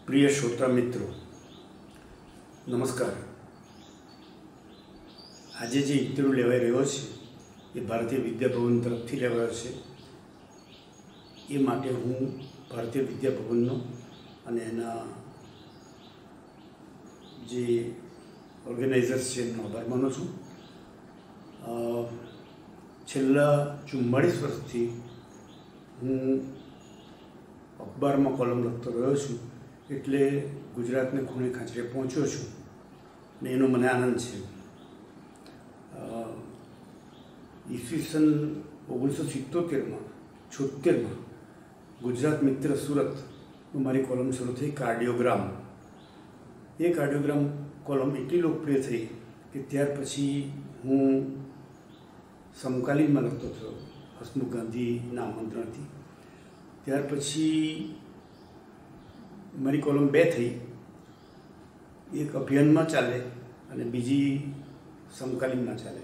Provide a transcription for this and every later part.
प्रिय श्रोता मित्रों नमस्कार। आज जो इंटरव्यू लेवाई रह्यो छे ये भारतीय विद्याभवन तरफथी लेवायो छे। ये माटे हूँ भारतीय विद्याभवननो अने एना जे ऑर्गेनाइजर्स छे एमनो आभार मानु छुं। छेल्ला 44 वर्षथी हूँ अखबार में कॉलम लखतो रह्यो छुं, एटले गुजरातने खूणे खांचरे पहोंच्यो छुं ने एनो मने आनंद छे। ईस्वीसन 1977 में 76 में गुजरात मित्र सूरत मारी कॉलम शुरू थी कार्डियोग्राम। ये कार्डियोग्राम कॉलम एटली लोकप्रिय थी कि त्यार पछी हूँ समकालीन में लखतो थयो हसमुख गांधीना आमंत्रणथी। त्यार पछी मारी कॉलम 2 थी, एक अभियान में चाले अने बीजी समकालीन में चाले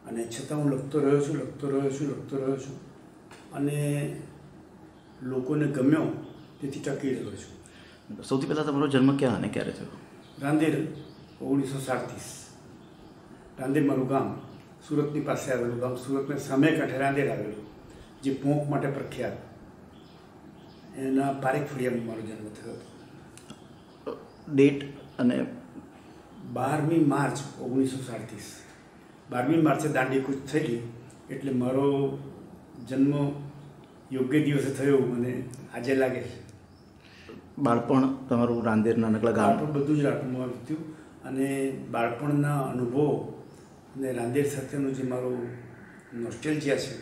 अने छतां हूँ लखतो रह्यो छुं अने लोकोने गम्यो तेथी टकी रह्यो छुं। सौथी पहला तमारो जन्म क्या अने क्यारे थयो? रांदेर 1937। रांदेर मारुं गाम सूरतनी पासे आवेलुं गाम, सूरतने सामे कांठे रांदेर आवेलुं जे पोंक माटे प्रख्यात। एना पारेख फळियामां मारो जन्म थयो हतो। डेट अने 12 मार्च 1937। 12 मार्चे दांडीकूच थयेली एटले मारो जन्म योग्य दिवसे थयो मने आजे लागे छे। बाळपण तमारुं रांदेर नानकड़ा गाम? बाळपण बधुं ज रांदेरमां वीत्युं अने बाळपणना अनुभव अने रांदेर साथेनो जे मारो नॉस्टेल्जिया छे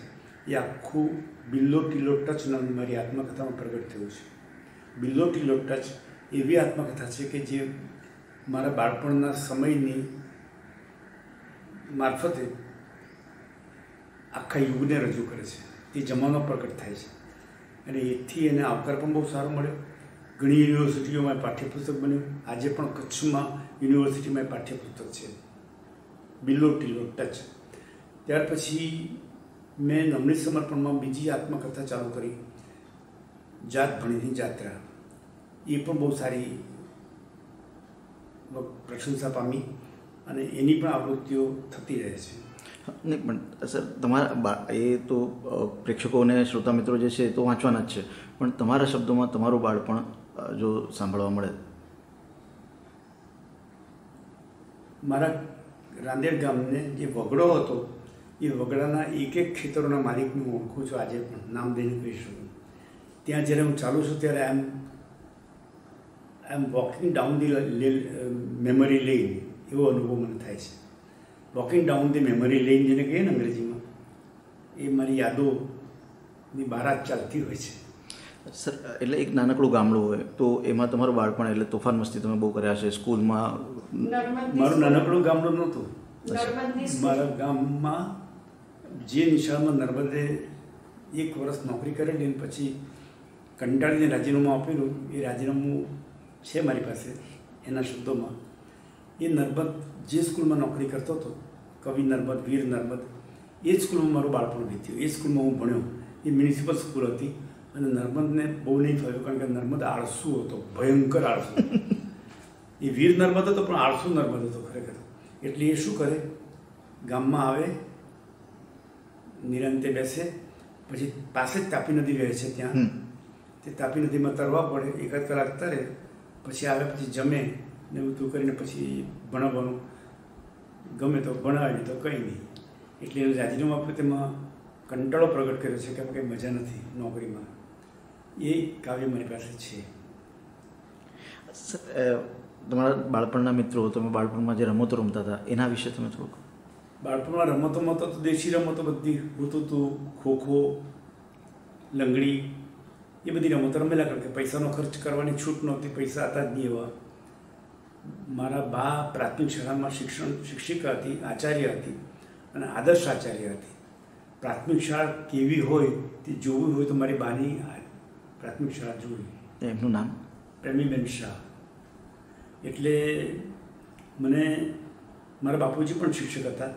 ये आखुं बिल्लो टिल्लो टच नामनी मारी आत्मकथा में प्रगट थयुं छे। बिल्लो टिल्लो टच एवी आत्मकथा छे कि जे मारा बाळपणना समयनी मार्फते आखा युगने रजू करे छे। ते जमानो प्रकट थाय छे अने एथी एने आवकार पण बहु सारो मळ्यो। घणी युनिवर्सिटीओमां पाठ्यपुस्तक बन्युं। आजे पण कच्छमां युनिवर्सिटीमां पाठ्यपुस्तक छे बिल्लो टिल्लो टच। त्यार पछी मैं नवनीत समर्पण में बीजी आत्मकथा चालू करी जात भणीनी जात्रा। ये पण बहुत सारी प्रशंसा पामी अने एनी पण आवृत्तिओ थती रहे छे। नहीं पण सर तमारा ए तो प्रेक्षकों ने श्रोता मित्रों जे छे तो वाँचवाना ज छे, पण तमारा शब्दों तमारुं बाळपण जो सांभळवा मळे। मारा रांदेर गामने जे वगड़ो हतो ये वगड़ाना एक एक खेतरोना मालिक हूँ ओळखुं छुं। आजे पण नाम दईने कही शकું। त्यां ज्यारे हूँ चालू छुं त्यारे I am walking down the memory लेन एवो अनुभव मने थाय छे। वॉकिंग डाउन दी मेमरी लेन जेने कहीए ने अंग्रेजीमां ए मारी यादोनी बारात चालती होय छे। सर एटले एक नानकड़ું ગામડું હોય तो एमां तमारुं बाळपण એટલે તોફાન મસ્તી તમે બહુ કર્યા છે સ્કૂલમાં? मारुं नानकड़ું ગામડું नहोतुं। मारा गाममां जे निशाळमां नर्मदे 1 वर्ष नौकरी करेली पछी कंटाळीने राजीनामुं आपेલું। એ રાજીનામું છે મારી પાસે એના શબ્દોમાં। એ નર્મદ જે સ્કૂલમાં નોકરી કરતો હતો કવિ નર્મદ વીર નર્મદ એ જ સ્કૂલમાં મારું બાળપણ વીત્યું। એ સ્કૂલમાં હું ભણ્યો। એ મ્યુનિસિપલ સ્કૂલ હતી અને નર્મદને બહુ નહીં ફાવ્યું કારણ કે નર્મદ આળસુ હતો, ભયંકર આળસુ। એ વીર નર્મદ હતો પણ આળસુ નર્મદ હતો ખરેખર। એટલે એ શું કરે ગામમાં આવે નિરાંતે બેસે પછી પાસે જ તાપી નદી રહે છે ત્યાં તે તાપી નદીમાં તરવા પડે, 1 કલાક તરે પછી આવે પછી જમે ને બધું કરીને પછી ભણાવવાનું ગમે તો ભણાવે તો કંઈ નહીં। એટલે એનું રાજીનામું આપણે તેમાં કંટાળો પ્રગટ કર્યો છે કે કંઈ મજા નથી નોકરીમાં। એ કાવ્ય મારી પાસે છે। તમારા બાળપણના મિત્રો તમે બાળપણમાં જે રમતો રમતા હતા એના વિશે તમે થોડુંક? બાળપણમાં રમતોમાં તો દેશી રમતો બધી હતું। ખોખો, લંગડી એ બધી રમતો રમેલા કારણ કે પૈસાનો ખર્ચ કરવાની છૂટ નહોતી, પૈસા હતા જ નહીં એવા। મારા બા પ્રાથમિક શાળામાં શિક્ષિકા હતી, આચાર્ય હતી અને આદર્શ આચાર્ય હતી। પ્રાથમિક શાળા કેવી હોય તે જોવું હોય તો મારી બાની પ્રાથમિક શાળા જોવી। એમનું નામ? પ્રેમીબેન શાહ। એટલે મને મારા બાપુજી પણ શિક્ષક હતા।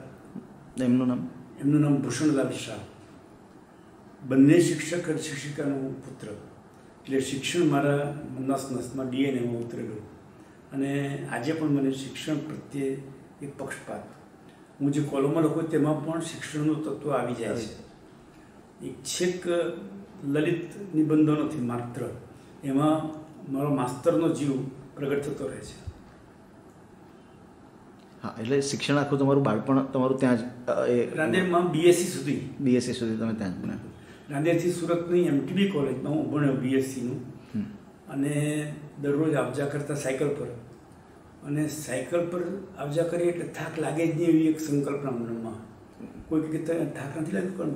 એમનું નામ? એમનું નામ ભૂષણલાલ શાહ। બંને શિક્ષક અને શિક્ષિકાનો પુત્ર। એટલે શિક્ષણ મારા નસમાં ડીએનએમાં ઉતરેલું. અને આજે પણ મને શિક્ષણ પ્રત્યે એક પક્ષપાત, હું જે કોલમો લખું તેમાં પણ શિક્ષણનું તત્વ આવી જાય છે. એક છેક લલિત નિબંધો નથી માત્ર, એમાં મારો માસ્તરનો જીવ પ્રગટ થતો રહે છે. હા, એટલે શિક્ષણ આખું તમારું બાળપણ તમારું ત્યાં જ રાંદેરમાં બીએસસી સુધી તમે ત્યાં જ ભણ્યા? રાંદેરથી સુરતની એમટીબી કોલેજમાં હું ભણ્યો બીએસસીનું. અને દરરોજ આવજા કરતા સાયકલ પર, અને સાયકલ પર આવજા કરીએ એટલે થાક લાગે જ નહીં એવી એક સંકલ્પના મનમાં. કોઈ કે થાક નથી લાગ્યો, પણ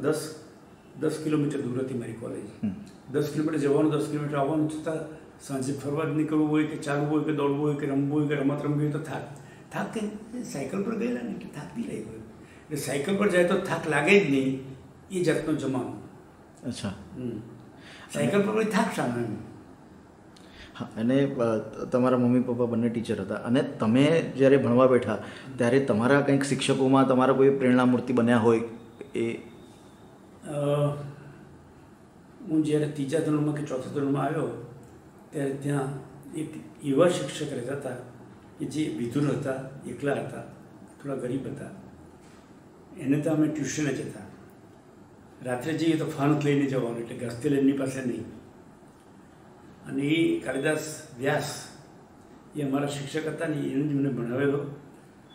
10 કિલોમીટર દૂર હતી મારી કોલેજ. 10 કિલોમીટર જવાનું, 10 કિલોમીટર આવવાનું, છતાં સાંજે ફરવા જ નીકળવું હોય કે ચાલવું હોય કે દોડવું હોય કે રમવું હોય કે રમત રમવી હોય તો થાક કંઈ સાયકલ પર ગયેલા ને એટલે થાક નહીં લાગ્યો. એટલે સાયકલ પર જાય તો થાક લાગે જ નહીં, એ જાતનો જમાનો. અચ્છા. સાયકલ પર થાક સામે. હા, અને તમારા મમ્મી પપ્પા બંને ટીચર હતા, અને તમે જ્યારે ભણવા બેઠા ત્યારે તમારા કંઈક શિક્ષકોમાં તમારા કોઈ પ્રેરણામૂર્તિ બન્યા હોય એ? હું જ્યારે 3જા ધોરણમાં કે 4થા ધોરણમાં આવ્યો ત્યારે ત્યાં એક એવા શિક્ષક રહેતા હતા કે જે વિધુર હતા, એકલા હતા, થોડા ગરીબ હતા. એને તો અમે ટ્યુશને જતા, રાત્રે જઈએ તો ફાનસ લઈને જવાનું, એટલે ઘસતેલ એમની પાસે નહીં. અને એ કાલિદાસ વ્યાસ એ અમારા શિક્ષક હતા ને, એને જ મને ભણાવેલો.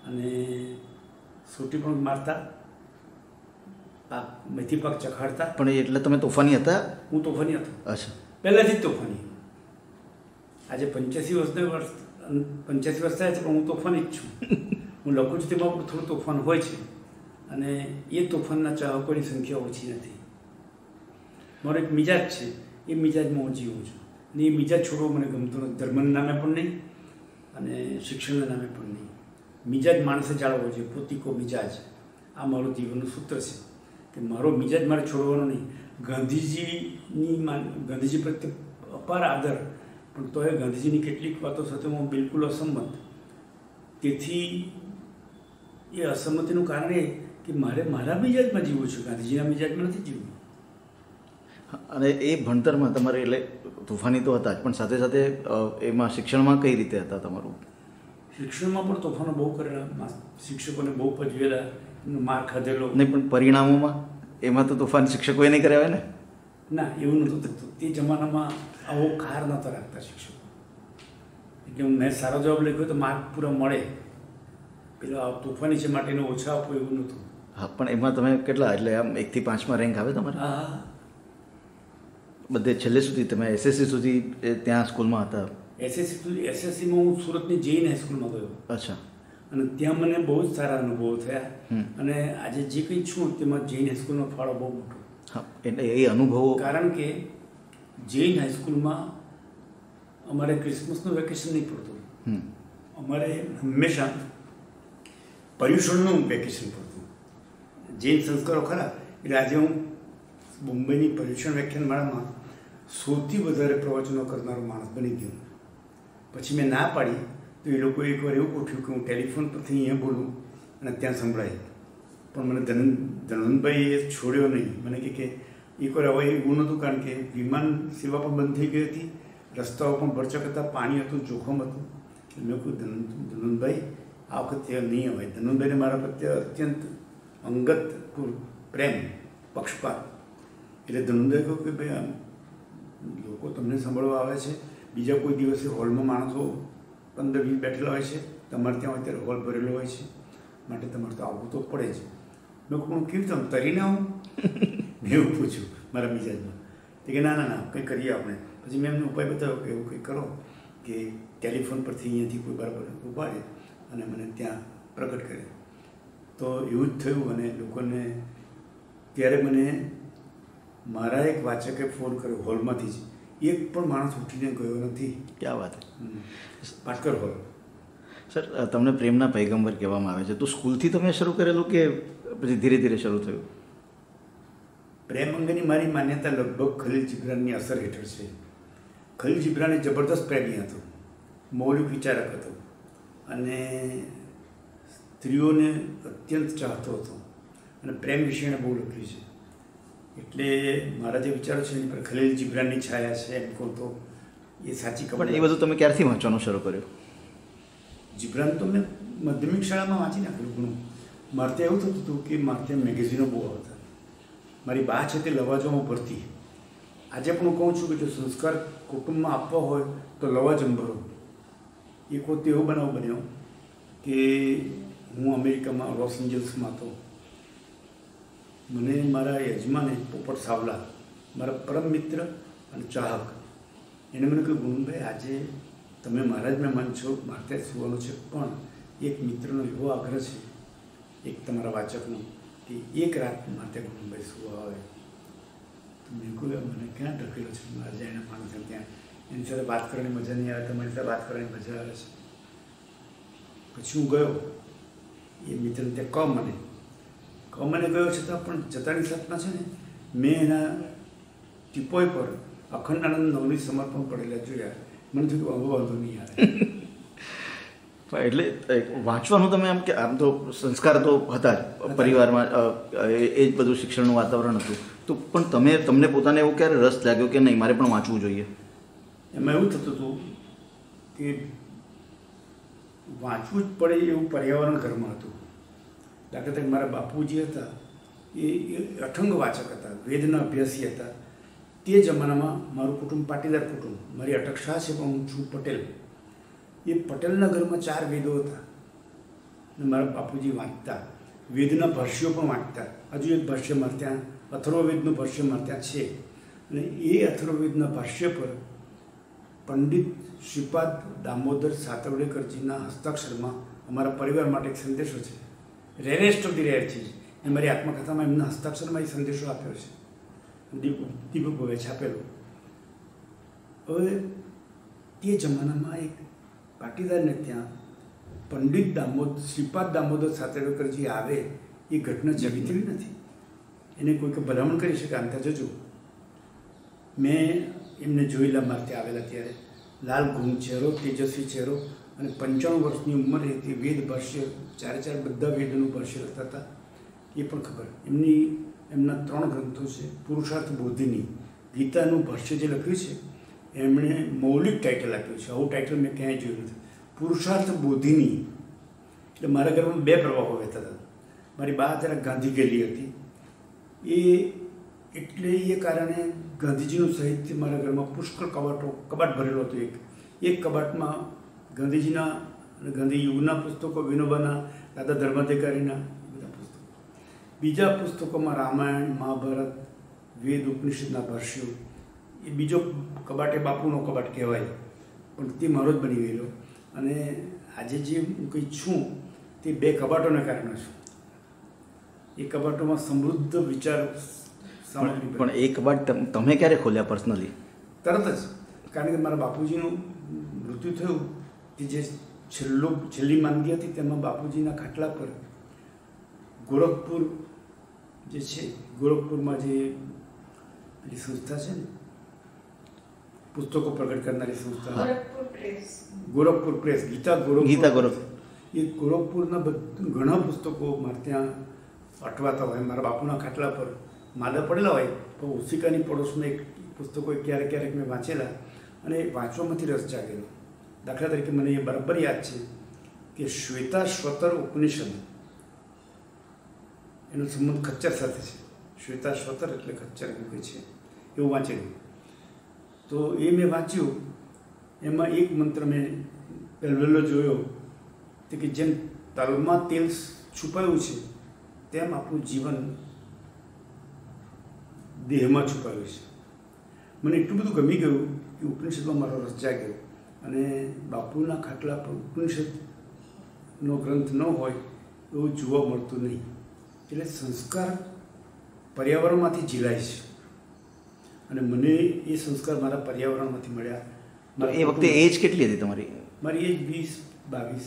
અને સોટી પણ મારતા, મેથી પાક ચખાડતા. પણ એટલે તમે તોફાની હતા? હું તોફાની હતો. અચ્છા. પહેલાંથી જ તોફાની. આજે 85 વર્ષ થયા છે, પણ હું તોફાની જ છું. હું લખું છું તેમાં પણ થોડું તોફાન હોય છે, અને એ તોફાનના ચાહકોની સંખ્યા ઓછી નથી. મારો એક મિજાજ છે, એ મિજાજમાં હું જીવું છું. અને એ મિજાજ છોડવો મને ગમતો નથી, ધર્મના નામે પણ નહીં અને શિક્ષણના નામે પણ નહીં. મિજાજ માણસે જાળવવો જોઈએ, પોતીકો મિજાજ. આ મારું જીવનનું સૂત્ર છે કે મારો મિજાજ મારે છોડવાનો નહીં. ગાંધીજી પ્રત્યે અપાર આદર, પણ તો એ ગાંધીજીની કેટલીક વાતો સાથે હું બિલકુલ અસંમત. તેથી એ અસંમતિનું કારણ એ કે મારે મારા મિજાજમાં જીવવું છું, ગાંધીજીના મિજાજમાં નથી જીવવું. અને એ ભણતરમાં તમારે એટલે તોફાની તો હતા જ, પણ સાથે સાથે એમાં શિક્ષણમાં કઈ રીતે હતા તમારું? શિક્ષણમાં પણ તોફાનો બહુ કરેલા, શિક્ષકોને બહુ પજવેલા, માર ખાધેલો. નહીં, પણ પરિણામોમાં એમાં તો તોફાન શિક્ષકોએ નહીં કરાવે ને? ના, એવું નહોતું થતું. તે જમાનામાં આવો ખાર નહોતા રાખતા શિક્ષકો. એટલે મેં સારો જવાબ લખ્યો તો માર્ક પૂરા મળે, પેલો તોફાની છે માટે એને ઓછા આપો એવું નહોતું. હા, પણ એમાં તમે કેટલા, એટલે આમ 1 થી 5માં રેન્ક આવે તમારે? હા, બધે છેલ્લે સુધી તમે એસએસસી સુધી ત્યાં સ્કૂલમાં હતા? એસએસસીમાં હું સુરતની જૈન હાઈસ્કૂલમાં ગયો. અચ્છા. અને ત્યાં મને બહુ જ સારા અનુભવો થયા. અને આજે જે કંઈ છું તેમાં જૈન હાઈસ્કૂલનો ફાળો બહુ મોટો. હા, એટલે એ અનુભવો, કારણ કે જૈન હાઈસ્કૂલમાં અમારે ક્રિસમસનું વેકેશન નહીં પડતું, અમારે હંમેશા પર્યુષણનું વેકેશન પડતું. જૈન સંસ્કારો ખરા, એટલે આજે હું મુંબઈની પર્યુષણ વ્યાખ્યાનમાળામાં સૌથી વધારે પ્રવચનો કરનારો માણસ બની ગયો. પછી મેં ના પાડી તો એ લોકોએ એકવાર એવું ગોઠવ્યું કે હું ટેલિફોન પરથી અહીંયા બોલું અને ત્યાં સંભળાય. પણ મને ધનવંતભાઈએ છોડ્યો નહીં. મને કે એકવાર હવે એવું નહોતું, કારણ કે વિમાન સેવા પણ બંધ થઈ ગઈ હતી, રસ્તાઓ પણ ભરચક હતા, પાણી હતું, જોખમ હતું. મેં કહ્યું ધનવંતભાઈ આ વખતે નહીં અવાય. ધનવંતભાઈને મારા પ્રત્યે અત્યંત અંગત પ્રેમ, પક્ષપાત. એટલે ધનવંતભાઈ કહ્યું કે ભાઈ આમ લોકો તમને સાંભળવા આવે છે, બીજા કોઈ દિવસે હોલમાં માણસો 15-20 બેઠેલા હોય છે, તમારે ત્યાં હોય ત્યારે હોલ ભરેલો હોય છે, માટે તમારે તો આવવું તો પડે જ. મેં કહું કેવી રીતે તરીને આવું? મેં એવું પૂછ્યું મારા મિજાજમાં. તે કે ના કંઈ કરીએ આપણે. પછી મેં એમને ઉપાય બતાવ્યો કે એવું કંઈક કરો કે ટેલિફોન પરથી અહીંયાથી કોઈ બરાબર ઉપાડે અને મને ત્યાં પ્રગટ કરે. તો એવું જ થયું. અને લોકોને ત્યારે મને મારા એક વાચકે ફોન કર્યો હોલમાંથી જ, એક પણ માણસ ઉઠીને ગયો નથી. ક્યાં વાત? પાટકર હોલ. સર, તમને પ્રેમના પૈગંબર કહેવામાં આવે છે, તો સ્કૂલથી તમે શરૂ કરેલું કે પછી ધીરે ધીરે શરૂ થયું? પ્રેમ અંગેની મારી માન્યતા લગભગ ખલીલ જીબ્રાનની અસર હેઠળ છે. ખલીલ જીબ્રાન એ જબરદસ્ત પ્રેમી હતો, મૌલિક વિચારક હતો અને સ્ત્રીઓને અત્યંત ચાહતો હતો અને પ્રેમ વિશે એણે બહુ લખ્યું છે. એટલે મારા જે વિચારો છે એની પર ખલીલ જીબ્રાનની છાયા છે એમ કહું તો એ સાચી પણ એ બધું તમે ક્યારથી વાંચવાનું શરૂ કર્યું? જીબ્રાન તો મેં માધ્યમિક શાળામાં વાંચી નાખ્યું ઘણું. મારે ત્યાં એવું થતું હતું કે મારે ત્યાં મેગેઝિનો બહુ આવતા. મારી બા છે તે લવાજમાં ભરતી. આજે પણ હું કહું છું કે જો સંસ્કાર કુટુંબમાં આપવા હોય તો લવાજમ ભરો. એક વખત એવો બનાવ બન્યો કે હું અમેરિકામાં લોસ એન્જલ્સમાં હતો. મને મારા યજમાને પોપટ સાવલા, મારા પરમ મિત્ર અને ચાહક, એને મને કહ્યું, ગુણભાઈ આજે તમે મારા જ મહેમાન છો, મારે ત્યાં સુવાનું છે, પણ એક મિત્રનો એવો આગ્રહ છે એક તમારા વાચકનો કે એક રાત મારે ત્યાં ગુણભાઈ સુવા આવે. તો મેં કહ્યું મને ક્યાં ઢકેલો છે, મારે જ્યાં એના પાણી છે ત્યાં એની સાથે વાત કરવાની મજા નહીં આવે, તમારી સાથે વાત કરવાની મજા આવે છે. પછી હું ગયો એ મિત્રને ત્યાં મને ગયો છતાં પણ જતાની સાથમાં છે ને મેં એના ટીપોય પર અખંડ આનંદ નવની સમર્પણ પડેલા જોયા. મને થયું કે વાંધો નહીં આવે. એટલે વાંચવાનું તમે આમ તો સંસ્કાર તો હતા જ પરિવારમાં, એ જ બધું શિક્ષણનું વાતાવરણ હતું, તો પણ તમને પોતાને એવો ક્યારે રસ લાગ્યો કે નહીં મારે પણ વાંચવું જોઈએ? એમાં એવું થતું હતું કે વાંચવું જ પડે એવું પર્યાવરણ ઘરમાં હતું. દાખલા તરીકે મારા બાપુજી હતા એ અઠંગ વાચક હતા, વેદના અભ્યાસી હતા. તે જમાનામાં મારું કુટુંબ પાટીદાર કુટુંબ, મારી અટક શાહ છે પણ હું છું પટેલ. એ પટેલના ઘરમાં 4 વેદો હતા અને મારા બાપુજી વાંચતા, વેદના ભાષ્યો પણ વાંચતા. હજુ એક ભાષ્ય મારે ત્યાં અથર્વવેદનું ભાષ્ય મારે ત્યાં છે અને એ અથર્વવેદના ભાષ્ય પર પંડિત શ્રીપાદ દામોદર સાતવડેકરજીના હસ્તાક્ષરમાં અમારા પરિવાર માટે એક સંદેશો છે, રેરેસ્ટ ઓફ ધી રેર ચીજ. એ મારી આત્મકથામાં એમના હસ્તાક્ષરમાં એ સંદેશો આપ્યો છે, દીપક ભવે છાપેલો. હવે તે જમાનામાં એક પાટીદારને ત્યાં પંડિત શ્રીપાદ દામોદર સાતવડેકરજી આવે એ ઘટના જીવિતવી નથી. એને કોઈક ભલામણ કરી શકે આમ ત્યાં જજો. મેં એમને જોયેલા મારે ત્યાં આવેલા ત્યારે લાલ ઘૂમ ચહેરો, તેજસ્વી ચહેરો અને 95 વર્ષની ઉંમરે તે વેદ ભાષ્ય 4 બધા વેદોનું ભાષ્ય લખતા હતા. એ પણ ખબર. એમના 3 ગ્રંથો છે. પુરુષાર્થ બોધિની, ગીતાનું ભાષ્ય જે લખ્યું છે એમણે મૌલિક ટાઇટલ આપ્યું છે. આવું ટાઇટલ મેં ક્યાંય જોયું નથી. પુરુષાર્થ બોધિની. એટલે મારા ઘરમાં 2 પ્રવાહો વહેતા હતા. મારી બા ત્યારે ગાંધી ગયેલી હતી એટલે એ કારણે ગાંધીજીનું સાહિત્ય મારા ઘરમાં પુષ્કળ કબાટ ભરેલો હતો. એક કબાટમાં ગાંધીજીના અને ગાંધી યુગના પુસ્તકો, વિનોબાના, દાદા ધર્માધિકારીના બધા પુસ્તકો. બીજા પુસ્તકોમાં રામાયણ, મહાભારત, વેદ, ઉપનિષદના ભાષ્યો. એ બીજો કબાટ એ બાપુનો કબાટ કહેવાય, પણ તે મારો જ બની ગયેલો. અને આજે જે હું કંઈ છું તે 2 કબાટોના કારણે છું. એ કબાટોમાં સમૃદ્ધ વિચાર. પણ એ કબાટ તમે ક્યારે ખોલ્યા પર્સનલી? તરત જ. કારણ કે મારા બાપુજીનું મૃત્યુ થયું કે જે છેલ્લી માંદગી હતી તેમાં બાપુજીના ખાટલા પર ગોરખપુર જે છે, ગોરખપુરમાં જે પેલી સંસ્થા છે ને પુસ્તકો પ્રગટ કરનારી સંસ્થા, ગોરખપુર પ્રેસ, ગીતા ગોરખ, એ ગોરખપુરના ઘણા પુસ્તકો મારે ત્યાં અટવાતા હોય. મારા બાપુના ખાટલા પર માદા પડેલા હોય તો ઓશિકાની પડોશમાં એક પુસ્તકો ક્યારેક મેં વાંચેલા અને વાંચવામાંથી રસ જાગેલો. દાખલા તરીકે મને એ બરાબર યાદ છે કે શ્વેતાશ્વતર ઉપનિષદ, એનો સંબંધ ખચ્ચર સાથે છે. શ્વેતાશ્વતર એટલે ખચ્ચર એવું કંઈ છે, એવું વાંચેલું. તો એ મેં વાંચ્યું. એમાં એક મંત્ર મેં પહેલો જોયો તે કે જેમ તલમાં તેલ છુપાયું છે તેમ આપણું જીવન દેહમાં છુપાયું છે. મને એટલું બધું ગમી ગયું કે ઉપનિષદમાં મારો રસ જાગ્યો. અને બાપુના ખાટલા પર ઉપનિષદનો ગ્રંથ ન હોય એવું જોવા મળતું નહીં. એટલે સંસ્કાર પર્યાવરણમાંથી ઝીલાય છે અને મને એ સંસ્કાર મારા પર્યાવરણમાંથી મળ્યા. એ વખતે એજ કેટલી હતી તમારી? મારી એજ 20-22.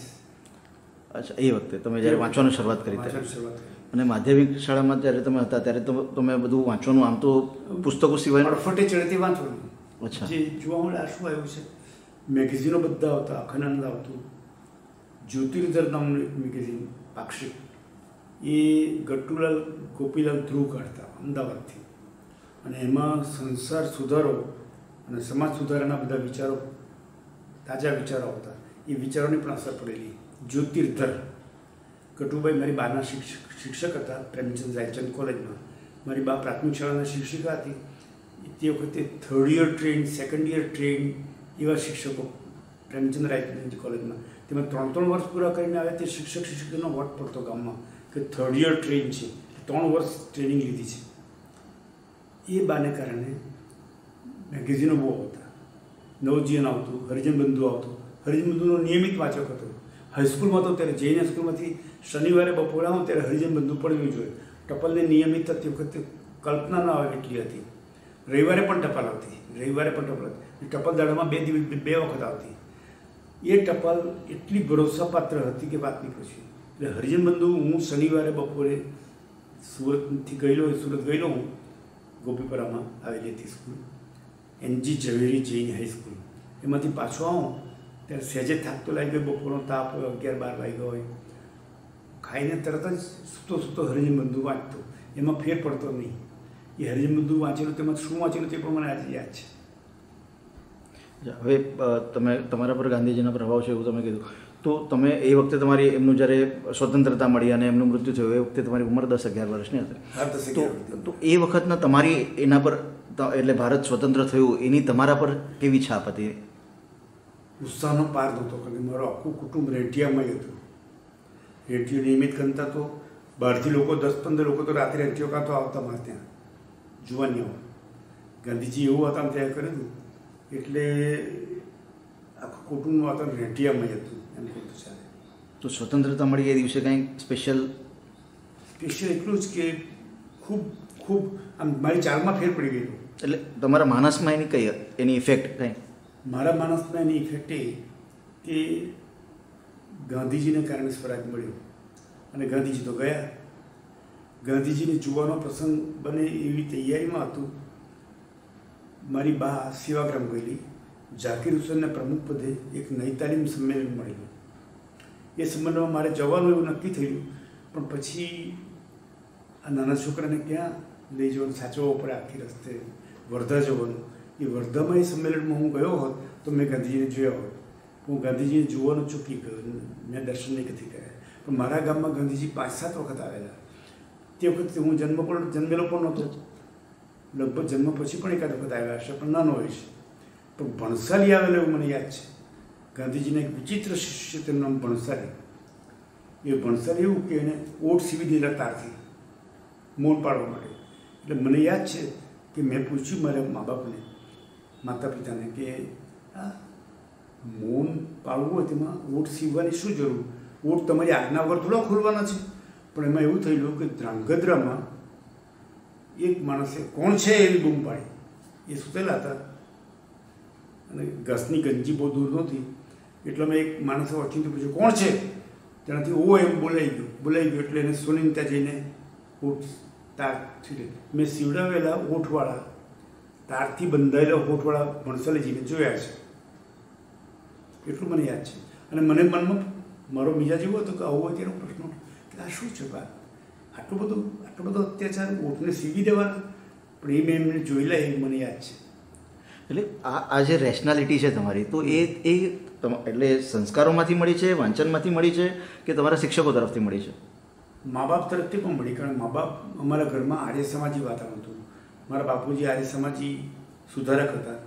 અચ્છા, એ વખતે તમે જ્યારે વાંચવાની શરૂઆત કરી અને માધ્યમિક શાળામાં જ્યારે તમે હતા ત્યારે તમે બધું વાંચવાનું, આમ તો પુસ્તકો સિવાય અડફટે ચડતી વાંચવાનું. અચ્છા. જે જોવા મળે શું આવ્યું છે, મેગેઝિનો બધા આવતા, અખંડાનંદ આવતું, જ્યોતિર્ધર નામનું એક મેગેઝિન પાક્ષિક, એ ગટ્ટુલાલ ગોપીલાલ ધ્રુવ કાઢતા અમદાવાદથી. અને એમાં સંસાર સુધારો અને સમાજ સુધારાના બધા વિચારો, તાજા વિચારો આવતા. એ વિચારોની પણ અસર પડેલી. જ્યોતિર્ધર કટુભાઈ મારી બાના શિક્ષક હતા પ્રેમચંદ રાયચંદ કોલેજમાં. મારી બા પ્રાથમિક શાળાના શિક્ષિકા હતી. તે વખતે 3rd year train, 2nd year train એવા શિક્ષકો પ્રેમચંદ રાયચંદ કોલેજમાં. તેમાં 3 વર્ષ પૂરા કરીને આવ્યા. તે શિક્ષકનો વટ પડતો ગામમાં કે 3rd યર ટ્રેન છે, 3 વર્ષ ટ્રેનિંગ લીધી છે. એ બાને કારણે મેગેઝિનો બહુ આવતા. નવજીવન આવતું, હરિજન બંધુ આવતું. હરિજન બંધુનો નિયમિત વાચક હતો. હાઈસ્કૂલમાં તો ત્યારે જૈન હાઈસ્કૂલમાંથી શનિવારે બપોરે આવું ત્યારે હરિજન બંધુ પડવી જોઈએ. ટપાલની નિયમિત તે વખતે કલ્પના ન આવે એટલી હતી. રવિવારે પણ ટપાલ આવતી. ટપાલ દાડામાં 2 વખત આવતી. એ ટપાલ એટલી ભરોસાપાત્ર હતી કે વાત નહીં પૂછવી. એટલે હરિજન બંધુ હું શનિવારે બપોરે સુરત ગયેલો હું. ગોપીપરામાં આવેલી હતી સ્કૂલ, NG ઝવેરી જૈન હાઈસ્કૂલ. એમાંથી પાછો આવું ત્યારે સહેજે થાક તો લાગી ગયો. બપોરનો તાપ હોય, 11-12 વાગ્યા હોય. ખાઈને તરત જ સૂતો હરિજન બંધુ વાંચતો. એમાં ફેર પડતો નહીં. એ હરિજન બંધુ વાંચેલું, તેમાં શું વાંચેલું તે પણ મને આજે યાદ છે. હવે તમે તમારા પર ગાંધીજીના પ્રભાવ છે એવું તમે કીધું, તો તમે એ વખતે તમારી એમનું જ્યારે સ્વતંત્રતા મળી અને એમનું મૃત્યુ થયું એ વખતે તમારી ઉંમર 10-11 વર્ષની હતી. તો એ વખતના તમારી એના પર, એટલે ભારત સ્વતંત્ર થયું એની તમારા પર કેવી છાપ હતી? ઉત્સાહનો પાર નહોતો, કારણ કે મારું આખું કુટુંબ રેંટિયામાં જ હતું. રેંટિયો નિયમિત ગણતા તો બહારથી લોકો 10-15 લોકો તો રાત્રે રેંટિયો કાં તો આવતા મારે ત્યાં જોવાની આવો. ગાંધીજી એવું હતા ત્યાં કરેલું એટલે આખું કુટુંબનું વાતાવરણ રેંટિયામાં જ હતું. એમ કહું ચાલે. તો સ્વતંત્રતા મળી એ દિવસે કંઈ સ્પેશિયલ એટલું જ કે ખૂબ આમ મારી ચાલમાં ફેર પડી ગયેલું. એટલે તમારા માનસમાં એની કઈ એની ઇફેક્ટ કંઈ? મારા માનસમાં એની ઇફેક્ટ એ કે ગાંધીજીને કારણે સ્વરાજ મળ્યો અને ગાંધીજી તો ગયા. ગાંધીજીને જોવાનો પ્રસંગ બને એવી તૈયારીમાં હતું. મારી બા સેવાગ્રામ ગયેલી. ઝાકીર હુસેનના પ્રમુખ પદે એક નઈ તાલીમ સંમેલન મળેલું. એ સંમેલનમાં મારે જવાનું એવું નક્કી થયું, પણ પછી આ નાના છોકરાને ક્યાં લઈ જવાનું, સાચવવો પડે આખી રસ્તે, વર્ધા જવાનું. એ વર્ધામાં એ સંમેલનમાં હું ગયો હોત તો મેં ગાંધીજીને જોયા હોત. હું ગાંધીજીને જોવાનું ચૂકી ગયો, મેં દર્શન નહીં નથી કર્યા. પણ મારા ગામમાં ગાંધીજી 5-7 વખત આવેલા. તે વખતે હું જન્મેલો પણ નહોતો. લગભગ જન્મ પછી પણ એકાદ વખત આવ્યા હશે, પણ નાનો હોઈશ. પણ ભણસાલી આવેલો એવું મને યાદ છે. ગાંધીજીના એક વિચિત્ર શિષ્ય, તેનું નામ ભણસાલી. એ ભણસાલી એવું કે એને ઓટ સીવી દીધા તારથી મૌન પાડવા માટે. એટલે મને યાદ છે કે મેં પૂછ્યું મારા મા બાપને, માતા પિતાને, કે આ મૌન પાડવું હોય તેમાં ઓટ સીવવાની શું જરૂર? ઓટ તમારી આજ્ઞા વગર થોડા ખોલવાના છે. પણ એમાં એવું થયેલું કે ધ્રાંગધ્રામાં એક માણસે કોણ છે એવી બૂમ પાડી. એ સૂતેલા હતા અને ઘસની ગંજી બહુ દૂર નહોતી. એટલે મેં એક માણસે ઓળખીને પૂછ્યું કોણ છે? તેનાથી ઓ એમ બોલાઈ ગયો. એટલે એને સોનીને ત્યાં જઈને ઓઠ તાર છીડે. મેં સીવડાવેલા ઓઠવાળા, તારથી બંધાયેલા ઓઠવાળા ભણસાલીજીને જોયા છે. એટલું મને યાદ છે. અને મને મનમાં મારો મિજાજ એવો હતો કે આવો હોય તેનો પ્રશ્ન કે આ શું છે બા, આટલો બધો અત્યાચાર, ઓઠને સીવી દેવાના. પણ એ મેં એમને જોયેલા એ મને યાદ છે. એટલે આ જે રેશનાલિટી છે તમારી, તો એ એટલે સંસ્કારોમાંથી મળી છે, વાંચનમાંથી મળી છે, કે તમારા શિક્ષકો તરફથી મળી છે? મા બાપ તરફથી પણ મળી. કારણ મા બાપ, અમારા ઘરમાં આર્ય સમાજી વાતાવરણ હતું. મારા બાપુજી આર્ય સમાજી સુધારક હતા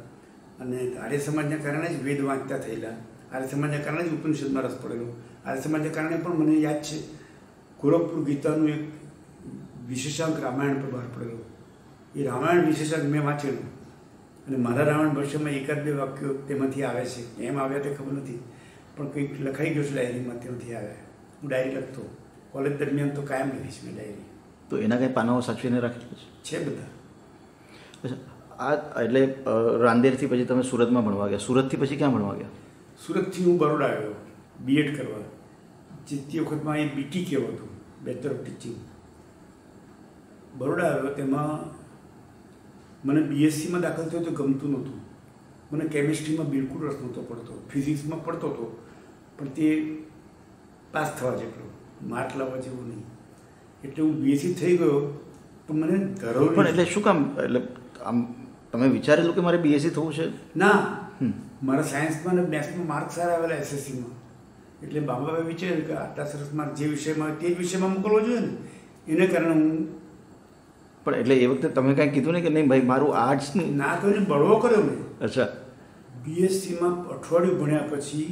અને આર્ય સમાજના કારણે જ વેદ વાંચતા થયેલા. આર્ય સમાજના કારણે જ ઉપનિષદમાં રસ પડેલો. આર્ય સમાજના કારણે પણ મને યાદ છે ગોરખપુર ગીતાનું એક વિશેષાંક રામાયણ પર બહાર પડેલો. એ રામાયણ વિશેષાંક મેં વાંચેલું અને મારા રામાયણ ભાષામાં 1-2 વાક્યો તેમાંથી આવે છે. એમ આવ્યા તે ખબર નથી, પણ કંઈક લખાઈ ગયું છે ડાયરીમાં, તેમાંથી આવ્યા. હું ડાયરી લખતો. કોલેજ દરમિયાન તો કાયમ લખીશ મેં ડાયરી. તો એના કંઈ પાનાઓ સાચવીને રાખેલા છે બધા. અચ્છા, આ એટલે રાંદેરથી પછી તમે સુરતમાં ભણવા ગયા. સુરતથી પછી ક્યાં ભણવા ગયા? સુરતથી હું બરોડા આવ્યો B.Ed કરવા. જે તે વખતમાં એ BT કહેવાતું, બેચલર ઓફ ટીચિંગ. બરોડા આવ્યો. તેમાં મને BScમાં દાખલ થયો તો ગમતું નહોતું. મને કેમિસ્ટ્રીમાં બિલકુલ રસ નહોતો પડતો. ફિઝિક્સમાં પડતો હતો, પણ તે પાસ થવા જેટલો, માર્ક લાવવા જેવું નહીં. એટલે હું BSc થઈ ગયો, પણ મને ધરોલી. પણ એટલે શું કામ? એટલે આમ તમે વિચારેલું કે મારે બીએસસી થવું છે? ના, મારા સાયન્સમાં અને મેથ્સમાં માર્ક સારા આવેલા એસએસસીમાં, એટલે બાબાએ વિચાર્યું કે આટલા સરસ માર્ક જે વિષયમાં તે જ વિષયમાં મોકલવો જોઈએ ને, એને કારણે હું. પણ એટલે એ વખતે તમે કાંઈ કીધું ને કે નહીં ભાઈ મારું આર્ટ્સ? ના, તો એને બળવો કર્યો મેં. અચ્છા. બીએસસીમાં અઠવાડિયું ભણ્યા પછી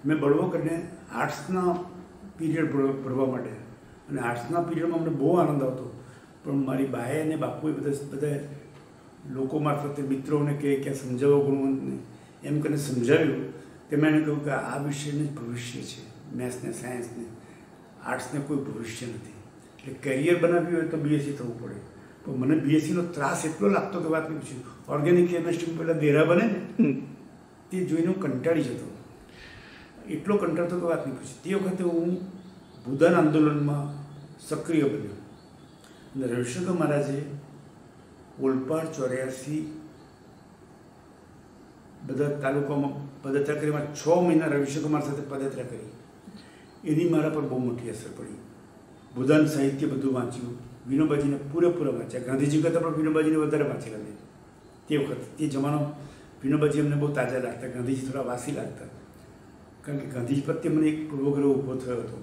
મેં બળવો કરીને આર્ટ્સના પીરિયડ ભરવા માટે, અને આર્ટ્સના પીરિયડમાં અમને બહુ આનંદ આવતો, પણ મારી બાએ અને બાપુએ બધા લોકો મારફતે મિત્રોને કે સમજાવો ગુણવંતને એમ કરીને સમજાવ્યું. તેમાં એણે કહ્યું કે આ વિષયને જ ભવિષ્ય છે, મેથ્સને સાયન્સને, આર્ટ્સને કોઈ ભવિષ્ય નથી, એટલે કેરિયર બનાવ્યું હોય તો બીએસસી થવું પડે. પણ મને બીએસસીનો ત્રાસ એટલો લાગતો કે વાત નહીં પૂછ્યું. ઓર્ગેનિક કેમિસ્ટ્રીમાં પહેલાં દેરા બને ને તે જોઈને હું કંટાળી જતો, એટલો કંટાળતો કે વાત નહીં પૂછી. તે વખતે હું ભૂદાન આંદોલનમાં સક્રિય બન્યો, અને રવિશંકર મહારાજે ઓલપાડ 84 બધા તાલુકામાં પદયાત્રા કરી. 6 મહિના રવિશંકર મહારાજ સાથે પદયાત્રા કરી, એની મારા પર બહુ મોટી અસર પડી. ભૂદાન સાહિત્ય બધું વાંચ્યું, વિનોબાજીને પૂરેપૂરા વાંચ્યા. ગાંધીજી કરતાં પણ વિનોબાજીને વધારે વાંચેલા મેં તે વખત. તે જમાનો વિનોબાજી અમને બહુ તાજા લાગતા, ગાંધીજી થોડા વાસી લાગતા, કારણ કે ગાંધીજી પ્રત્યે મને એક પૂર્વગ્રહ ઊભો થયો હતો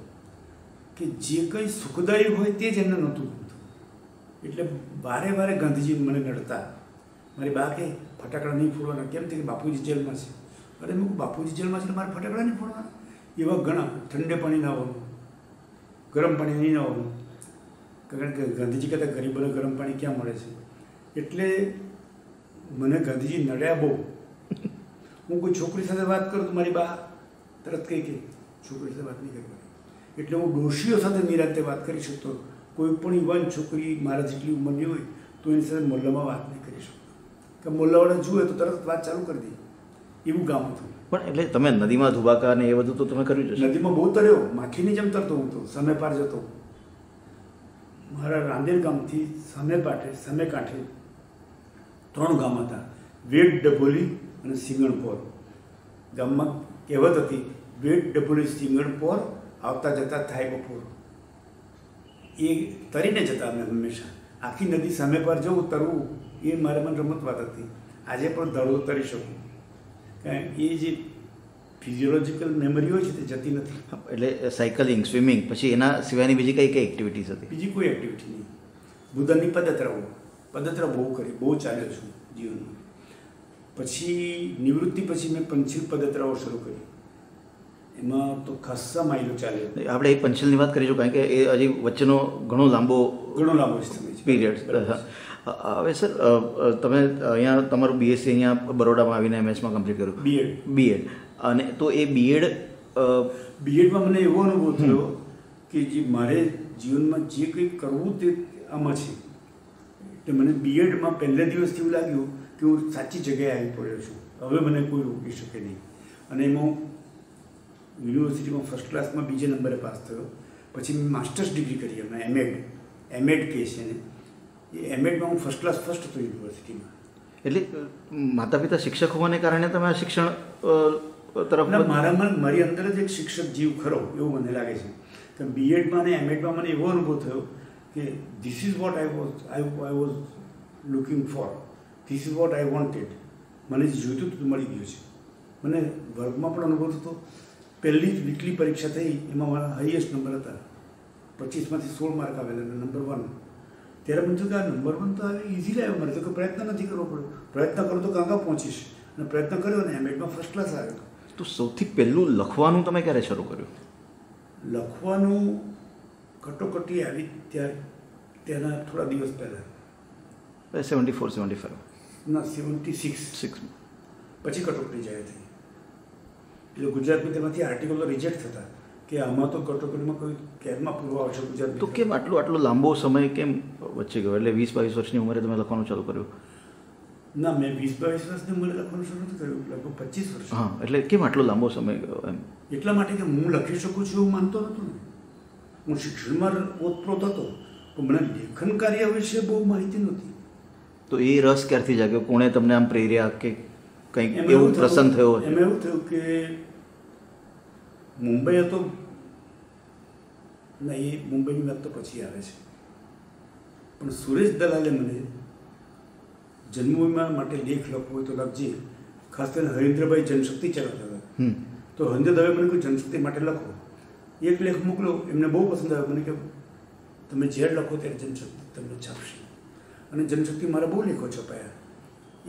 કે જે કંઈ સુખદાયી હોય તે જ એમને નહોતું ગમતું. એટલે વારે વારે ગાંધીજી મને નડતા. મારી બા કે ફટાકડા નહીં ફોડવાના, કેમ કે બાપુજી જેલમાં છે. અરે મેં બાપુજી જેલમાં છે મારે ફટાકડા નહીં ફોડવાના? એવા ઘણા. ઠંડે પાણી નાહવાનું, ગરમ પાણી નહીં નાહવાનું, કારણ કે ગાંધીજી કહેતા ગરીબોને ગરમ પાણી ક્યાં મળે છે. એટલે મને ગાંધીજી નડ્યા બહુ. હું કોઈ છોકરી સાથે વાત કરું તો મારી બા તરત કહી કે છોકરી સાથે વાત નહીં કરવાની. એટલે હું ડોશીઓ સાથે નિરાંતે વાત કરી શકતો. કોઈ પણ યુવાન છોકરી મારા જેટલી ઉંમરની હોય તો એની સાથે મોલ્લામાં વાત નહીં કરી શકતો, કે મોલ્લાવાળા જુએ તો તરત વાત ચાલુ કરી દે, એવું ગામ હતું. પણ એટલે તમે નદીમાં ધુબાકા ને એ બધું તો તમે કર્યું છે? નદીમાં બહુ તર્યો, માખીની જેમ તરતો હું તો. સામે પાર જતો. મારા રાંદેર ગામથી સામે કાંઠે 3 ગામ હતા, વેડ, ડભોલી અને સિંગણપોર. ગામમાં કહેવત હતી, વેડ, ડભોલી, સિંગણપોર, આવતા જતા થાય બપોર. એ તરીને જતા અમે હંમેશા. આખી નદી સામે પર જવું, તરવું, એ મારા મને રમત વાત હતી. આજે પણ દડો તરી શકું, કારણ એ જે ફિઝિયોલોજીકલ મેમરી હોય છે તે જતી નથી. એટલે સાયકલિંગ, સ્વિમિંગ, પછી એના સિવાયની બીજી કઈ કઈ એક્ટિવિટીઝ હતી? બીજી કોઈ એક્ટિવિટી નહીં. બુદ્ધની પદયાત્રા બહુ કરી, બહુ ચાલ્યો છું જીવનમાં. પછી નિવૃત્તિ પછી મેં પંચીલ પદયાત્રાઓ શરૂ કરી. એમાં તો ખાસ્સા માઇલો ચાલ્યો. આપણે એ પંચિલની વાત કરીશું, કારણ કે એ હજી વચ્ચેનો ઘણો લાંબો સમય છે, પીરિયડ. હવે સર, તમે અહીંયા તમારું બીએસસી અહીંયા બરોડામાં આવીને એમએસમાં કમ્પ્લીટ કર્યું, બીએડ, અને તો એ બીએડમાં મને એવો અનુભવ થયો કે જે મારે જીવનમાં જે કંઈ કરવું તે આમાં છે. એટલે મને બીએડમાં પહેલા દિવસથી એવું લાગ્યું કે હું સાચી જગ્યાએ આવી પડ્યો છું, હવે મને કોઈ રોકી શકે નહીં. અને એમાં યુનિવર્સિટીમાં ફર્સ્ટ ક્લાસમાં બીજે નંબરે પાસ થયો. પછી મેં માસ્ટર્સ ડિગ્રી કરી, એમાં એમએડ કહે છે ને, એ એમએડમાં હું ફર્સ્ટ હતો યુનિવર્સિટીમાં. એટલે માતા પિતા શિક્ષક હોવાને કારણે તમે આ શિક્ષણ તરફ? મારી અંદર જ એક શિક્ષક જીવ ખરો એવું મને લાગે છે. કે બીએડમાં અને એમએડમાં મને એવો અનુભવ થયો કે this is what I was looking for, this is what I wanted. મને જે જોઈતું હતું મળી ગયું છે. મને વર્ગમાં પણ અનુભવ થતો. પહેલી જ વીકલી પરીક્ષા થઈ, એમાં મારા હાઈએસ્ટ નંબર હતા, 25માંથી 16 માર્ક આવેલા, નંબર 1. ત્યારે મને થયું કે આ નંબર 1 તો આવી ઇઝીલી આવ્યો, મારે તો કોઈ પ્રયત્ન નથી કરવો પડ્યો. પ્રયત્ન કરો તો કાંગા પહોંચીશ, અને પ્રયત્ન કર્યો ને એમએડમાં ફર્સ્ટ ક્લાસ આવ્યો. તો સૌથી પહેલું લખવાનું તમે ક્યારે શરૂ કર્યું? લખવાનું કટોકટી આવી ત્યાંના થોડા દિવસ પહેલાં, 74-75 ના 76 પછી કટોકટી જાય થઈ. એટલે ગુજરાતમાં તેમાંથી આર્ટિકલો રિજેક્ટ થતા કે આમાં તો કટોકટીમાં કોઈ કેદમાં પૂરવા આવશે ગુજરાત. તો કેમ આટલો લાંબો સમય કેમ વચ્ચે ગયો? એટલે 20-22 વર્ષની ઉંમરે તમે લખવાનું ચાલુ કર્યું? ના, મેં 20-22 વર્ષની ઉંમરે લખવાનું શરૂ નથી કર્યું, લગભગ 25 વર્ષ. હા, એટલે કેમ આટલો લાંબો સમય ગયો એમ? એટલા માટે કે હું લખી શકું છું એવું માનતો નહોતો ને. હું શિક્ષણમાં ઓતપ્રોત હતો, પણ મને લેખન કાર્ય વિશે બહુ માહિતી નહોતી. તો એ રસ ક્યારથી જાગ્યો? કોણે તમને આમ પ્રેર્યા કે કંઈક એવું પ્રસંગ થયો? એમાં એવું થયું કે મુંબઈ હતો, ના એ મુંબઈની વાત તો પછી આવે છે, પણ સુરેશ દલાલે મને જન્મભૂમિ માટે લેખ લખવો હોય તો લખજે. ખાસ કરીને હરીન્દ્રભાઈ જનશક્તિ ચલાવતા હતા, તો હરીન્દ્ર દવે મને કહ્યું જનશક્તિ માટે લખો. એક લેખ મોકલો, એમને બહુ પસંદ આવ્યો. મને કે તમે જ્યારે લખો ત્યારે જનશક્તિ તમને છાપશે. અને જનશક્તિ મારા બહુ લેખો છપાયા.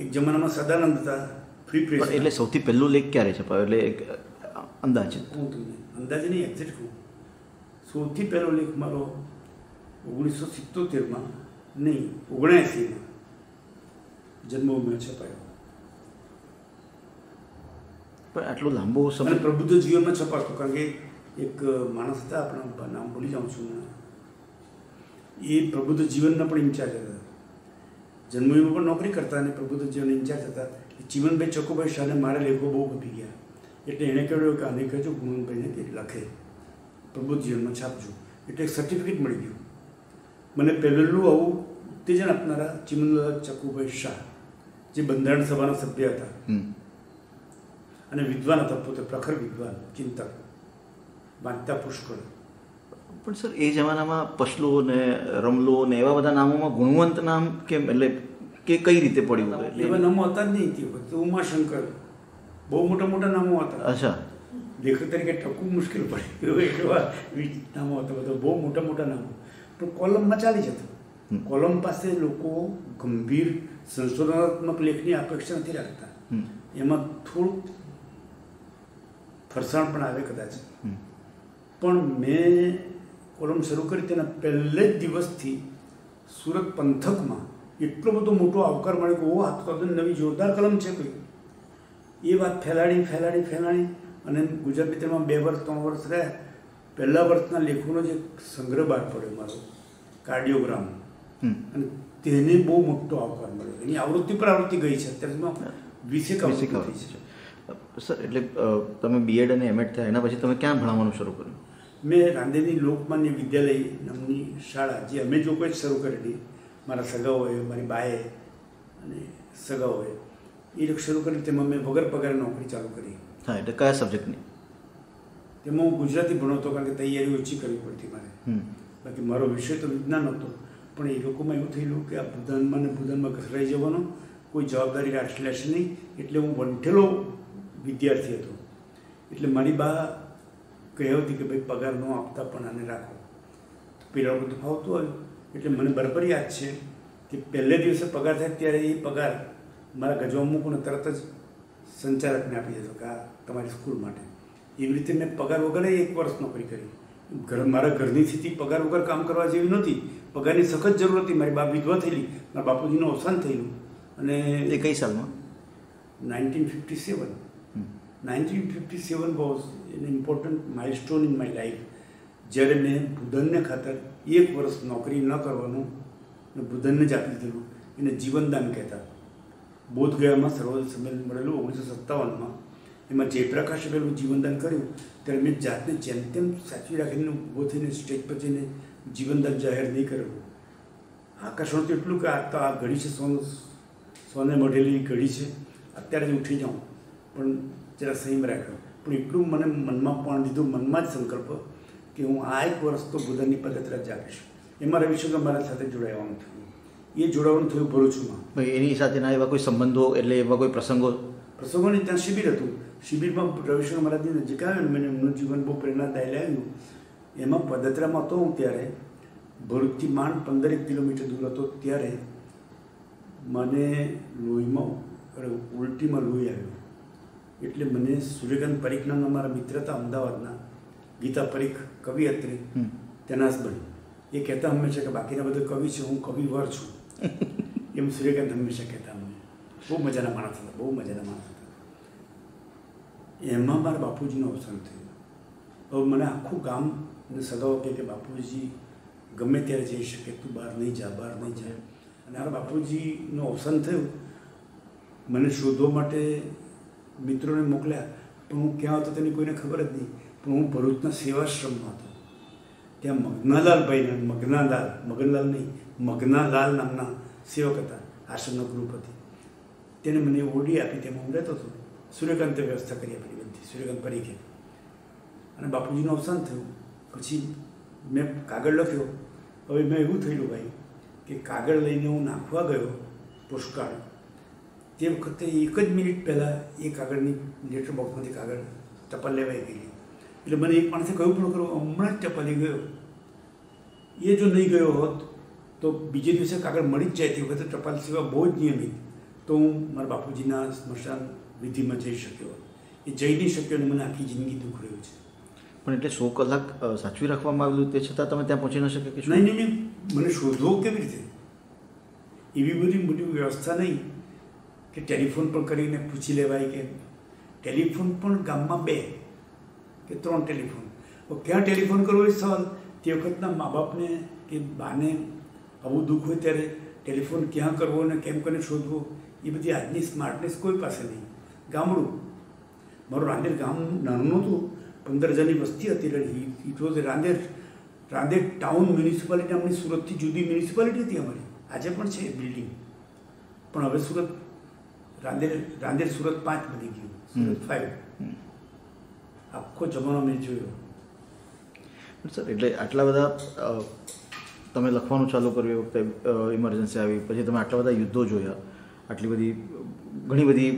એક જમાનામાં સદાનંદ હતા, ફ્રી પ્રેસ. એટલે સૌથી પહેલો લેખ ક્યારે છપાયો? એટલે એક અંદાજે હું તમને અંદાજે નહીં, એક્ઝેક્ટ કહું. સૌથી પહેલો લેખ મારો 1977માં નહીં 79માં જન્મભૂમિમાં છપાયો. પણ આટલો લાંબો સમય પ્રબુદ્ધ જીવનમાં છપાતો. કારણ કે એક માણસ હતા, આપણા નામ ભૂલી જાઉં છું, એ પ્રબુદ્ધ જીવનના પણ ઇન્ચાર્જ હતા. જન્મભૂમિમાં પણ નોકરી કરતા અને પ્રબુદ્ધ જીવન ઇન્ચાર્જ હતા. ચીમનભાઈ ચકુભાઈ શાહને મારા લેખો બહુ ગમી ગયા, એટલે એણે કહ્યું કે આને કહેજો ગુણવંતભાઈને કે લખે, પ્રબુદ્ધ જીવનમાં છાપજો. એટલે એક સર્ટિફિકેટ મળી ગયું મને. પહેલું આવું ઉત્તેજન આપનારા ચીમનલાલ ચકુભાઈ શાહ, જે બંધારણ સભાના સભ્ય હતા અને વિદ્વાન હતા, પોતે પ્રખર વિદ્વાન ચિંતક, વાંચતા પુષ્કળ. પણ સર એ જમાનામાં પશલો ને રમલો ને એવા બધા નામોમાં ગુણવંત નામ કેમ, એટલે કે કઈ રીતે પડ્યું? એવા નામો હતા જ નહીં તે વખતે. ઉમાશંકર, બહુ મોટા મોટા નામો હતા. અચ્છા, લેખક તરીકે ટકવું મુશ્કેલ પડે એવા નામો હતા બધા, બહુ મોટા મોટા નામો. પણ કોલમમાં ચાલી જતું. કોલમ પાસે લોકો ગંભીર સંશોધનાત્મક લેખની અપેક્ષા નથી રાખતા. એમાં થોડુંક ફરસાણ પણ આવે કદાચ. પણ મેં કોલમ શરૂ કરી તેના પહેલે જ દિવસથી સુરત પંથકમાં એટલો બધો મોટો આવકાર મળ્યો કે ઓ આ તો નવી જોરદાર કલમ છે કોઈ. એ વાત ફેલાડી અને ગુજરાત મિત્રમાં 2 વર્ષ 3 વર્ષ રહ્યા. પહેલા વર્ષના લેખોનો જે સંગ્રહ બહાર પડ્યો મારો, કાર્ડિયોગ્રામ, અને તેને બહુ મોટો આવકાર મળ્યો. એની આવૃત્તિ પર આવૃત્તિ ગઈ છે અત્યારે 20 આવૃત્તિ છે. સર એટલે તમે બીએડ અને એમએડ થયા એના પછી તમે ક્યાં ભણાવવાનું શરૂ કર્યું? મેં રાંદેરની લોકમાન્ય વિદ્યાલય નામની શાળા, જે અમે જો કોઈ શરૂ કરેલી, મારા સગાઓએ, મારી બાએ અને સગાઓએ એ શરૂ કરી. તેમાં મેં વગર પગારે નોકરી ચાલુ કરી. હા, એટલે કયા સબ્જેક્ટની? તેમાં હું ગુજરાતી ભણતો, કારણ કે તૈયારી ઓછી કરવી પડતી મારે. બાકી મારો વિષય તો વિજ્ઞાન હતો. પણ એ લોકોમાં એવું થયેલું કે આ ભૂદાનમાં ને ભૂદાનમાં ઘસરાઈ જવાનો, કોઈ જવાબદારી રાખી લેશે નહીં. એટલે હું વંઠેલો વિદ્યાર્થી હતો. એટલે મારી બા કહેતી કે ભાઈ પગાર ન આપતા પણ આને રાખો. પેલા બધું ફાવતું આવ્યું. એટલે મને બરાબર યાદ છે કે પહેલે દિવસે પગાર થાય ત્યારે એ પગાર મારા ગજવા મૂકું ને તરત જ સંચાલકને આપી દેતો કે આ તમારી સ્કૂલ માટે. એવી રીતે મેં પગાર વગર 1 વર્ષ નોકરી કરી. મારા ઘરની સ્થિતિ પગાર વગર કામ કરવા જેવી નહોતી. પગારની સખત જરૂર હતી. મારી બા વિધવા થયેલી, મારા બાપુજીનું અવસાન થયેલું. અને એ કઈ સાલમાં? 1957. 1957 was an important milestone in my life. જ્યારે મેં ભૂધનને ખાતર 1 વર્ષ નોકરી ન કરવાનું અને ભૂધનને જ આપી દીધેલું. એને જીવનદાન કહેતા. બોધગયામાં સર્વોદય સંમેલન મળેલું 1957માં. એમાં જયપ્રકાશે પેલું જીવનદાન કર્યું ત્યારે મેં જાતને જેમ તેમ સાચવી રાખીને ઊભો થઈને સ્ટેજ પર જઈને જીવનદાન જાહેર નહીં કરેલું. આકર્ષણ તો એટલું કે આ તો આ ઘડી છે, સોને મઢેલી ઘડી છે, અત્યારે જ ઉઠી જાઉં, પણ જરા સંયમ રાખ્યો. પણ એટલું મને મનમાં પણ દીધું, મનમાં જ સંકલ્પ કે હું આ 1 વર્ષ તો બુધનની પદયાત્રા જ આપીશ. એમાં રવિશંકર મારા સાથે જોડાવાનું થયું. એ જોડાવાનું થયું ભરૂચમાં. એની સાથેના એવા કોઈ સંબંધો, એટલે એવા કોઈ પ્રસંગોની ત્યાં શિબિર હતું. શિબિરમાં રવિશંકર મહારાજની નજીક આવ્યો ને મને એમનું જીવન બહુ પ્રેરણાદાયી લાગ્યું. એમાં પદયાત્રામાં હતો હું ત્યારે, ભરૂચથી માંડ 15 કિલોમીટર દૂર હતો. ત્યારે મને લોહીમાં ઉલટીમાં લોહી આવ્યું. એટલે મને સૂર્યકાંત પરીખ નામના મારા મિત્ર હતા અમદાવાદના, ગીતા પરીખ કવિયત્રી, તેના હસબન્ડ, એ કહેતા હંમેશા કે બાકીના બધા કવિ છે, હું કવિવર છું. એમ સૂર્યકાંત હંમેશા કહેતા. અમને બહુ મજાના માણસ હતા, બહુ મજાના માણસ હતા. એમાં મારા બાપુજીનું અવસાન થયું. હવે મને આખું ગામ અને સગાઓ કહે કે બાપુજી ગમે ત્યારે જઈ શકે, તું બહાર નહીં જા. અને મારા બાપુજીનું અવસાન થયું. મને શોધવા માટે મિત્રોને મોકલ્યા, પણ હું ક્યાં હતો તેની કોઈને ખબર જ નહીં. પણ હું ભરૂચના સેવાશ્રમમાં હતો. ત્યાં મગનાલાલભાઈને, મગનાલાલ નામના સેવક હતા, આશ્રમનો ગ્રુપ હતી. તેને મને ઓડી આપી, તેમાં હું રહેતો હતો. સૂર્યકાંતે વ્યવસ્થા કરી આપી બધી, સૂર્યકાંત પરીખે. અને બાપુજીનું અવસાન થયું. પછી મેં કાગળ લખ્યો. હવે મેં એવું થયેલું ભાઈ કે કાગળ લઈને હું નાખવા ગયો પુષ્કળ, તે વખતે 1 જ મિનિટ પહેલાં એ કાગળની લેટર બોક્સમાંથી કાગળ ટપાલ લેવાઈ ગયેલી. એટલે મને એક માણસે કહ્યું પણ ખરું, હમણાં જ ટપાલી ગયો. એ જો નહીં ગયો હોત તો બીજે દિવસે કાગળ મળી જ જાય. તે વખતે ટપાલ સેવા બહુ જ નિયમિત, તો હું મારા બાપુજીના સ્મશાન વિધિમાં જઈ શક્યો. એ જઈ નહીં શક્યો અને મને આખી જિંદગી દુઃખ રહ્યું છે. પણ એટલે 100 કલાક સાચવી રાખવામાં આવેલું, તે છતાં તમે ત્યાં પહોંચી ન શકે કે શું? નહીં, મને શોધવો કેવી રીતે? એવી બધી મોટી વ્યવસ્થા નહીં કે ટેલિફોન પણ કરીને પૂછી લેવાય. કે ટેલિફોન પણ ગામમાં 2 કે 3 ટેલિફોન. ક્યાં ટેલિફોન કરવો એ સવાલ. તે વખતના મા બાપને કે બાને આવું દુઃખ હોય ત્યારે ટેલિફોન ક્યાં કરવો અને કેમ કરીને શોધવો, એ બધી આજની સ્માર્ટનેસ કોઈ પાસે નહીં. ગામડું મારું રાંદેર ગામ નાનું નહોતું, 15,000ની વસ્તી હતી. It was Rander town municipality. આપણી સુરતથી જુદી મ્યુનિસિપાલિટી હતી અમારી. આજે પણ છે બિલ્ડિંગ, પણ હવે સુરત રાંદેર સુરત 5 બની ગયું, સુરત 5. આખો જમાનો મેં જોયો. સર, એટલે આટલા બધા તમે લખવાનું ચાલુ કર્યું એ વખતે ઇમરજન્સી આવી, પછી તમે આટલા બધા યુદ્ધો જોયા, આટલી બધી ઘણી બધી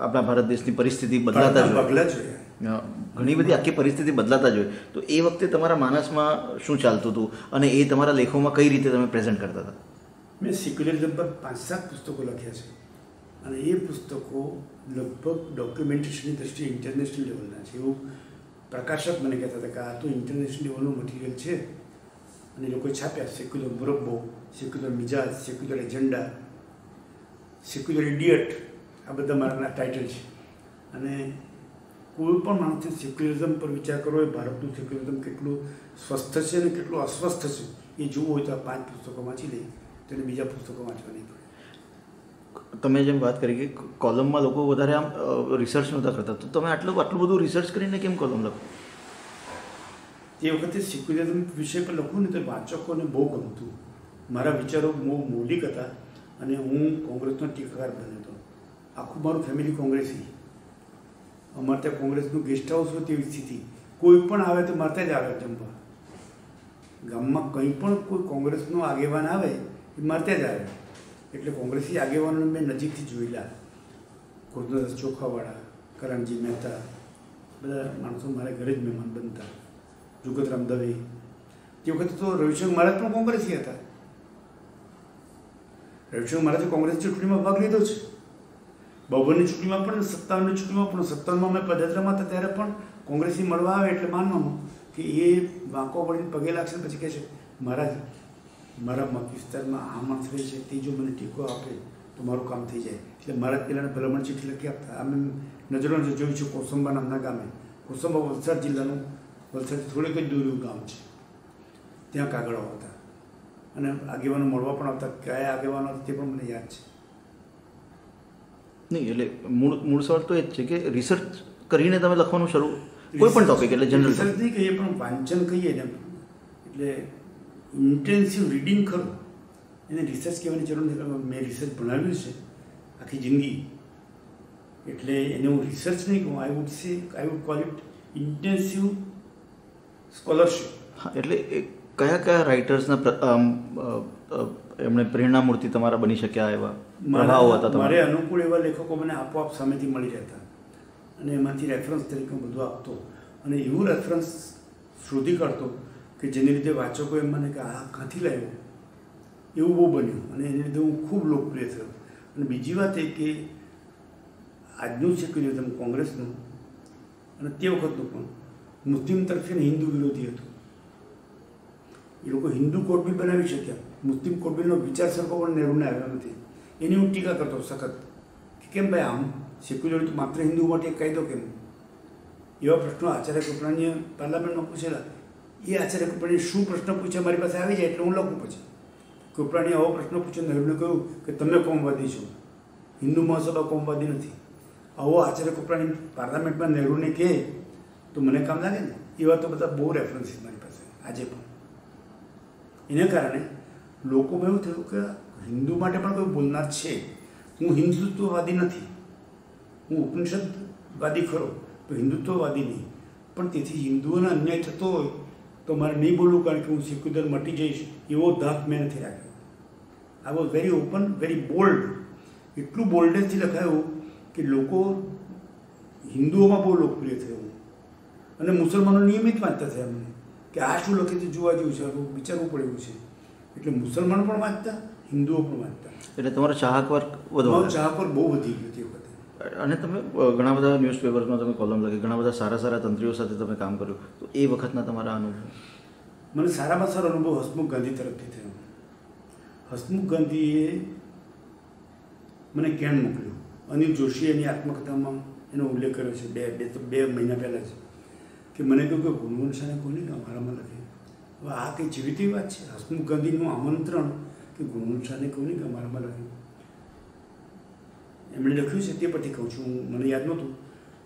આપણા ભારત દેશની પરિસ્થિતિ બદલાતા જોયા, ઘણી બધી આખી પરિસ્થિતિ બદલાતા જોઈએ, તો એ વખતે તમારા માનસમાં શું ચાલતું હતું અને એ તમારા લેખોમાં કઈ રીતે તમે પ્રેઝન્ટ કરતા હતા? મેં સેક્યુલરિઝમ પર 5-7 પુસ્તકો લખ્યા છે અને એ પુસ્તકો લગભગ ડોક્યુમેન્ટેશનની દ્રષ્ટિએ ઇન્ટરનેશનલ લેવલના છે. એવું પ્રકાશક મને કહેતા હતા કે આ તો ઇન્ટરનેશનલ લેવલનું મટીરિયલ છે અને એ લોકોએ છાપ્યા. સેક્યુલર મુરબ્બો, સેક્યુલર મિજાજ, સેક્યુલર એજન્ડા, સેક્યુલર ઇડિયટ, આ બધા મારા ટાઇટલ છે. અને કોઈ પણ માણસને સેક્યુલરિઝમ પર વિચાર કરવો હોય, ભારતનું સેક્યુલરિઝમ કેટલું સ્વસ્થ છે અને કેટલું અસ્વસ્થ છે એ જોવું હોય તો આ 5 પુસ્તકો વાંચી લે, તેને બીજા પુસ્તકો વાંચવા નહીં પડે. તમે જેમ વાત કરી કે કોલમમાં લોકો વધારે આમ રિસર્ચ નહોતા કરતા, તો તમે આટલું બધું રિસર્ચ કરીને કેમ કોલમ લખો? તે વખતે સેક્યુલરિઝમ વિષય પર લખું ને તો વાચકોને બહુ ગમતું. મારા વિચારો બહુ મૌલિક હતા અને હું કોંગ્રેસનો ટીકાકાર બન્યો હતો. આખું મારું ફેમિલી કોંગ્રેસી. અમારે ત્યાં કોંગ્રેસનું ગેસ્ટ હાઉસ હોય તેવી સ્થિતિ. કોઈ પણ આવે તો મારે ત્યાં જ આવે જમવા. ગામમાં કંઈ પણ કોઈ કોંગ્રેસનો આગેવાન આવે એ મારે ત્યાં જ આવે. એટલે કોંગ્રેસી આગેવાનોને મેં નજીકથી જોયેલા. ગુરુદાસ ચોખાવાળા, કરણજી મહેતા, બધા માણસો મારા ઘરે જ મહેમાન બનતા. જુગતરામ દવે. તે વખતે તો રવિશંકર મહારાજ પણ કોંગ્રેસી હતા. રવિશંકર મહારાજે કોંગ્રેસની ચૂંટણીમાં ભાગ લીધો છે. 52ની ચૂંટણીમાં પણ, 57ની ચૂંટણીમાં પણ, 57માં મેં પદયાત્રામાં હતા ત્યારે પણ કોંગ્રેસી મળવા આવે એટલે માનવાનું કે એ વાંકો વળીને પગે લાગશે, પછી કહે છે મહારાજ મારા મત વિસ્તારમાં આ માણસ રહે છે, તે જો મને ટેકો આપે તો મારું કામ થઈ જાય. એટલે મહારાજ પહેલાંને ભલામણ ચીઠી લખી આપતા. અમે નજરો જોયું છે કોસંબા નામના ગામે. કોસંબા વલસાડ જિલ્લાનું, વલસાડથી થોડીક જ દૂર ગામ છે. ત્યાં કાગળો આવતા અને આગેવાનો મળવા પણ આવતા. કયા આગેવાનો હતા તે પણ મને યાદ છે. નહીં, એટલે મૂળ સવાલ તો એ જ છે કે રિસર્ચ કરીને તમે લખવાનું શરૂ, કોઈ પણ ટોપિક, એટલે જનરલ રિસર્ચ નહીં કહીએ પણ વાંચન કહીએ ને, એટલે ઇન્ટેન્સિવ રીડિંગ ખરું, એને રિસર્ચ કહેવાની જરૂર નથી. મેં રિસર્ચ ભણાવ્યું છે આખી જિંદગી, એટલે એને હું રિસર્ચ નહીં કહું. I would call it intensive scholarship. હા, એટલે કયા રાઇટર્સના એમણે પ્રેરણામૂર્તિ તમારા બની શક્યા એવા પ્રભાવો હતા? મારે અનુકૂળ એવા લેખકો મને આપોઆપ સામેથી મળી રહેતા અને એમાંથી રેફરન્સ તરીકે બધું આપતો અને એવું રેફરન્સ શોધી કાઢતો કે જેને લીધે વાચકો એમ મને કે આ ક્યાંથી લાવ્યો, એવું બહુ બન્યું અને એને લીધે હું ખૂબ લોકપ્રિય થયો. અને બીજી વાત એ કે આજનું સેક્યુલરિઝમ કોંગ્રેસનું અને તે વખતનું પણ મુસ્લિમ તરફી હિન્દુ વિરોધી હતું. એ લોકો હિન્દુ કોડ બિલ બનાવી શક્યા, મુસ્લિમ કોડ બિલનો વિચાર સરખો પણ નહેરુને આવ્યો નથી. એની હું ટીકા કરતો સખત કે કેમ ભાઈ આમ સેક્યુલર તો માત્ર હિન્દુ માટે એક કાયદો કેમ? એવા પ્રશ્નો આચાર્ય કૃપલાણીએ પાર્લામેન્ટમાં પૂછેલા. એ આચાર્ય કૃપલાણીએ શું પ્રશ્ન પૂછે મારી પાસે આવી જાય એટલે હું લખું. પછી કૃપલાણીએ આવો પ્રશ્ન પૂછ્યો, નહેરુને કહ્યું કે તમે કોમવાદી છો, હિન્દુ મહાસભા કોમવાદી નથી. આવો આચાર્ય કૃપલાણી પાર્લામેન્ટમાં નહેરુને કહે તો મને કામ લાગે ને. એવા તો બધા બહુ રેફરન્સીસ મારી પાસે આજે પણ. એને કારણે લોકોમાં એવું થયું કે હિન્દુ માટે પણ કોઈ બોલનાર છે. હું હિન્દુત્વવાદી નથી, હું ઉપનિષદવાદી ખરો, તો હિન્દુત્વવાદી નહીં. પણ તેથી હિન્દુઓને અન્યાય થતો હોય તો મારે નહીં બોલવું, કારણ કે હું સેક્યુલર મટી જઈશ એવો ધાક મેં નથી રાખ્યો. I was very open, very bold એટલું બોલ્ડનેસથી લખાયું કે લોકો હિન્દુઓમાં બહુ લોકપ્રિય થયું અને મુસલમાનો નિયમિત વાંચતા થયા મને કે આ શું લખે છે જોવા જેવું છે, વિચારવું પડે એવું છે. એટલે મુસલમાનો પણ વાંચતા, હિન્દુઓ પણ વાંચતા. એટલે તમારો ચાહક વર્ગ વધુ, ચાહક વર્ગ બહુ વધી ગયો તે વખતે. અને તમે ઘણા બધા ન્યૂઝપેપર્સમાં તમે કોલમ લખી, ઘણા બધા સારા સારા તંત્રીઓ સાથે તમે કામ કર્યું, તો એ વખતના તમારા અનુભવ? મને સારામાં સારો અનુભવ હસમુખ ગાંધી તરફથી થયો. હસમુખ ગાંધીએ મને કેણ મોકલ્યું. અનિલ જોશીએ એની આત્મકથામાં એનો ઉલ્લેખ કર્યો છે બે મહિના પહેલાં જ, કે મને કહ્યું કે ગુણવંત શાહને કોને અમારામાં લખે. હવે આ કંઈ જીવિત વાત છે. હસમુખ ગાંધીનું આમંત્રણ કે ગુણવંત શાહને કહું કે અમારામાં લખે. એમણે લખ્યું છે તે પરથી કહું છું, મને યાદ નહોતું,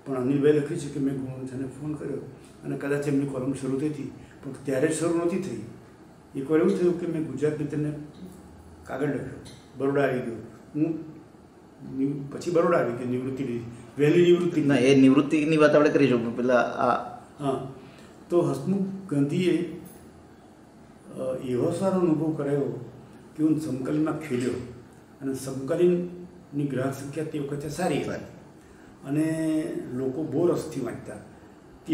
પણ અનિલભાઈ લખ્યું છે કે મેં ગુણવંત શાહને ફોન કર્યો અને કદાચ એમની કોલમ શરૂ થઈ હતી, પણ ત્યારે જ શરૂ નહોતી થઈ. એકવાર એવું થયું કે મેં ગુજરાત મિત્રને કાગળ લખ્યો, બરોડા આવી ગયો. હું પછી બરોડા આવી ગયો, નિવૃત્તિ લીધી, વહેલી નિવૃત્તિ. ના, એ નિવૃત્તિની વાત આપણે કરીશું, પણ પહેલાં હા. તો હસમુખ ગાંધીએ એવો સારો અનુભવ કરાયો કે હું સમકાલીનમાં ખેલ્યો અને સમકાલીનની ગ્રાહક સંખ્યા તે વખતે સારી હતી અને લોકો બહુ રસથી વાંચતા.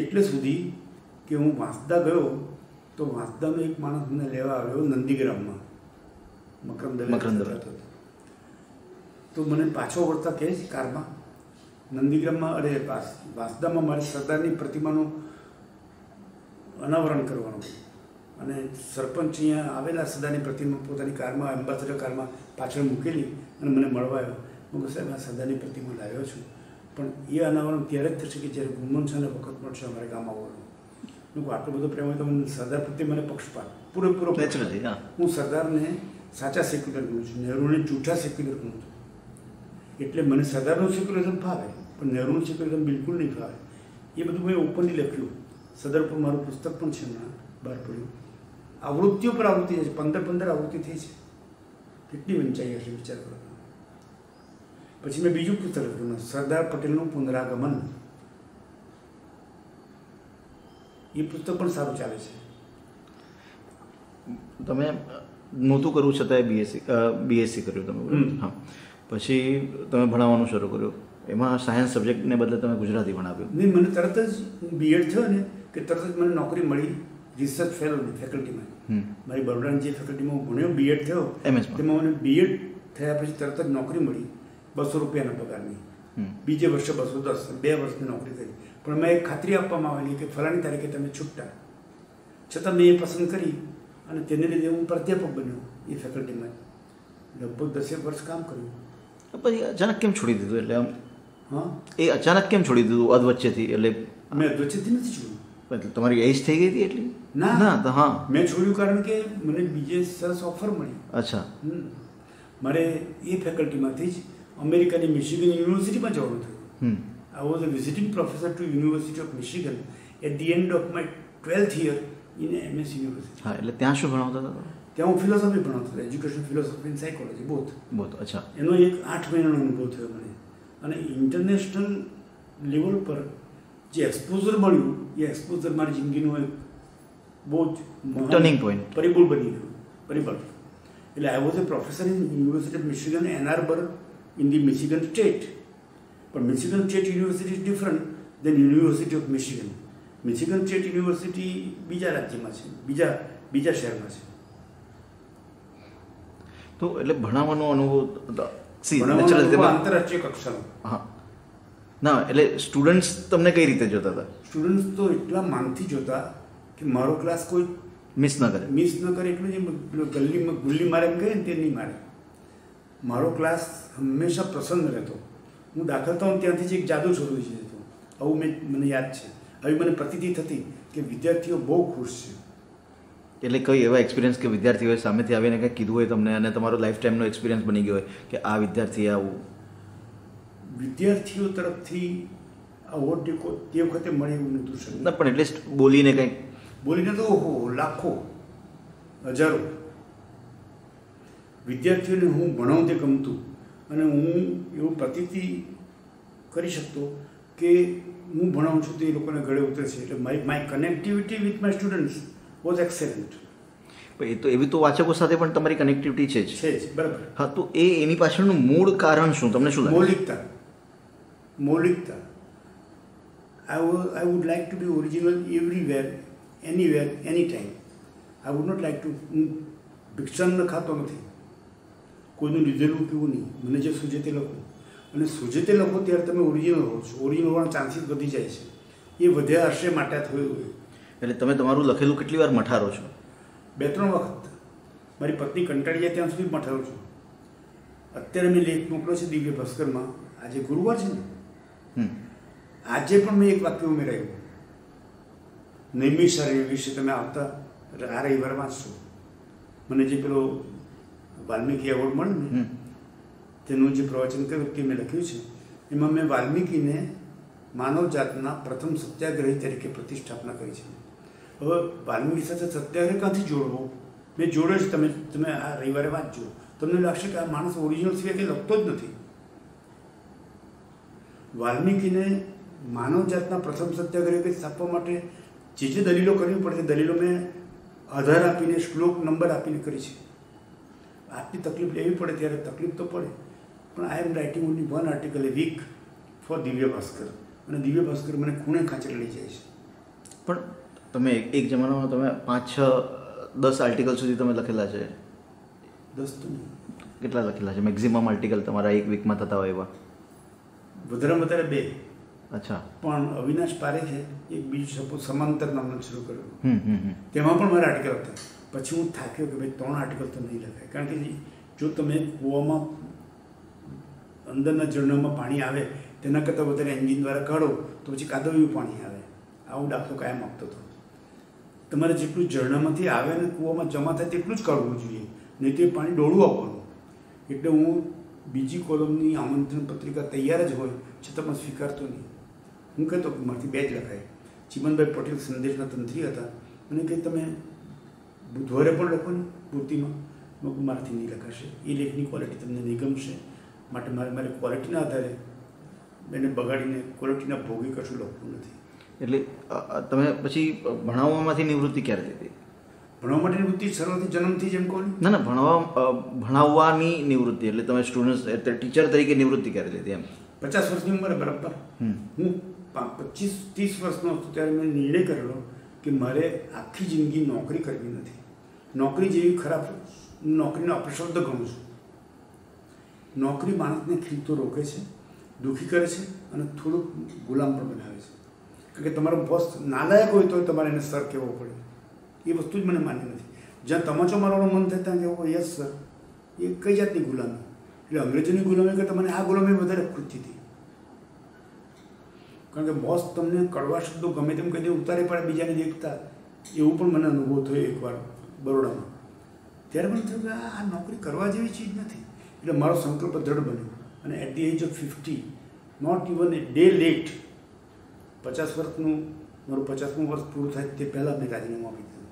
એટલે સુધી કે હું વાંસદા ગયો તો વાંસદાનો એક માણસ મને લેવા આવ્યો નંદીગ્રામમાં, મકરંદ. તો મને પાછો વળતા કહે છે કારમાં, નંદીગ્રામમાં અરે વાંસદામાં મારે સરદારની પ્રતિમાનું અનાવરણ કરવાનું અને સરપંચ અહીંયા આવેલા સરદારની પ્રતિમા પોતાની કારમાં, એમ્બાસેડર કારમાં પાછળ મૂકેલી અને મને મળવા આવ્યો. હું કહું સાહેબ આ સરદારની પ્રતિમા લાવ્યો છું, પણ એ અનાવરણ ત્યારે જ થશે કે જ્યારે ગુણવંત શાહને વખત મળશે અમારે ગામ આવવાનું. હું આટલો બધો પ્રેમ હોય તો મને સરદાર પ્રત્યે મને પક્ષપાત પૂરેપૂરો. હું સરદારને સાચા સેક્યુલર ગણું છું, નહેરુને જૂઠા સેક્યુલર ગણું છું. એટલે મને સરદારનું સેક્યુલરિઝમ ફાવે પણ નહેરુનું સેક્યુલરિઝમ બિલકુલ નહીં ફાવે. એ બધું મેં ઓપનલી લખ્યું. સરદાર પર મારું પુસ્તક પણ છે, હમણાં બહાર પડ્યું. આવૃત્તિઓ પર આવૃત્તિ છે, 15 આવૃત્તિ થઈ છે. કેટલી વંચાઈ હશે વિચાર કરો. પછી મેં બીજું પુસ્તક લખ્યું, સરદાર પટેલનું પુનરાગમન. એ પુસ્તક પણ સારું ચાલે છે. તમે નહોતું કરવું છતાંય બીએસસી કર્યું તમે? હા. પછી તમે ભણાવવાનું શરૂ કર્યું, એમાં સાયન્સ સબ્જેક્ટને બદલે તમે ગુજરાતી ભણાવ્યું? નહીં, મને તરત જ બીએડ થયો ને કે તરત જ મને નોકરી મળી રિસર્ચ ફેલોની ફેકલ્ટીમાં. મારી બરોડાની જે ફેકલ્ટીમાં હું ભણ્યો, બીએડ થયો તેમાં મને બીએડ થયા પછી તરત જ નોકરી મળી 200 રૂપિયાના પગારની. બીજે વર્ષે 210, 2 વર્ષની નોકરી કરી. પણ મેં એક ખાતરી આપવામાં આવેલી કે ફલાણી તારીખે તમે છૂટતા. છતાં મેં એ પસંદ કરી અને તેને લીધે હું પ્રાધ્યાપક બન્યો એ ફેકલ્ટીમાં. લગભગ 10 વર્ષ કામ કર્યું. પછી અચાનક કેમ છોડી દીધું? એટલે આમ હા, એ અચાનક કેમ છોડી દીધું અધવચ્ચેથી? એટલે મેં અધવચ્ચેથી નથી છોડ્યું. એટલે તમારી એજ થઈ ગઈ હતી એટલી? ના, હા, મેં છોડ્યું કારણ કે મને બીજે સરસ ઓફર મળી. અચ્છા. મારે એ ફેકલ્ટીમાંથી જ અમેરિકાની મિશિગન યુનિવર્સિટીમાં જવાનું થયું. I was a visiting professor to university of Michigan at the end of my 12th year in MS university. હા, એટલે ત્યાં શું ભણાવતા હતા? ત્યાં હું ફિલોસોફી ભણાવતો હતો, education philosophy and psychology both. અચ્છા. એનો એક 8 મહિનાનો અનુભવ થયો મને. અને ઇન્ટરનેશનલ લેવલ પર જે એક્સપોઝર મળ્યું એ એક્સપોઝર મારી જિંદગીનું એક બહુ જ ટર્નિંગ પોઈન્ટ, પરિબળ બની ગયું. પરિબળ એટલે I was a professor in university of Michigan Ann Arbor in the Michigan state. પણ Michigan state university is different than university of Michigan. Michigan state university બીજા રાજ્યમાં છે, બીજા શહેરમાં છે. તો એટલે ભણાવવાનો અનુભવ આંતરરાષ્ટ્રીય કક્ષાનો. હા, ના, એટલે સ્ટુડન્ટ્સ તમને કઈ રીતે જોતા હતા? સ્ટુડન્ટ્સ તો એટલા માનથી જોતા કે મારો ક્લાસ કોઈ મિસ ન કરે. એટલું જ ગુલ્લી મારે એમ કહે ને તે નહીં મારે. મારો ક્લાસ હંમેશા પ્રસન્ન રહેતો. હું દાખલ થયો ત્યાંથી જ એક જાદુ શરૂ થઈ જતો. આવું મને યાદ છે. આવી મને પ્રતીતિ થતી કે વિદ્યાર્થીઓ બહુ ખુશ છે. એટલે કઈ એવા એક્સપિરિયન્સ કે વિદ્યાર્થીઓએ સામેથી આવીને કંઈક કીધું હોય તમને અને તમારો લાઈફ ટાઈમનો એક્સપિરિયન્સ બની ગયો હોય કે આ વિદ્યાર્થીએ આવું? વિદ્યાર્થીઓ તરફથી આવો ટેકો તે વખતે મળે એવું નહોતું સર. ના, પણ એટલીસ્ટ બોલીને કંઈક તો ઓહો, લાખો, હજારો વિદ્યાર્થીઓને હું ભણાવું તે ગમતું અને હું એવું પ્રતીતિ કરી શકતો કે હું ભણાવું છું તો એ લોકોને ગળે ઉતરે છે. એટલે my connectivity with my students was excellent. એ તો એવી તો વાચકો સાથે પણ તમારી કનેક્ટિવિટી છે જ, બરાબર. હા, તો એની પાછળનું મૂળ કારણ શું, તમને શું લાગે? મૌલિકતા. I would like to be original everywhere, anywhere, anytime. I would not like to, હું ભિક્ષાન ખાતો નથી, કોઈનું લીધેલું પીવું નહીં, મને જે સૂજે તે લખું. અને સૂજે તે લખો ત્યારે તમે ઓરિજિનલ હો છો, ઓરિજિનલ હોવાના ચાન્સીસ વધી જાય છે. એ વધ્યા હશે માટે થયું હોય. એટલે તમે તમારું લખેલું કેટલી વાર મઠારો છો? 2-3 વખત. મારી પત્ની કંટાળી જાય ત્યાં સુધી મઠારું છું. અત્યારે મેં લેખ મોકલ્યો છે દિવ્ય ભાસ્કરમાં, આજે ગુરુવાર છે ને, આજે પણ મેં એક વાક્ય ઉમેરાયું, નૈમિષ વિશે તમે આવતા આ રવિવાર વાંચશો. મને જે પેલો વાલ્મીકી એવોર્ડ મળે ને તેનું જે પ્રવચન કર્યું તે મેં લખ્યું છે, એમાં મેં વાલ્મીકીને માનવ જાતના પ્રથમ સત્યાગ્રહી તરીકે પ્રતિષ્ઠાપના કરી છે. હવે વાલ્મીકી સાથે સત્યાગ્રહ ક્યાંથી જોડવો? મેં જોડ્યો છે. તમે આ રવિવારે વાંચજો, તમને લાગશે કે આ માણસ ઓરિજિનલ સિવાય કંઈ લખતો જ નથી. વાલ્મીકીને માનવ જાતના પ્રથમ સત્યાગ્રહ સ્થાપવા માટે જે દલીલો કરવી પડે તે દલીલો મેં આધાર આપીને, શ્લોક નંબર આપીને કરી છે. આટલી તકલીફ લેવી પડે ત્યારે તકલીફ તો પડે, પણ I am writing only 1 article a week for Divya Bhaskar, અને દિવ્ય ભાસ્કર મને ખૂણે ખાંચરે લઈ જાય છે. પણ તમે એક જમાનામાં તમે 5-6-10 આર્ટિકલ સુધી તમે લખેલા છે? 10 તો નહીં. કેટલા લખેલા છે મેક્ઝિમમ આર્ટિકલ તમારા એક વીકમાં થતા હોય એવા? વધારેમાં વધારે 2. અચ્છા. પણ અવિનાશ પારેખે એક બીજું સપોઝ સમાંતર નામનું શરૂ કર્યું, તેમાં પણ મારા આર્ટિકલ હતા. પછી હું થાક્યો કે ભાઈ 3 આર્ટિકલ તો નહીં લખાય, કારણ કે જો તમે કૂવામાં અંદરના ઝરણામાં પાણી આવે તેના કરતાં વધારે એન્જિન દ્વારા કાઢો તો પછી કાદવ્યું પાણી આવે. આવું દાખલો કાયમ આપતો હતો. તમારે જેટલું ઝરણામાંથી આવે અને કૂવામાં જમા થાય તેટલું જ કાઢવું જોઈએ, નહીં તે પાણી ડોળું આપવાનું. એટલે હું બીજી કોલમની આમંત્રણ પત્રિકા તૈયાર જ હોય છતાં પણ સ્વીકારતો નહીં. હું કહેતો કે મારાથી 2 જ લખાય. ચિમનભાઈ પટેલ સંદેશના તંત્રી હતા, મને કહે તમે બુધવારે પણ લખો ને પૂર્તિમાં, મારાથી નહીં લખાશે, એ લેખની ક્વોલિટી તમને નહીં ગમશે, માટે મારી ક્વોલિટીના આધારે એને બગાડીને ક્વોલિટીના ભોગે કશું લખવું નથી. એટલે તમે પછી ભણાવવામાંથી નિવૃત્તિ ક્યારે લીધી? ભણવા માટે નિવૃત્તિ શરૂઆતથી જન્મથી જેમ કહો ના, ભણાવવાની નિવૃત્તિ એટલે તમે સ્ટુડન્ટ ટીચર તરીકે નિવૃત્તિ ક્યારે લીધી એમ? 50 વર્ષની ઉંમરે બરાબર. હું 25-30 વર્ષનો હતો ત્યારે મેં નિર્ણય કરેલો કે મારે આખી જિંદગી નોકરી કરવી નથી. નોકરી જેવી ખરાબ, નોકરીનો અપશબ્દ ગણું છું. નોકરી માણસને ખીલતો રોકે છે, દુઃખી કરે છે અને થોડુંક ગુલામ પણ બનાવે છે. કારણ કે તમારો બોસ નાલાયક હોય તો તમારે એને સર કહેવો પડે. એ વસ્તુ જ મને માન્ય નથી. જ્યાં તમાચો મારવાનું મન થાય ત્યાં કહેવું યસ સર, એ કઈ જાતની ગુલામી? એટલે અંગ્રેજોની ગુલામી કરતાં મને આ ગુલામી વધારે ખૂટતી હતી. કારણ કે બોસ તમને કડવા શબ્દો ગમે તેમ કહી દે, ઉતારી પડે બીજાને દેખતા, એવું પણ મને અનુભવ થયો એકવાર બરોડામાં. ત્યારે મને થયું કે આ નોકરી કરવા જેવી ચીજ નથી. એટલે મારો સંકલ્પ દ્રઢ બન્યો અને at the age of 50, not even a day late, 50 વર્ષનું મારું 50મું વર્ષ પૂરું થાય તે પહેલાં મેં રાજીનામું આપી દીધું.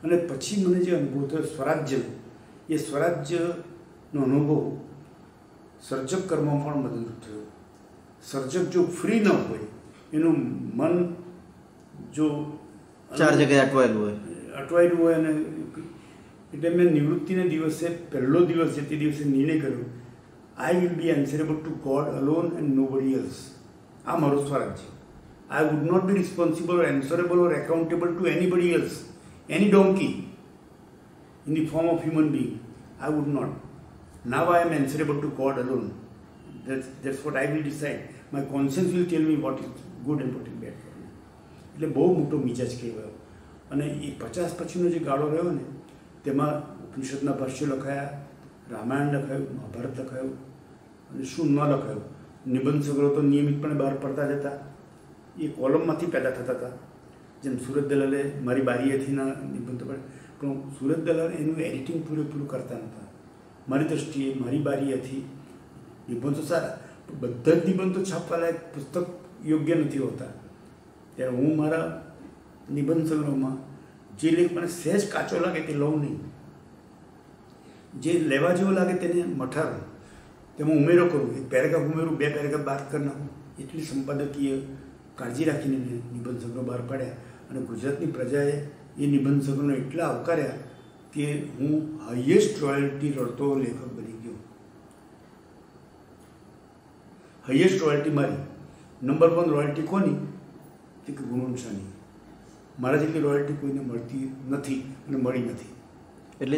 અને પછી મને જે અનુભવ થયો સ્વરાજ્યનો, એ સ્વરાજ્યનો અનુભવ સર્જક કરવામાં પણ મદદરૂપ થયો. સર્જક જો ફ્રી ન હોય, એનું મન જો 4 જગ્યાએ અટવાયેલું હોય અને એટલે મેં નિવૃત્તિના દિવસે પહેલો દિવસ છે તે દિવસે નિર્ણય કર્યો, I will be answerable to God alone and nobody else. આ મારું સ્વરાજ્ય. I would not be responsible or answerable or accountable to anybody else, any donkey in the form of human being. I would not. Now I am answerable to God alone. That's what I will decide. My conscience will tell me what is good and what is bad for me. એટલે બહુ મોટો મિજાજ કહેવાયો. અને એ 50 પછીનો જે ગાળો રહ્યો ને તેમાં ઉપનિષદના ભાષ્યો લખાયા, રામાયણ લખાયું, મહાભારત લખાયું અને શું ન લખાયું. નિબંધ સંગ્રહ તો નિયમિતપણે બહાર પડતા જ હતા. એ કોલમમાંથી પેદા થતા હતા. જેમ સુરત દલાલે મારી બારીએથીના નિબંધો પડે, પણ સુરત દલાલ એનું એડિટિંગ પૂરેપૂરું કરતા નહોતા. મારી દૃષ્ટિએ મારી બારીએથી નિબંધો સારા, પણ બધા જ નિબંધો છાપવા લાયક પુસ્તક યોગ્ય નથી હોતા. ત્યારે હું મારા નિબંધ સંગ્રહમાં જે લેખ મને સહેજ કાચો લાગે તે લઉં નહીં, જે લેવા જેવો લાગે તેને મઠારું, તેમાં ઉમેરો કરું, 1 પેરેગ્રાફ ઉમેરું, 2 પેરેગ્રાફ બાદ કરી નાખું. એટલી સંપાદકીય કાળજી રાખીને મેં નિબંધ સંગ્રહ બહાર પાડ્યા અને ગુજરાતની પ્રજાએ એ નિબંધ સંગ્રહને એટલા આવકાર્યા કે હું હાઈએસ્ટ રોયલ્ટી રડતો લેખક બની ગયો. હાઈએસ્ટ રોયલ્ટી મારી. નંબર 1 રોયલ્ટી કોની? કે ગુણવંત શાહની. મારા જેટલી રોયલ્ટી કોઈને મળતી નથી અને મળી નથી. એટલે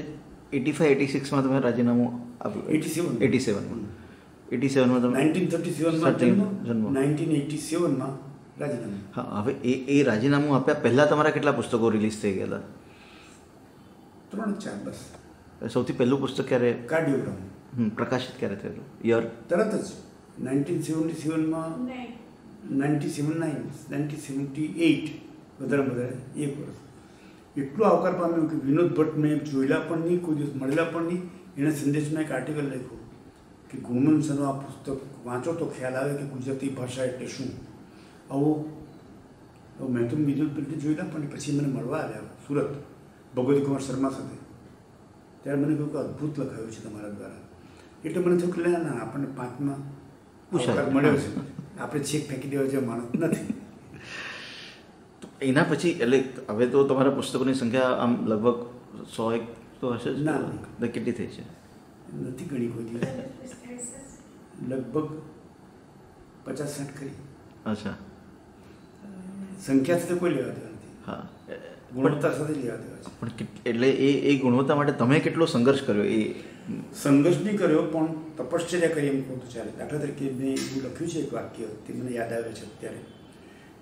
85-86માં તમે રાજીનામું આપ્યું? 87માં તમે 1937માં જન્મ, 1987માં રાજીનામું. હા, હવે એ રાજીનામું આપ્યા પહેલાં તમારા કેટલા પુસ્તકો રિલીઝ થઈ ગયા હતા? 3-4 બસ. સૌથી પહેલું પુસ્તક ક્યારે કાર્ડિયોગ્રામ પ્રકાશિત ક્યારે થયેલું? યર? તરત જ 1977માં, 1978, વધારે 1 વર્ષ. એટલો આવકાર પામ્યો કે વિનોદ ભટ્ટ મેં જોયેલા પણ નહીં, કોઈ દિવસ મળેલા પણ નહીં. એણે સંદેશમાં એક આર્ટિકલ લખ્યો કે ગુણવંત શાહનું આ પુસ્તક વાંચો તો ખ્યાલ આવે કે ગુજરાતી ભાષા એટલે શું. આવો મેં તો વિનોદ ભટ્ટને જોયેલા પણ પછી મને મળવા આવ્યા સુરત ભગવતી કુમાર શર્મા સાથે. ત્યારે મને કહ્યું કે અદ્ભુત લખાયું છે તમારા દ્વારા. એટલે મને થયું કે ના, આપણને 5માં આવકાર મળ્યો છે, આપણે છેક ફેંકી દેવા જેવા માણસ નથી. એના પછી એટલે હવે તો તમારા પુસ્તકોની સંખ્યા આમ લગભગ 100 તો હશે જ? ના, કેટલી થઈ છે? નથી ઘણી કોઈ દિવસ, લગભગ 50-60 ખરી. અચ્છા, સંખ્યા સાથે કોઈ લેવા દેવા નથી. હા, ગુણવત્તા સાથે લેવા દેવા છે. પણ એટલે એ ગુણવત્તા માટે તમે કેટલો સંઘર્ષ કર્યો? એ સંઘર્ષ નહીં કર્યો પણ તપશ્ચર્યા કરી એમ કહું તો ચાલે. દાખલા તરીકે મેં એવું લખ્યું છે એક વાક્ય, તે મને યાદ આવે છે અત્યારે,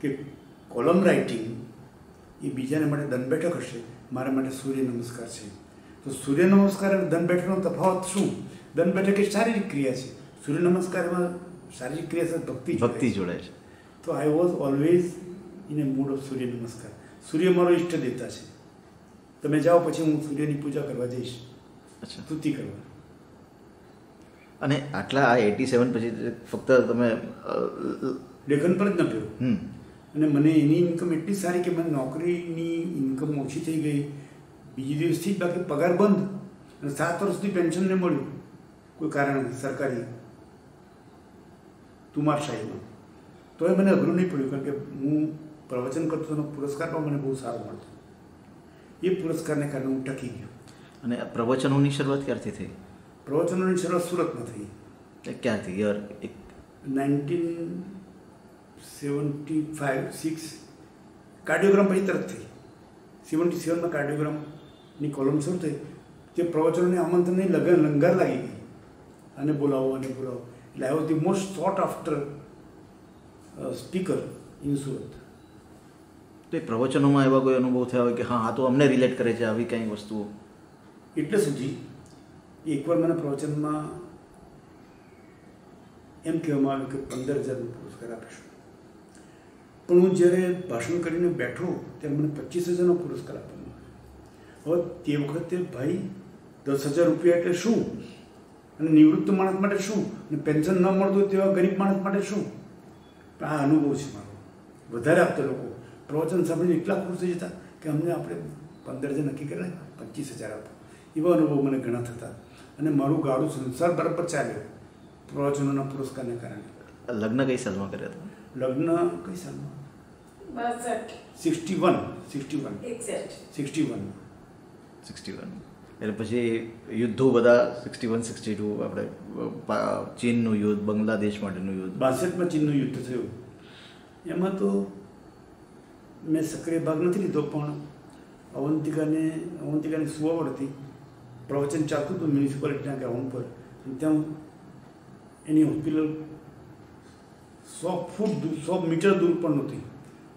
કે કોલમ રાઇટિંગ એ બીજાને માટે દંડબેઠક હશે, મારા માટે સૂર્ય નમસ્કાર છે. તો સૂર્ય નમસ્કાર અને દંડબેઠકનો તફાવત શું? દંડબેઠક એ શારીરિક ક્રિયા છે, સૂર્ય નમસ્કારમાં શારીરિક ક્રિયા સાથે ભક્તિ જોડાય છે. તો I was always in a mood of સૂર્ય નમસ્કાર. સૂર્ય મારો ઈષ્ટ દેવતા છે. તમે જાઓ પછી હું સૂર્યની પૂજા કરવા જઈશ. અચ્છા, સ્તુતિ કરવા. અને આટલા આ 87 પછી ફક્ત તમે લેખન પર જ ન પીવું. અને મને એની ઇન્કમ એટલી સારી કે મને નોકરીની ઇન્કમ ઓછી થઈ ગઈ બીજી દિવસથી જ, બાકી પગાર બંધ. અને 7 વર્ષ સુધી પેન્શન ન મળ્યું કોઈ કારણ નથી, સરકારી તુમારશાહીમાં. તો એ મને અઘરું નહીં પડ્યું, કારણ કે હું પ્રવચન કરતો હતો, પુરસ્કાર પણ મને બહુ સારો મળતો. એ પુરસ્કારને કારણે હું ટકી ગયો. અને પ્રવચનોની શરૂઆત ક્યારથી થઈ? પ્રવચનોની શરૂઆત સુરતમાં થઈ. ક્યારથી? યર 1975-6 કાર્ડિયોગ્રામ પછી તરત થઈ. 77માં કાર્ડિયોગ્રામની કોલમ શરૂ થઈ. તે પ્રવચનોને આમંત્રણની લંગાર લાગી ગઈ, અને બોલાવો. એટલે I was the most sought after speaker in Surat. તો એ પ્રવચનોમાં એવા કોઈ અનુભવ થયા હોય કે હા, આ તો અમને રિલેટ કરે છે આવી કંઈ વસ્તુઓ? એટલે સુધી એકવાર મને પ્રવચનમાં એમ કહેવામાં આવ્યું કે 15,000નો પુરસ્કાર આપીશું. પણ હું જ્યારે ભાષણ કરીને બેઠો ત્યારે મને 25,000નો પુરસ્કાર આપવામાં આવ્યો. હવે તે વખતે ભાઈ 10,000 રૂપિયા એટલે શું, અને નિવૃત્ત માણસ માટે શું, અને પેન્શન ન મળતું તેવા ગરીબ માણસ માટે શું. આ અનુભવ છે મારો. વધારે આપતા લોકો પ્રવચન સાંભળીને એટલા ખુશ થઈ જતા કે અમને આપણે 15,000 નક્કી કરેલા, 25,000 આપો. એવા અનુભવ મને ઘણા થતા. અને મારું ગાડું સંસાર બરાબર ચાલ્યો પ્રવચનોના પુરસ્કારને કારણે. લગ્ન કઈ સાલમાં કર્યા હતા? લગ્ન કઈ સાલમાં? 61. એટલે પછી યુદ્ધો બધા 61-62 આપણે ચીનનું યુદ્ધ, બાંગ્લાદેશ માટેનું યુદ્ધ. 62માં ચીનનું યુદ્ધ થયું. એમાં તો મેં સક્રિય ભાગ નથી લીધો, પણ અવંતિકાની સુવાવડ હતી. પ્રવચન ચાલતું હતું મ્યુનિસિપાલિટીના ગ્રાઉન્ડ પર. ત્યાં એની હોસ્પિટલ 100 મીટર દૂર પણ નહોતી.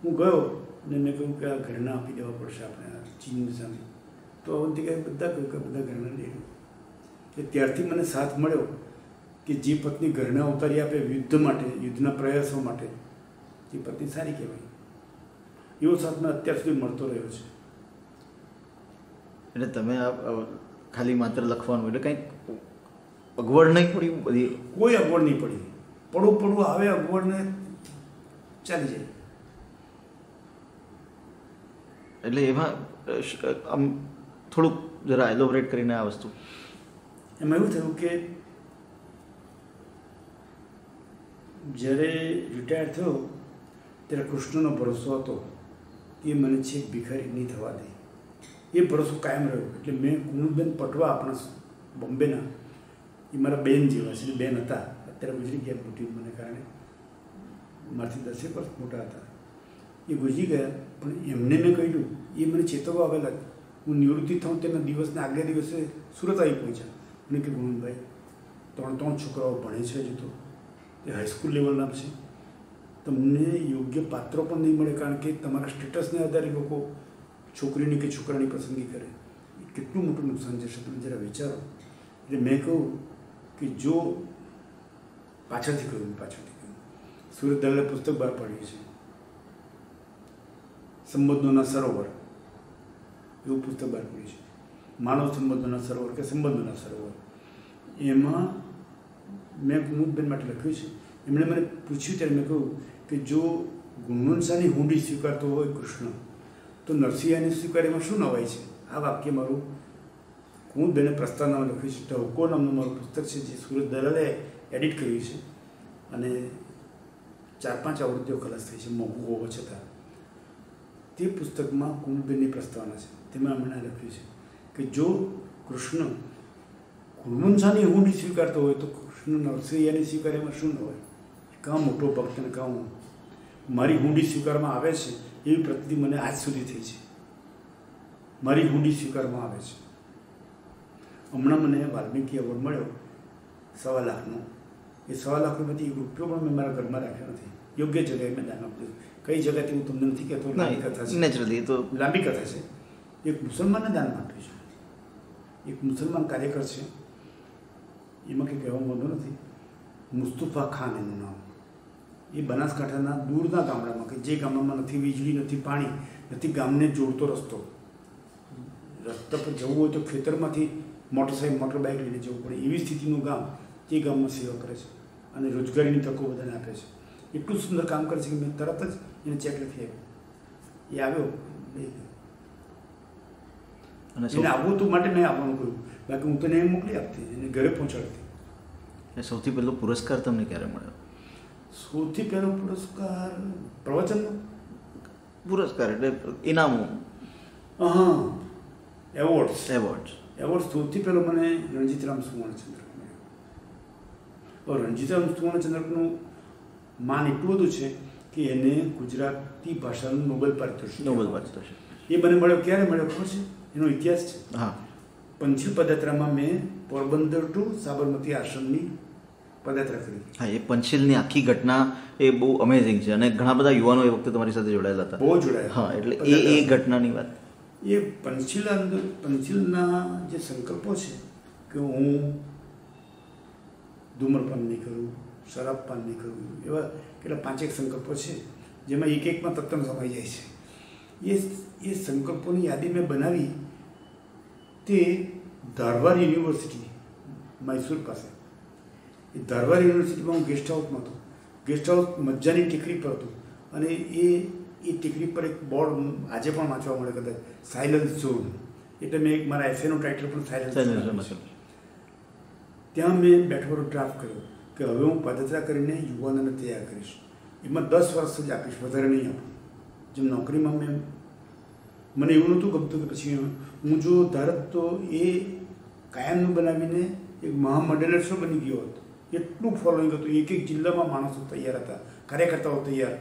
હું ગયો અને મેં કહ્યું કે આ ઘરેણાં આપી દેવા પડશે આપણે ચીનની સામે. તો અવંતિકાએ બધા કહ્યું કે બધા ઘરેણાં લઈ લો. ત્યારથી મને સાથ મળ્યો કે જે પત્ની ઘરેણાં ઉતારી આપે યુદ્ધ માટે, યુદ્ધના પ્રયાસો માટે, એ પત્ની સારી કહેવાય. એવો સાથ મને અત્યાર સુધી મળતો રહ્યો છે. એટલે તમે ખાલી માત્ર લખવાનું, એટલે કંઈક અગવડ નહીં પડી? બધી કોઈ અગવડ નહીં પડી. પડવું આવે અગવડને ચાલી જાય. એટલે એમાં આમ થોડુંક જરા એલોબરેટ કરીને આ વસ્તુ. એમાં એવું થયું કે જ્યારે રિટાયર થયો ત્યારે કૃષ્ણનો ભરોસો હતો કે મને છેક ભિખારી નહીં થવા દે. એ ભરોસો કાયમ રહ્યો. એટલે મેં કુમુદબેન પટવા આપણા બોમ્બેના એ મારા બેન જેવા છે. બેન હતા, અત્યારે ગુજરી ગયા મોટી મને કારણે, મારાથી 10 વર્ષ મોટા હતા. એ ગુજરી ગયા, પણ એમને મેં કહ્યું, એ મને ચેતવવા આવેલા. હું નિવૃત્તિ થાઉં તેના દિવસના આગલા દિવસે સુરત આવી પહોંચ્યા. મને કે ગુણભાઈ 3 છોકરાઓ ભણે છે હજુ તો, એ હાઈસ્કૂલ લેવલના છે, તમને યોગ્ય પાત્રો પણ નહીં મળે, કારણ કે તમારા સ્ટેટસને આધારે લોકો છોકરીની કે છોકરાની પસંદગી કરે. એ કેટલું મોટું નુકસાન જશે તમે જરા વિચારો. એટલે મેં કહું કે જો પાછળથી કહ્યું સુરત દલાલે પુસ્તક બહાર પાડ્યું છે, સંબંધોના સરોવર એવું પુસ્તક બહાર પાડ્યું છે. માનવ સંબંધોના સરોવર કે સંબંધોના સરોવર. એમાં મેં કુમુદબેન માટે લખ્યું છે. એમણે મને પૂછ્યું ત્યારે મેં કહ્યું કે જો ગુણવંશાની હુંડી સ્વીકારતો હોય કૃષ્ણ, તો નરસિંહાને સ્વીકારે એમાં શું નવાય છે? આ વાક્ય મારું કુમુદબેને પ્રસ્તાવનામાં લખ્યું છે. ટહુકો નામનું મારું પુસ્તક છે, જે સુરત દલાલે એડિટ કર્યું છે અને 4-5 આવૃત્તિઓ ખલાસ થઈ છે, મોંઘું હોવા છતાં. તે પુસ્તકમાં કુમુદબેનની પ્રસ્તાવના છે. તેમાં એમણે લખ્યું છે કે જો કૃષ્ણ ગુણવંશાની હુંડી સ્વીકારતો હોય તો કૃષ્ણ નરસિંહાની સ્વીકારે એમાં શું ન હોય? કાં મોટો ભક્ત ને કાં હું. મારી હુંડી સ્વીકારવામાં આવે છે એવી પ્રતિતિ મને આજ સુધી થઈ છે. મારી હુંડી સ્વીકારવામાં આવે છે. હમણાં મને વાલ્મીકી એવોર્ડ મળ્યો 1.25 લાખનો. એ 1.25 લાખમાંથી ₹1 પણ મેં મારા ઘરમાં રાખ્યો નથી. યોગ્ય જગ્યાએ મેં દાન આપ્યું. કઈ જગ્યાથી હું તમને નથી કહેતો, લાંબી કથા છે, નેચરલી તો લાંબી કથા છે. એક મુસલમાનને દાન આપ્યું છે. એક મુસલમાન કાર્યકર છે, એમાં કંઈ કહેવા માંગતો નથી. મુસ્તફા ખાન એનું નામ. એ બનાસકાંઠાના દૂરના ગામડામાં, કે જે ગામડામાં નથી વીજળી, નથી પાણી, નથી ગામને જોડતો રસ્તો, રસ્તા પર જવું હોય તો ખેતરમાંથી મોટર બાઇક લઈને જવું પડે, એવી સ્થિતિનું ગામ, તે ગામમાં સેવા કરે છે અને રોજગારીની તકો બધાને આપે છે. એટલું સુંદર કામ કરે છે કે મેં તરત જ એને ચેક લખી આપ્યો. એ આવ્યો, એને આવવું હતું માટે મેં આવવાનું કહ્યું, બાકી હું તને એમ મોકલી આપતી, એને ઘરે પહોંચાડતી. સૌથી પહેલો પુરસ્કાર તમને ક્યારે મળ્યો? સૌથી પહેલો પુરસ્કાર પ્રવચનનો પુરસ્કાર એટલે ઇનામો? હા, એવોર્ડ સૌથી પહેલો મને રણજીતરામ સુવર્ણચંદ્રક મળ્યો. રણજીતરામ સુવર્ણચંદ્રકનું માન એટલું બધું છે કે એને ગુજરાતી ભાષાનું નોબેલ પારિતોષિક એ મને મળ્યો. ક્યારે મળ્યો ખબર છે? એનો ઇતિહાસ છે. હા, પંચીલ પદયાત્રામાં મેં પોરબંદર ટુ સાબરમતી આશ્રમની પદયાત્રા કરી. હા, એ પંચીલની આખી ઘટના એ બહુ અમેઝિંગ છે અને ઘણા બધા યુવાનો એ વખતે તમારી સાથે જોડાયેલા હતા. બહુ જોડાયા. હા, એટલે એ ઘટનાની વાત. એ પંચીલના જે સંકલ્પો છે કે હું ધૂમ્રપાન નહીં કરું, શરાબપાન નહીં કરું, એવા કેટલા 5 સંકલ્પો છે, જેમાં એકમાં તત્વ સમાઈ જાય છે. એ સંકલ્પોની યાદી મેં બનાવી. તે ધારવાડ યુનિવર્સિટી મૈસૂર પાસે, એ ધારવાડ યુનિવર્સિટીમાં હું ગેસ્ટ હાઉસમાં હતો. ગેસ્ટ હાઉસ મજાની ટેકરી પર હતું અને એ ટેકરી પર એક બોર્ડ આજે પણ વાંચવા મળે કદાચ, સાયલન્સ ઝોન. એટલે મેં એક મારા એસેનું ટાઇટલ પણ સાયલન્સ ઝોન. ત્યાં મેં બેઠો ડ્રાફ્ટ કર્યો કે હવે હું પદયાત્રા કરીને યુવાનોને તૈયાર કરીશ. એમાં 10 વર્ષ જ આપીશ, વધારે નહીં આપું. જેમ નોકરીમાં મને એવું નહોતું ગમતું કે પછી હું જો ધારત તો એ કાયમનું બનાવીને એક મહામંડલેશ્વર બની ગયો હતો. એટલું ફોલોઈંગ હતું, એક જિલ્લામાં માણસો તૈયાર હતા, કાર્યકર્તાઓ તૈયાર,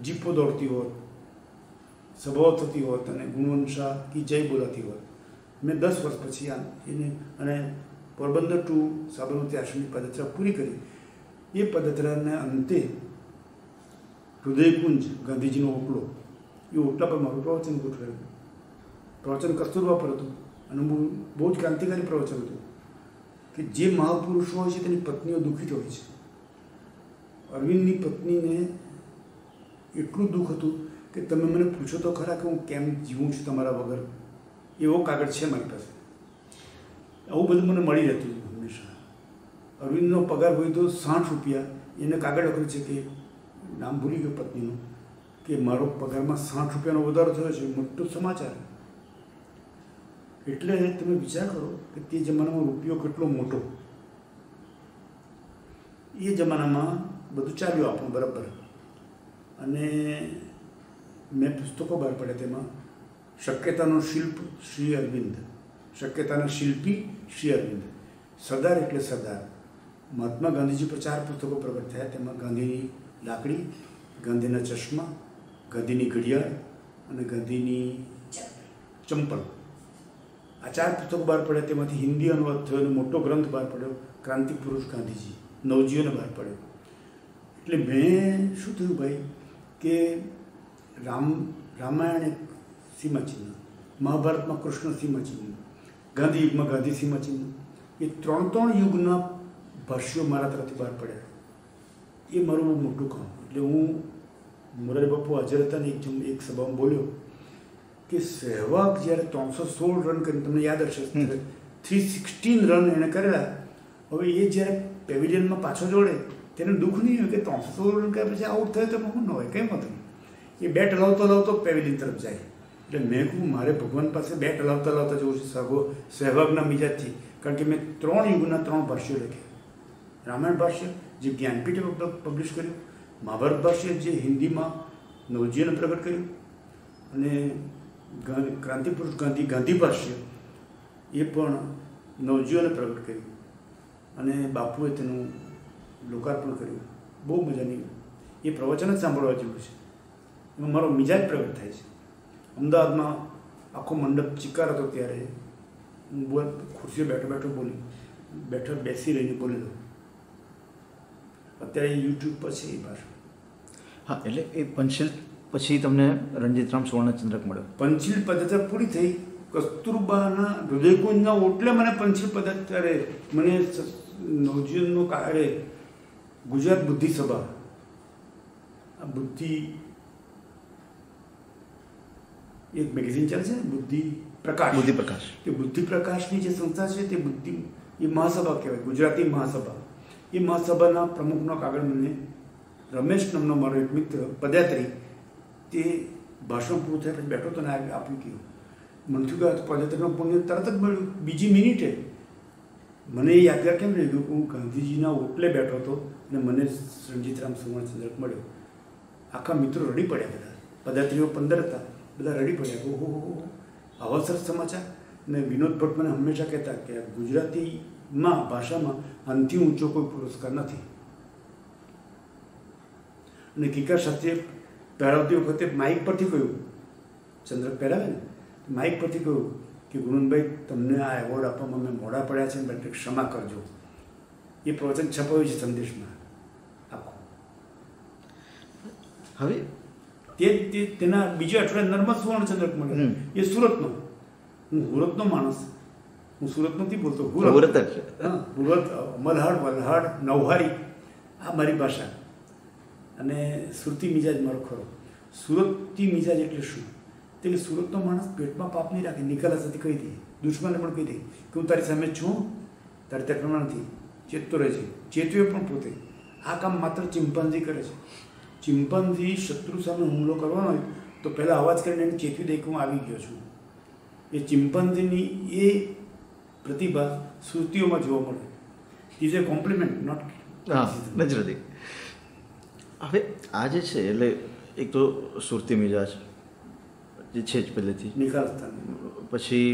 જીપો દોડતી હોત, સભાઓ થતી હોત અને ગુણવંશા કી જય બોલાતી હોત. મેં 10 વર્ષ પછી એને અને પોરબંદર ટુ સાબરમતી આશ્રમની પદયાત્રા પૂરી કરી. એ પદયાત્રાના અંતે હૃદયકુંજ ગાંધીજીનો ઓટલો, એ ઓટલા પર મારું પ્રવચન ગોઠવાયું. પ્રવચન કસ્તુરબા પર હતું અને બહુ જ ક્રાંતિકારી પ્રવચન હતું કે જે મહાપુરુષો હોય છે તેની પત્નીઓ દુઃખિત હોય છે. અરવિંદની પત્નીને એટલું દુઃખ હતું કે તમે મને પૂછો તો ખરા કે હું કેમ જીવું છું તમારા વગર. એવો કાગળ છે મારી પાસે. આવું બધું મને મળી રહેતું હંમેશા. અરવિંદનો પગાર હોય તો 60 રૂપિયા. એને કાગળ લખ્યું છે કે નામ ભૂલી ગયો પત્નીનું, કે મારો પગારમાં 60 રૂપિયાનો વધારો થયો છે. મોટો સમાચાર. એટલે તમે વિચાર કરો કે તે જમાનામાં રૂપિયો કેટલો મોટો. એ જમાનામાં બધું ચાલ્યું આપણું બરાબર. અને મેં પુસ્તકો બહાર પડ્યા, તેમાં શક્યતાનો શિલ્પ શ્રી અરવિંદ, શક્યતાના શિલ્પી શ્રી અરવિંદ. સરદાર એટલે સરદાર. મહાત્મા ગાંધીજી પર 4 પુસ્તકો પ્રગટ થયા. તેમાં ગાંધીની લાકડી, ગાંધીના ચશ્મા, ગાંધીની ઘડિયાળ અને ગાંધીની ચંપલ, આ 4 પુસ્તકો બહાર પડ્યા. તેમાંથી હિન્દી અનુવાદ થયો અને મોટો ગ્રંથ બહાર પડ્યો, ક્રાંતિ પુરુષ ગાંધીજી, નવજીવને બહાર પડ્યો. એટલે મેં શું થયું ભાઈ કે રામાયણ એક સીમાચિહ્ન, મહાભારતમાં કૃષ્ણ સીમાચિહ્ન, ગાંધી યુગમાં ગાંધી સીમાચિહ્ન, એ 3 યુગના ભાષ્યો મારા તરફથી બહાર પડ્યા. એ મારું બહુ મોટું કામ. એટલે હું મોરારી બાપુ હાજર હતા ને એક સભામાં બોલ્યો કે સહેવાગ જ્યારે 316 રન કરીને, તમને યાદ હશે 316 રન એણે કરેલા, હવે એ જ્યારે પેવિલિયનમાં પાછો જોડે તેને દુઃખ નહીં હોય કે 316 રન કર્યા પછી આઉટ થયો તો શું ન હોય, કંઈ મત નહીં. એ બેટ હલાવતો હલાવતો પેવિલિયન તરફ જાય. એટલે મેં કહું મારે ભગવાન પાસે બેટ હલાવતા હલાવતા જવું છે સહેવાગના મિજાજથી. કારણ કે મેં 3 યુગના 3 ભાષ્યો લખ્યા. રામાયણ ભાષ્ય જે જ્ઞાનપીઠે પબ્લિશ કર્યું, મહાભારત ભાષ્ય જે હિન્દીમાં નવજીવને પ્રગટ કર્યું, અને ક્રાંતિ પુરુષ ગાંધી ભાષ્ય એ પણ નવજીવને પ્રગટ કર્યું, અને બાપુએ તેનું લોકાર્પણ કર્યું. બહુ મજાની એ પ્રવચન જ સાંભળવા જેવું છે. એમાં મારો મિજાજ પ્રગટ થાય છે. અમદાવાદમાં આખો મંડપ ચિકાર હતો ત્યારે હું ખુરશીએ બેસી રહીને બોલેલો. અત્યારે યુટ્યુબ પર છે એ ભાષા. હા, એટલે એ પંચશીલ પછી તમને રણજીતરામ સુવર્ણચંદ્રક મળ્યો. પંચશીલ પદયાત્રા પૂરી થઈ. કસ્તુરબાના હૃદયકુંજના ઓટલે મને પંચશીલ પદયાત્રા, મને નવજીવનનો કાર્ય ગુજરાત બુદ્ધિ સભા, આ બુદ્ધિ એક મેગેઝિન ચાલે છે ને, બુદ્ધિ પ્રકાશ. તે બુદ્ધિ પ્રકાશની જે સંસ્થા છે તે બુદ્ધિ એ મહાસભા કહેવાય, ગુજરાતી મહાસભા. એ મહાસભાના પ્રમુખનો કાગળ મને રમેશ નામનો મારો એક મિત્ર પદયાત્રી, તે ભાષણ પૂરું થયા પછી બેઠો તો ને આપ્યું કહ્યું. મને થયું કે પદયાત્રીનું પુણ્ય તરત જ મળ્યું. બીજી મિનિટે મને એ યાદગાર કેમ રહી ગયું કે હું ગાંધીજીના ઓટલે બેઠો હતો અને મને રણજીતરામ સુવર્ણચંદ્રક મળ્યો. આખા મિત્રો રડી પડ્યા. બધા પદયાત્રીઓ 15 હતા, બધા રડી પડ્યા. ઓહો, આવા સરસ સમાચાર. અને વિનોદ ભટ્ટ મને હંમેશા કહેતા કે ગુજરાતીમાં ભાષામાં આનથી ઊંચો કોઈ પુરસ્કાર નથી. અને કિકા સાથે પહેરાવતી વખતે માઇક પરથી કહ્યું, ચંદ્રક પહેરાવે ને, માઇક પરથી કહ્યું કે ગુણનભાઈ તમને આ એવોર્ડ આપવામાં મેં મોડા પડ્યા છે, એટલે ક્ષમા કરજો. એ પ્રવચન છપાયું છે સંદેશમાં આખું. હવે તેના બીજા અઠવાડિયે નર્મદ સુવર્ણચંદ્રક મળ્યો. એ સુરતનો. હું સુરતનો માણસ, હું સુરત નથી બોલતો, સુરત. હા, સુરત, મલ્હાર, વલ્હાડ, નવહારી, આ મારી ભાષા. અને સુરતી મિજાજ મારો ખરો. સુરતી મિજાજ એટલે શું? તે સુરતનો માણસ પેટમાં પાપ નહીં રાખે, નિકાલા સાથે કહી દે, દુશ્મનને પણ કહી દે કે હું તારી સામે છું, તારી તકરાર નથી, ચેતતો રહે છે. ચેતવે પણ પોતે. આ કામ માત્ર ચિમ્પાન્ઝી કરે છે. ચિમ્પાન્ઝી શત્રુ સામે હુમલો કરવાનો હોય તો પહેલાં અવાજ કરીને એને ચેતવી દે કે હું આવી ગયો છું. એ ચિમ્પાન્ઝીની એ પ્રતિભા સુરતીઓમાં જોવા મળે. Is a compliment, not. હા, નથી. હવે આ જે છે એટલે એક તો સુરતી મિજાજ જે છે જ પહેલેથી, પછી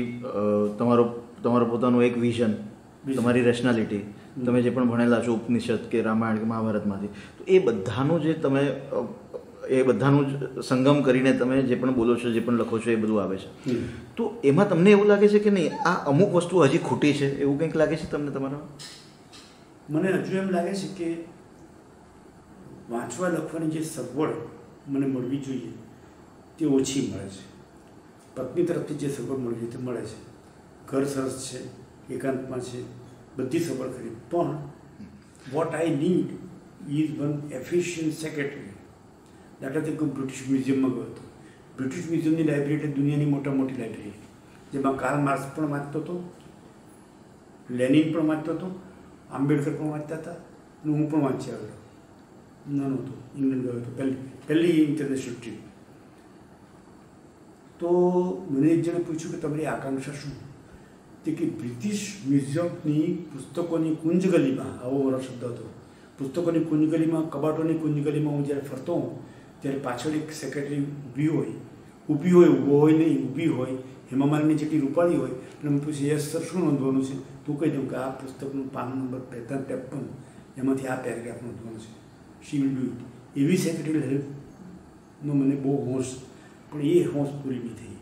તમારો પોતાનું એક વિઝન, તમારી રેશનાલિટી, તમે જે પણ ભણેલા છો ઉપનિષદ કે રામાયણ કે મહાભારતમાંથી, તો એ બધાનું જે તમે એ બધાનું જ સંગમ કરીને તમે જે પણ બોલો છો, જે પણ લખો છો, એ બધું આવે છે. તો એમાં તમને એવું લાગે છે કે નહીં આ અમુક વસ્તુ હજી ખોટી છે, એવું કંઈક લાગે છે તમને તમારા? મને હજુ એમ લાગે છે કે વાંચવા લખવાની જે સગવડ મને મળવી જોઈએ તે ઓછી મળે છે. પત્ની તરફથી જે સગવડ મળવી જોઈએ તે મળે છે. ઘર સરસ છે, એકાંતમાં છે, બધી સગવડ ખરી, પણ what I need is one efficient secretary. દાખલા તરીકે હું બ્રિટિશ મ્યુઝિયમમાં ગયો હતો. બ્રિટિશ મ્યુઝિયમની લાઇબ્રેરી એટલે દુનિયાની મોટી લાઇબ્રેરી, જેમાં કાર્લ માર્ક્સ પણ વાંચતો હતો, લેનિન પણ વાંચતો હતો, આંબેડકર પણ વાંચતા હતા, અને હું પણ વાંચી આવ્યો. નાનો હતો, ઇંગ્લેન્ડ ગયો હતો, પહેલી ઇન્ટરનેશનલ ટ્રીપ. તો મને એક જણે પૂછ્યું કે તમારી આકાંક્ષા શું? તે કે બ્રિટિશ મ્યુઝિયમની પુસ્તકોની કુંજગલીમાં, આવો મારો શબ્દ હતો, પુસ્તકોની કુંજગલીમાં, કબાટોની કુંજગલીમાં હું જ્યારે ફરતો હોઉં ત્યારે પાછળ એક સેક્રેટરી ઊભી હોય ઊભી હોય, ઊભો હોય નહીં, ઊભી હોય, હેમા માલિની જેટલી રૂપાળી હોય અને હું પૂછું યસ સર શું નોંધવાનું છે, તું કહી દઉં કે આ પુસ્તકનું પાન નંબર 53 એમાંથી આ પેરેગ્રાફ નોંધવાનું છે. She will do it. એવી સેક્રેટરી હેલ્પનો મને બહુ હોશ, પણ એ હોશ પૂરી નહીં થઈ.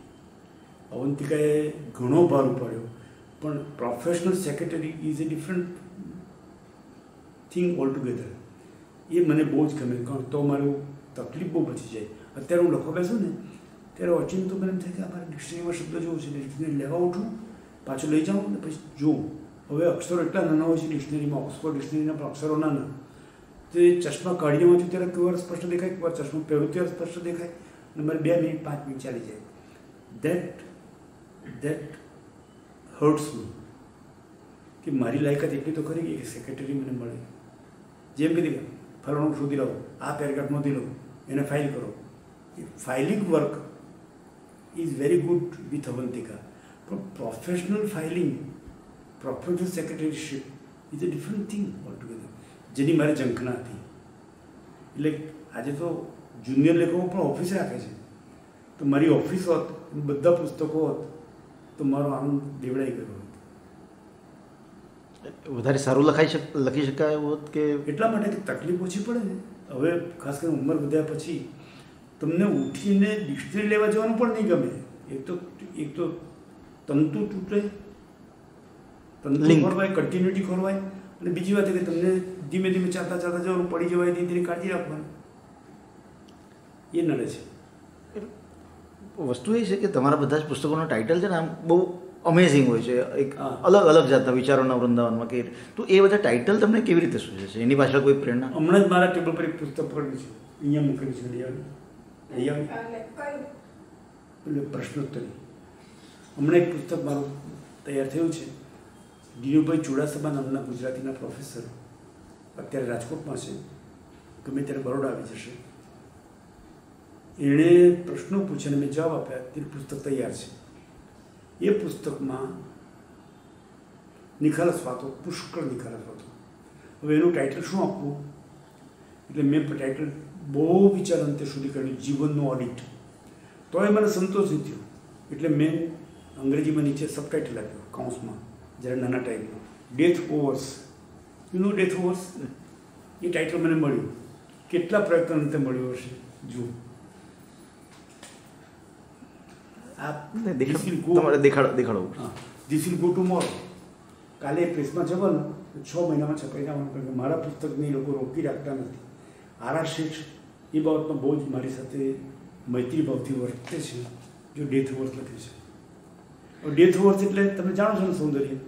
અવંતિકાએ ઘણો ભાર ઉપાડ્યો, પણ professional secretary is a different thing all together. એ મને બહુ જ ગમે, કારણ તો મારું તકલીફ બહુ બચી જાય. અત્યારે હું લખવા બેસું ને ત્યારે ઓચિંત તો મને એમ થાય કે અમારે ડિક્શનરીમાં શબ્દ જોવું છે, ડિક્શનરી લેવા ઉઠું, પાછું લઈ જાઉં ને પછી જોઉં. હવે અક્ષરો એટલા નાના હોય છે ડિક્શનરીમાં, ઓક્સફોર્ડ ડિક્શનરીના પણ અક્ષરો નાના, તો એ ચશ્મા કાઢીને વાંચું ત્યારે કોઈ સ્પષ્ટ દેખાય, કોઈ ચશ્મા પહેરું ત્યારે સ્પષ્ટ દેખાય, અને મારે 2 મિનિટ 5 મિનિટ ચાલી જાય. દેટ હર્ટ્સ મી કે મારી લાયકાત એટલી તો ખરી કે સેક્રેટરી મને મળે. જેમ કીધી ફલાણું શોધી લો, આ પેરેગ્રાફ નોંધી લો, એને ફાઇલ કરો. Filing work is very good with Avantika, પણ professional filing, professional secretaryship is a different thing all together, જેની મારે ઝંખના હતી. એટલે આજે તો જુનિયર લેખકો પણ ઓફિસ રાખે છે, તો મારી ઓફિસ હોત, બધા પુસ્તકો હોત, તો મારો આનંદ દેવડાઈ ગયો હોત. વધારે સારું લખી શકાય હોત કે એટલા માટે કે તકલીફ ઓછી પડે ને. હવે ખાસ કરીને ઉંમર વધ્યા પછી તમને ઉઠીને ડિક્શનરી લેવા જવાનું પણ નહીં ગમે. એક તો તંતુ તૂટે, તંતુ ખોરવાય, કન્ટિન્યુટી ખોરવાય, અને બીજી વાત કે તમને ધીમે ધીમે ચાલતા જવાનું, પડી જવાય નહીં, તેની કાળજી રાખવાની, એ નડે છે. વસ્તુ એ છે કે તમારા બધા જ પુસ્તકોનો ટાઇટલ છે ને આમ બહુ અમેઝિંગ હોય છે, એક અલગ અલગ જાતના વિચારોના વૃંદાવનમાં કે, તો એ બધા ટાઇટલ તમને કેવી રીતે સૂચે છે? એની પાછળ કોઈ પ્રેરણા? હમણાં જ મારા ટેબલ પર એક પુસ્તક પડ્યું છે, અહીંયા મૂકેલું છે, એટલે પ્રશ્નોત્તરી. હમણાં એક પુસ્તક મારું તૈયાર થયું છે, દિનુભાઈ ચુડાસમા નામના ગુજરાતીના પ્રોફેસર, અત્યારે રાજકોટમાં છે, ગમે ત્યારે બરોડા આવી જશે. એણે પ્રશ્નો પૂછ્યા અને મેં જવાબ આપ્યા, તે પુસ્તક તૈયાર છે. એ પુસ્તકમાં નિખાલસ વાતો, પુષ્કળ નિખાલસ વાતો. હવે એનું ટાઇટલ શું આપવું, એટલે મેં ટાઇટલ બહુ વિચાર અંતે સુધી કાઢ્યું, જીવનનો ઓડિટ. તો એ મને સંતોષ નહીં થયો, એટલે મેં અંગ્રેજીમાં નીચે સબટાઇટલ આપ્યું કાઉન્સમાં, જ્યારે નાના ટાઈપમાં, death overs. You know death overs? એ ટાઇટલ મને મળ્યું. કેટલા પ્રયત્ન અંતે મળ્યું હશે જુઓ. દેખાડો. This will go tomorrow. કાલે પ્રેસમાં જવાનું, 6 મહિનામાં છપાઈ જવાનું, કારણ કે મારા પુસ્તકને એ લોકો રોકી રાખતા નથી. આરા શેઠ એ બાબતમાં બહુ જ મારી સાથે મૈત્રી ભાવથી વર્તે છે, જો ડેથ ઓવર્સ લખે છે. ડેથ ઓવર્સ એટલે તમે જાણો છો ને સૌંદર્ય,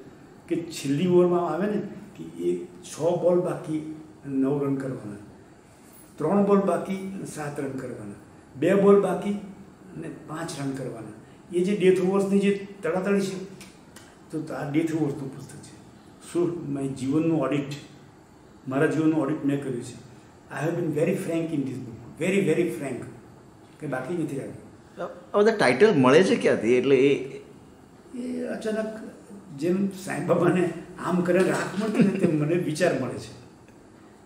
કે છેલ્લી ઓવરમાં આવે ને કે એ 6 બોલ બાકી 9 રન કરવાના, 3 બોલ બાકી 7 રન કરવાના, 2 બોલ બાકી અને 5 રન કરવાના. એ જે ડેથ ઓવર્સની જે તડાતડી છે, તો આ ડેથ ઓવર્સનું પુસ્તક છે. શું મારી જીવનનું ઓડિટ, મારા જીવનનું ઓડિટ મેં કર્યું છે. I have been very Frank in this book, very very Frank, કે બાકી નથી આવ્યું. આ બધા ટાઇટલ મળે છે ક્યાંથી? એટલે એ અચાનક જેમ સાંઈ બાબાને આમ કરે રાખ મળતી ને તેમ મને વિચાર મળે છે.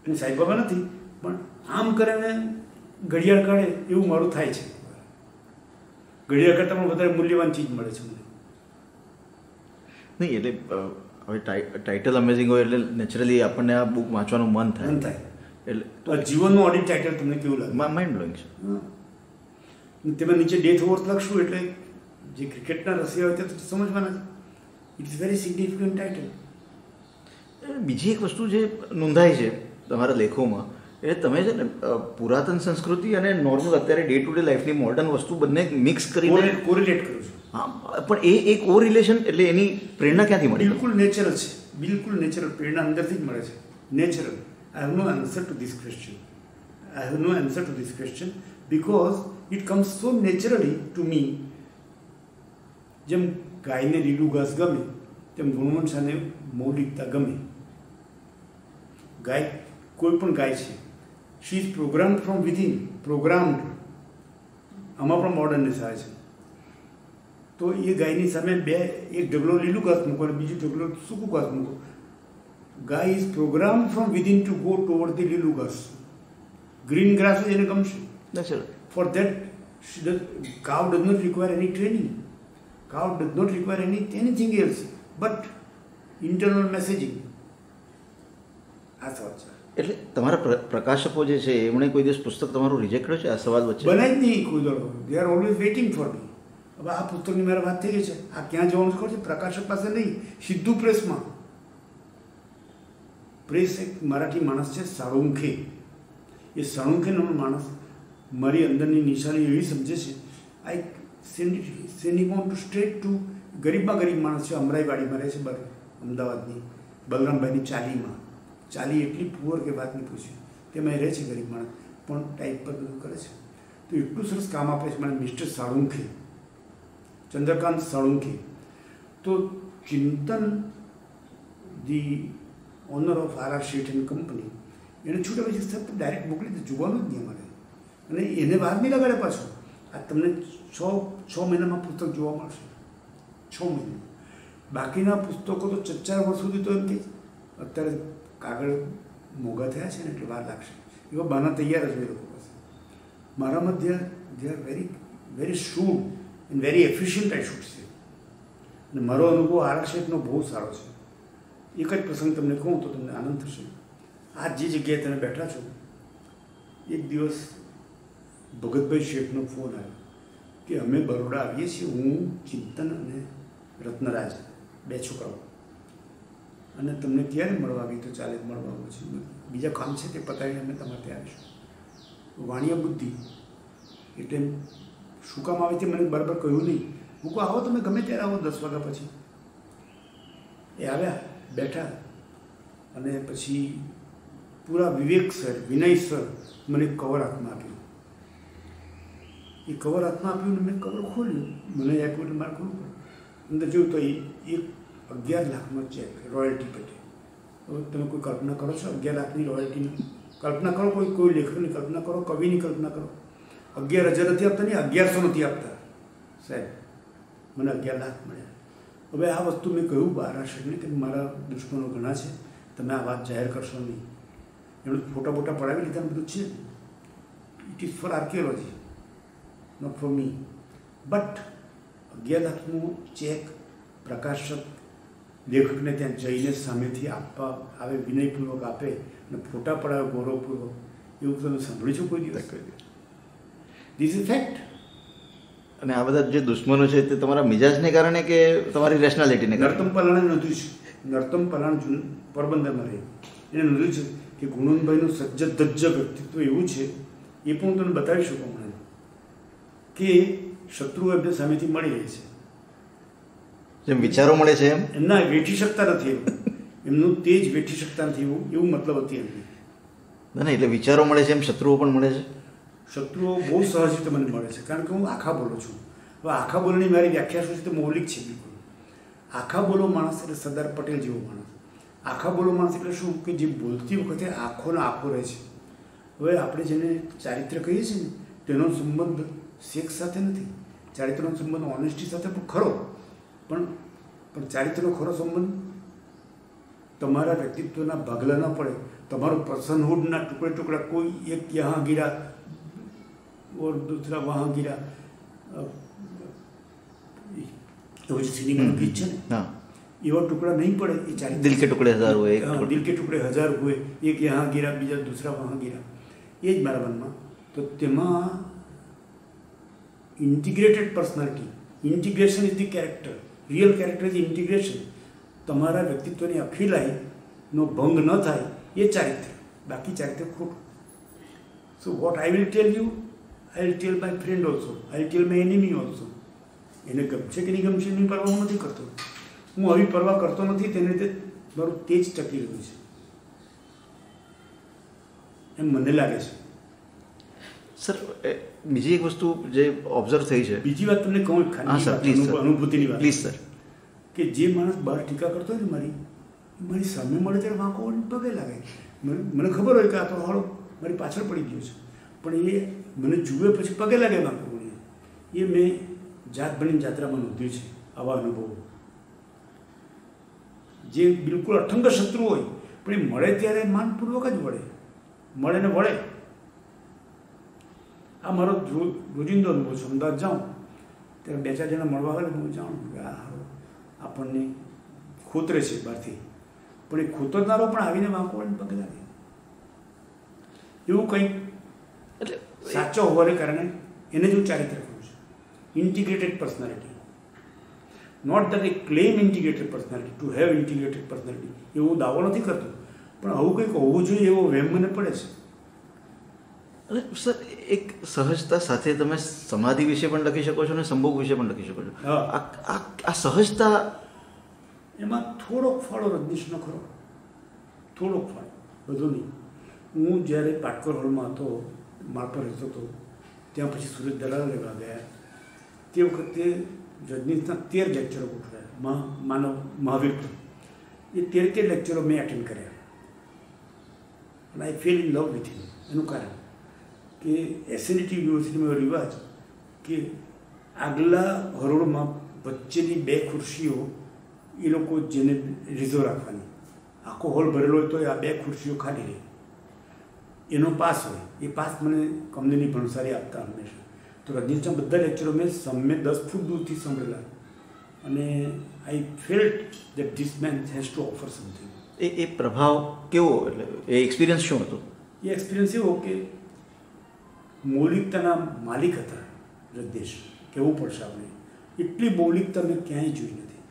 અને સાંઈ બાબા નથી, પણ આમ કરે ને ઘડિયાળ કાઢે એવું મારું થાય છે. ઘડિયાળ કરતાં પણ વધારે મૂલ્યવાન ચીજ મળે છે મને. નહીં એટલે હવે ટાઇટલ અમેઝિંગ હોય એટલે નેચરલી આપણને આ બુક વાંચવાનું મન થાય. એટલે તો આ જીવનનું ઓડિટ ટાઇટલ તમને કેવું લાગે? માઇન્ડ બ્લોઈંગ છે. તેમાં નીચે ડેથ ઓવર્સ લખશું એટલે જે ક્રિકેટના રસિયા હોય તે સમજવાના છે. It is very significant title. બીજી એક વસ્તુ જે નોંધાય છે તમારા લેખોમાં, એટલે તમે છે ને પુરાતન સંસ્કૃતિ અને નોર્મલ અત્યારે ડે ટુ ડે લાઈફની મોડર્ન વસ્તુ બંને મિક્સ કરીને કોરિલેટ કરું છું. હા, પણ એ કોરિલેશન એટલે એની પ્રેરણા ક્યાંથી મળી? બિલકુલ નેચરલ છે, બિલકુલ નેચરલ. પ્રેરણા અંદરથી જ મળે છે, natural. I have no answer to this question. I have no answer to this question because it comes so naturally to me. જેમ ગાયને લીલું ઘાસ ગમે, તેમ ગુણવંત શાહને મૌલિકતા ગમે. ગાય, કોઈ પણ ગાય છે, she is programmed from within, programmed. આમાં પણ મોડર્નનેસ આવે છે. તો એ ગાયની સામે એક ઢગલો લીલું ઘાસ મૂકો અને બીજું ઢગલો સૂકું ઘાસ મૂકો. ગાય is programme from within to go toward the લીલું ઘાસ. ગ્રીન ગ્રાસ એને ગમશે. For that Cow does not require any training. Cow does not require anything else but internal messaging. આ સવાલ છે. એટલે તમારા પ્રકાશકો જે છે એમણે કોઈ દિવસ પુસ્તક તમારું રિજેક્ટ કર્યો છે આ સવાલ વચ્ચે? બનાવી જ નહીં કોઈ દોડો. They are always waiting for me. હવે આ પુસ્તકની મારે વાત થઈ ગઈ છે. આ ક્યાં જવાનું ખબર છે? પ્રકાશક પાસે નહીં, સીધું પ્રેસમાં. પ્રેસ એક મરાઠી માણસ છે સાળુંખે. એ સાળુંખેનો માણસ મારી અંદરની નિશાની એવી સમજે છે. I sending on to straight to ગરીબમાં ગરીબ માણસ છે, અમરાઈવાડીમાં રહે છે, અમદાવાદની બલરામભાઈની ચાલીમાં. ચાલી એટલી પુઅર કે વાત નહીં પૂછ્યું. તેમાં રહે છે ગરીબ માણસ, પણ ટાઈપ પર બધું કરે છે. તો એટલું સરસ કામ આપે છે મને મિસ્ટર સાળુંખે, ચંદ્રકાંત સાળુંખે. તો ચિંતન the honour of R Sheth and company એને છૂટા પછી સબ ડાયરેક્ટ મોકલી દે, જોવાનું જ નહીં અમારે. અને એને વાર નહીં લગાડે પાછો. આ તમને છ મહિનામાં પુસ્તક જોવા મળશે, 6 મહિના. બાકીના પુસ્તકો તો 4 વર્ષ સુધી તો એમ કે અત્યારે કાગળ મોંઘા થયા છે ને એટલે વાર લાગશે, એવા બહાના તૈયાર જ એ લોકો પાસે. મારામાં they are very very should and very efficient I should સે. અને મારો અનુભવ આર શેઠનો બહુ સારો છે. એક જ પ્રસંગ તમને કહું તો તમને આનંદ થશે. આ જે જગ્યાએ તમે બેઠા છો, એક દિવસ ભગતભાઈ શેઠનો ફોન આવ્યો કે અમે બરોડા આવીએ છીએ, હું, ચિંતન અને રત્નરાજ, 2 છોકરાઓ, અને તમને ક્યારે મળવા આવી? તો ચાલે મળવાનું છે, બીજા કામ છે તે પતાવીને અમે તમારે ત્યાં આવીશું. વાણિયા બુદ્ધિ એટલે શું કામ આવે તે મને બરાબર કહ્યું નહીં. હું કહું આવો તમે ગમે ત્યારે આવો 10 વાગ્યા પછી. એ આવ્યા, બેઠા, અને પછી પૂરા વિવેક સર, વિનય સર મને કવર હાથમાં આપ્યું. એ કવર હાથમાં આપ્યું ને મેં કવર ખોલ્યું, મને આપ્યું એટલે મારે ખોલવું પડે. અંદર જોયું તો એ 11 લાખનો ચેક, રોયલ્ટી પેટે. હવે તમે કોઈ કલ્પના કરો છો 11 લાખની રોયલ્ટીની? કલ્પના કરો, કોઈ લેખકની કલ્પના કરો, કવિની કલ્પના કરો. 11,000 નથી આપતા, નહીં 1100 નથી આપતા સાહેબ, મને 11 લાખ મળ્યા. હવે આ વસ્તુ મેં કહ્યું મહારાષ્ટ્રને કે મારા દુશ્મનો ઘણા છે, તમે આ વાત જાહેર કરશો નહીં. એમણે ફોટા બોટા પડાવી લીધા, બધું છે. It is for archaeology, not for me. But 11 લાખનું ચેક પ્રકાશક લેખકને ત્યાં જઈને સામેથી આપવા આવે, વિનયપૂર્વક આપે અને ફોટા પડાવે ગૌરવપૂર્વક, એવું તમે સાંભળ્યું છો કોઈ દિવસ? This is fact. અને આ બધા જે દુશ્મનો છે તે તમારા મિજાજને કારણે કે તમારી રેશનાલિટીને કારણે? નરતમ પલાણે નોંધ્યું છે, નરતમ પલાણ પોરબંદરમાં રહે, એને નોંધ્યું છે કે ગુણવંતભાઈનું સજ્જ ધજ્જ વ્યક્તિત્વ એવું છે, એ પણ હું તમને બતાવી શકું હમણાં, કે શત્રુઓ એમને સામેથી મળી રહે છે. જેમ વિચારો મળે છે એમ એમના વેઠી શકતા નથી, એમનું તેજ વેઠી શકતા નથી, એવું મતલબ હતી એમની. ના, એટલે વિચારો મળે છે એમ શત્રુઓ પણ મળે છે. શત્રુઓ બહુ સહજ રીતે મને મળે છે, કારણ કે હું આખા બોલો છું. હવે આખા બોલની મારી વ્યાખ્યા શું છે તો મૌલિક છે બિલકુલ. આખા બોલો માણસ એટલે સરદાર પટેલ જેવો માણસ. આખા બોલો માણસ એટલે શું કે જે બોલતી વખતે આંખોનો આંખો રહે છે. હવે આપણે જેને ચારિત્ર કહીએ છીએ ને, તેનો સંબંધ સેક્સ સાથે નથી. ચારિત્રનો સંબંધ ઓનેસ્ટી સાથે પણ ખરો, પણ ચારિત્રનો ખરો સંબંધ તમારા વ્યક્તિત્વના ભાગલા ન પડે, તમારું પર્સનહુડના ટુકડે ટુકડા, કોઈ એક યહાં ગીરા और दूसरा वहाँ गिरा, तो जो सिनेमा गीत છે ને, એવા ટુકડા નહીં પડે. એ ચારિત્ર દિલ કે ટુકડે 1000 हुए, દિલ કે ટુકડે 1000 हुए, એક યહાં ગીરા, બીજા દૂસરા વહાં ગીરા, એ જ મારા મનમાં. તો તેમાં integrated personality, integration is the character, real character is integration. તમારા વ્યક્તિત્વની અખિલાઈનો ભંગ ન થાય એ ચારિત્ર, બાકી ચારિત્ર ખોટું. So what I will tell you, I will tail my friend also, I will tail my enemy also. એને ગમશે કે નહીં ગમશે એની પરવા હું નથી કરતો. હું આવી પરવા કરતો નથી, તેને લીધે મારું તેજ ટકી રહ્યું છે એમ મને લાગે છે. સર, બીજી એક વસ્તુ જે ઓબ્ઝર્વ થઈ છે, બીજી વાત તમને કહું, અનુભૂતિની વાત. Please sir. કે જે માણસ બહાર ટીકા કરતો હોય ને મારી સામે મળે ત્યારે વાંકો પગે લાગે. મને ખબર હોય કે આ તો હાળો મારી પાછળ પડી ગયો છે, પણ એ મને જુએ પછી પગે લાગે વાંકો. એ મેં જાત બનીને જાત્રામાં નોંધ્યું છે આવા અનુભવો. જે બિલકુલ અઠંગ શત્રુ હોય પણ એ મળે ત્યારે માનપૂર્વક જ વળે, મળે ને વળે. આ મારો રોજિંદો અનુભવ છે. અમદાવાદ જાઉં ત્યારે 2-4 જણા મળવા આવે હું જાણું કે આ આપણને ખોતરે છે બહારથી, પણ એ ખોતરનારો પણ આવીને વાંકો વળીને પગે લાગે. એવું કંઈક એટલે સાચો હોવાને કારણે એને જ હું ચારિત્ર કહું છું. Integrated personality, not that I claim integrated personality, to have integrated personality, એવો દાવો નથી કરતો, પણ આવું કંઈક હોવું જોઈએ એવો વહેમ મને પડે છે. અને સર એક સહજતા સાથે તમે સમાધિ વિશે પણ લખી શકો છો અને સંભોગ વિશે પણ લખી શકો છો. આ સહજતા એમાં થોડોક ફાળો રજનીશનો ખરો, થોડોક ફાળો, બધો નહીં. હું જ્યારે પાટકર હોલમાં હતો, માળ પર રહેતો હતો, ત્યાં પછી સુરત દલાલ લેવા ગયા, તે વખતે રજનીશના 13 લેક્ચરો ગોઠવાયા માનવ મહાવીર પર. એ 13 લેક્ચરો મેં એટેન્ડ કર્યા અને I feel in love with him. એનું કારણ કે એસએનટી યુનિવર્સિટીમાં એવો રિવાજ કે આગલા હરોળમાં વચ્ચેની 2 ખુરશીઓ એ લોકો જેને રિઝર્વ રાખવાની, આખો હોલ ભરેલો હોય તો આ 2 ખુરશીઓ ખાલી રહે, એનો પાસ હોય. એ પાસ મને કંપનીની ભણસારી આપતા હંમેશા. તો રજનીશના બધા લેક્ચરો મેં 10 ફૂટ દૂરથી સાંભળેલા અને I felt that this man has to offer something. એ પ્રભાવ કેવો, એટલે એ એક્સપિરિયન્સ શું હતો? એ એક્સપિરિયન્સ એવો કે મૌલિકતાના માલિક હતા રજનીશ, કહેવું પડશે આપણે. એટલી મૌલિકતા મેં ક્યાંય જોઈ નથી.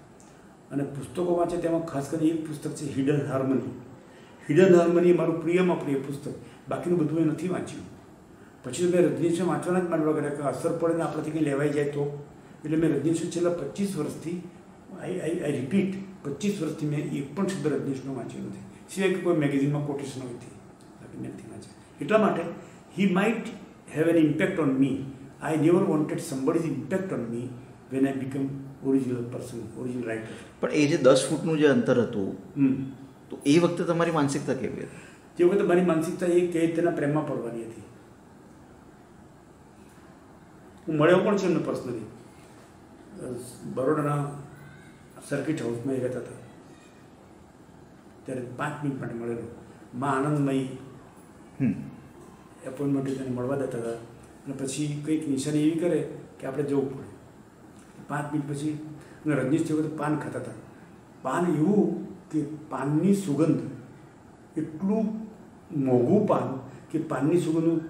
અને પુસ્તકો વાંચે તેમાં ખાસ કરીને એક પુસ્તક છે હિડન હાર્મની. હિડન હાર્મની મારું પ્રિયમાં પ્રિય પુસ્તક, બાકીનું બધું મેં નથી વાંચ્યું. પછી તો મેં રજનીશને વાંચવાના જ માંડવા કર્યા કે અસર પડે ને આપણાથી કંઈ લેવાઈ જાય તો. એટલે મેં રજનીશ છેલ્લા 25 વર્ષથી આઈ રિપીટ 25 વર્ષથી મેં એક પણ શબ્દ રજનીશનો વાંચ્યો નથી, સિવાય કે કોઈ મેગેઝિનમાં કોટેશન હતી, બાકી મેં નથી વાંચ્યા. એટલા માટે he might have an impact on me. I never wanted somebody's impact on me when I become original person, original writer. પણ એ જે 10 ફૂટનું જે અંતર હતું, તો એ વખતે તમારી માનસિકતા કેવી હતી? તે વખતે મારી માનસિકતા એ કે તેના પ્રેમમાં પડવાની હતી. હું મળ્યો પણ છે એમને પર્સનલી. બરોડાના સર્કિટ હાઉસમાં એ રહેતા હતા ત્યારે 5 મિનિટ માટે મળેલો. માં આનંદમયી એપોઇન્ટમેન્ટ તેને મળવા દેતા હતા અને પછી કંઈક નિશાની એવી કરે કે આપણે જવું પડે. 5 મિનિટ પછી અને રજનીશ તે વખતે પાન ખાતા હતા. પાન એવું કે પાનની સુગંધ, એટલું મોંઘું પાન કે પાનની સુગંધ,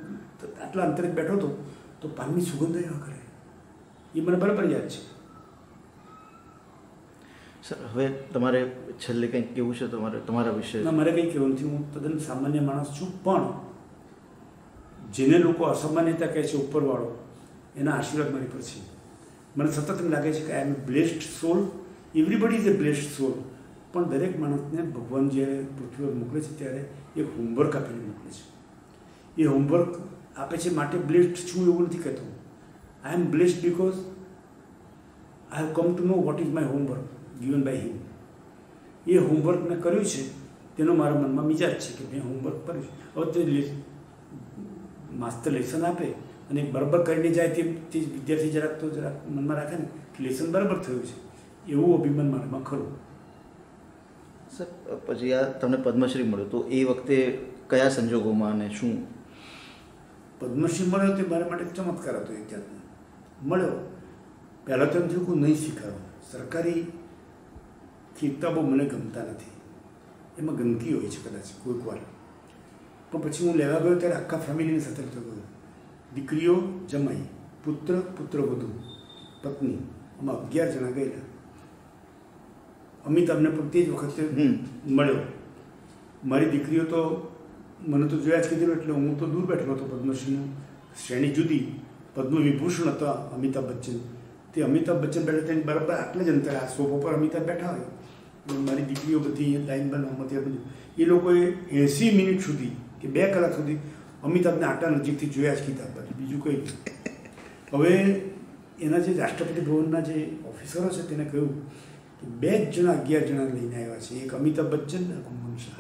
આટલા અંતરે બેઠો હતો તો પાનની સુગંધ એવા કરે. એ મને બરાબર યાદ છે. સર હવે તમારે છેલ્લે કંઈક કેવું છે તમારા વિશે? ના, મારે કંઈ કહેવું નથી. હું તદ્દન સામાન્ય માણસ છું, પણ જેને લોકો અસામાન્યતા કહે છે ઉપરવાળો, એના આશીર્વાદ મારી પર છે. મને સતત એમ લાગે છે કે I am blessed soul. Everybody is a blessed soul. પણ દરેક માણસને ભગવાન જ્યારે પૃથ્વી પર મોકલે છે ત્યારે એક હોમવર્ક આપીને મોકલે છે. એ હોમવર્ક આપે છે માટે બ્લેસ્ડ છું એવું નથી કહેતો. I am blessed because I have come to know what is my homework given by him. એ હોમવર્ક મેં કર્યું છે તેનો મારા મનમાં મિજાજ છે કે મેં હોમવર્ક કર્યું છે. હવે તે માસ્તર લેસન આપે અને બરાબર કરીને જાય તે વિદ્યાર્થી જરાક મનમાં રાખે ને કે લેસન બરાબર થયું છે, એવું અભિમાન મારામાં ખરું. સર પછી આ તમને પદ્મશ્રી મળ્યો તો એ વખતે કયા સંજોગોમાં અને શું? પદ્મશ્રી મળ્યો તે મારા માટે ચમત્કાર હતો. એક જાતનો મળ્યો. પહેલાં તો એમ થયું કે નહીં સ્વીકારો. સરકારી કિતાબો મને ગમતા નથી, એમાં ગંદકી હોય છે કદાચ કોઈક વાર. પણ પછી હું લેવા ગયો ત્યારે આખા ફેમિલીની સાથે લેતો ગયો. દીકરીઓ, જમાઈ, પુત્ર, પુત્રવધુ, પત્ની, આમાં 11 જણા ગયેલા. અમિતાભને પણ તે જ વખતે મળ્યો. મારી દીકરીઓ તો મને તો જોયા જ કીધેલું, એટલે હું તો દૂર બેઠેલો હતો. પદ્મશ્રીનું શ્રેણી જુદી, પદ્મ વિભૂષણ હતા અમિતાભ બચ્ચન. તે અમિતાભ બચ્ચન બેઠા તેની બરાબર આટલે જ અંતરે આ સોફા પર અમિતાભ બેઠા હોય, મારી દીકરીઓ બધી લાઈન બનાવવામાં ત્યાં બધું. એ લોકોએ 80 મિનિટ સુધી કે 2 કલાક સુધી અમિતાભને આટલા નજીકથી જોયા જ કીધા હતા, બીજું કંઈ નહીં. હવે એના જે રાષ્ટ્રપતિ ભવનના જે ઓફિસરો છે તેને કહ્યું કે 2 જણા 11 જણા લઈને આવ્યા છે, એક અમિતાભ બચ્ચન અને કુમન શાહ.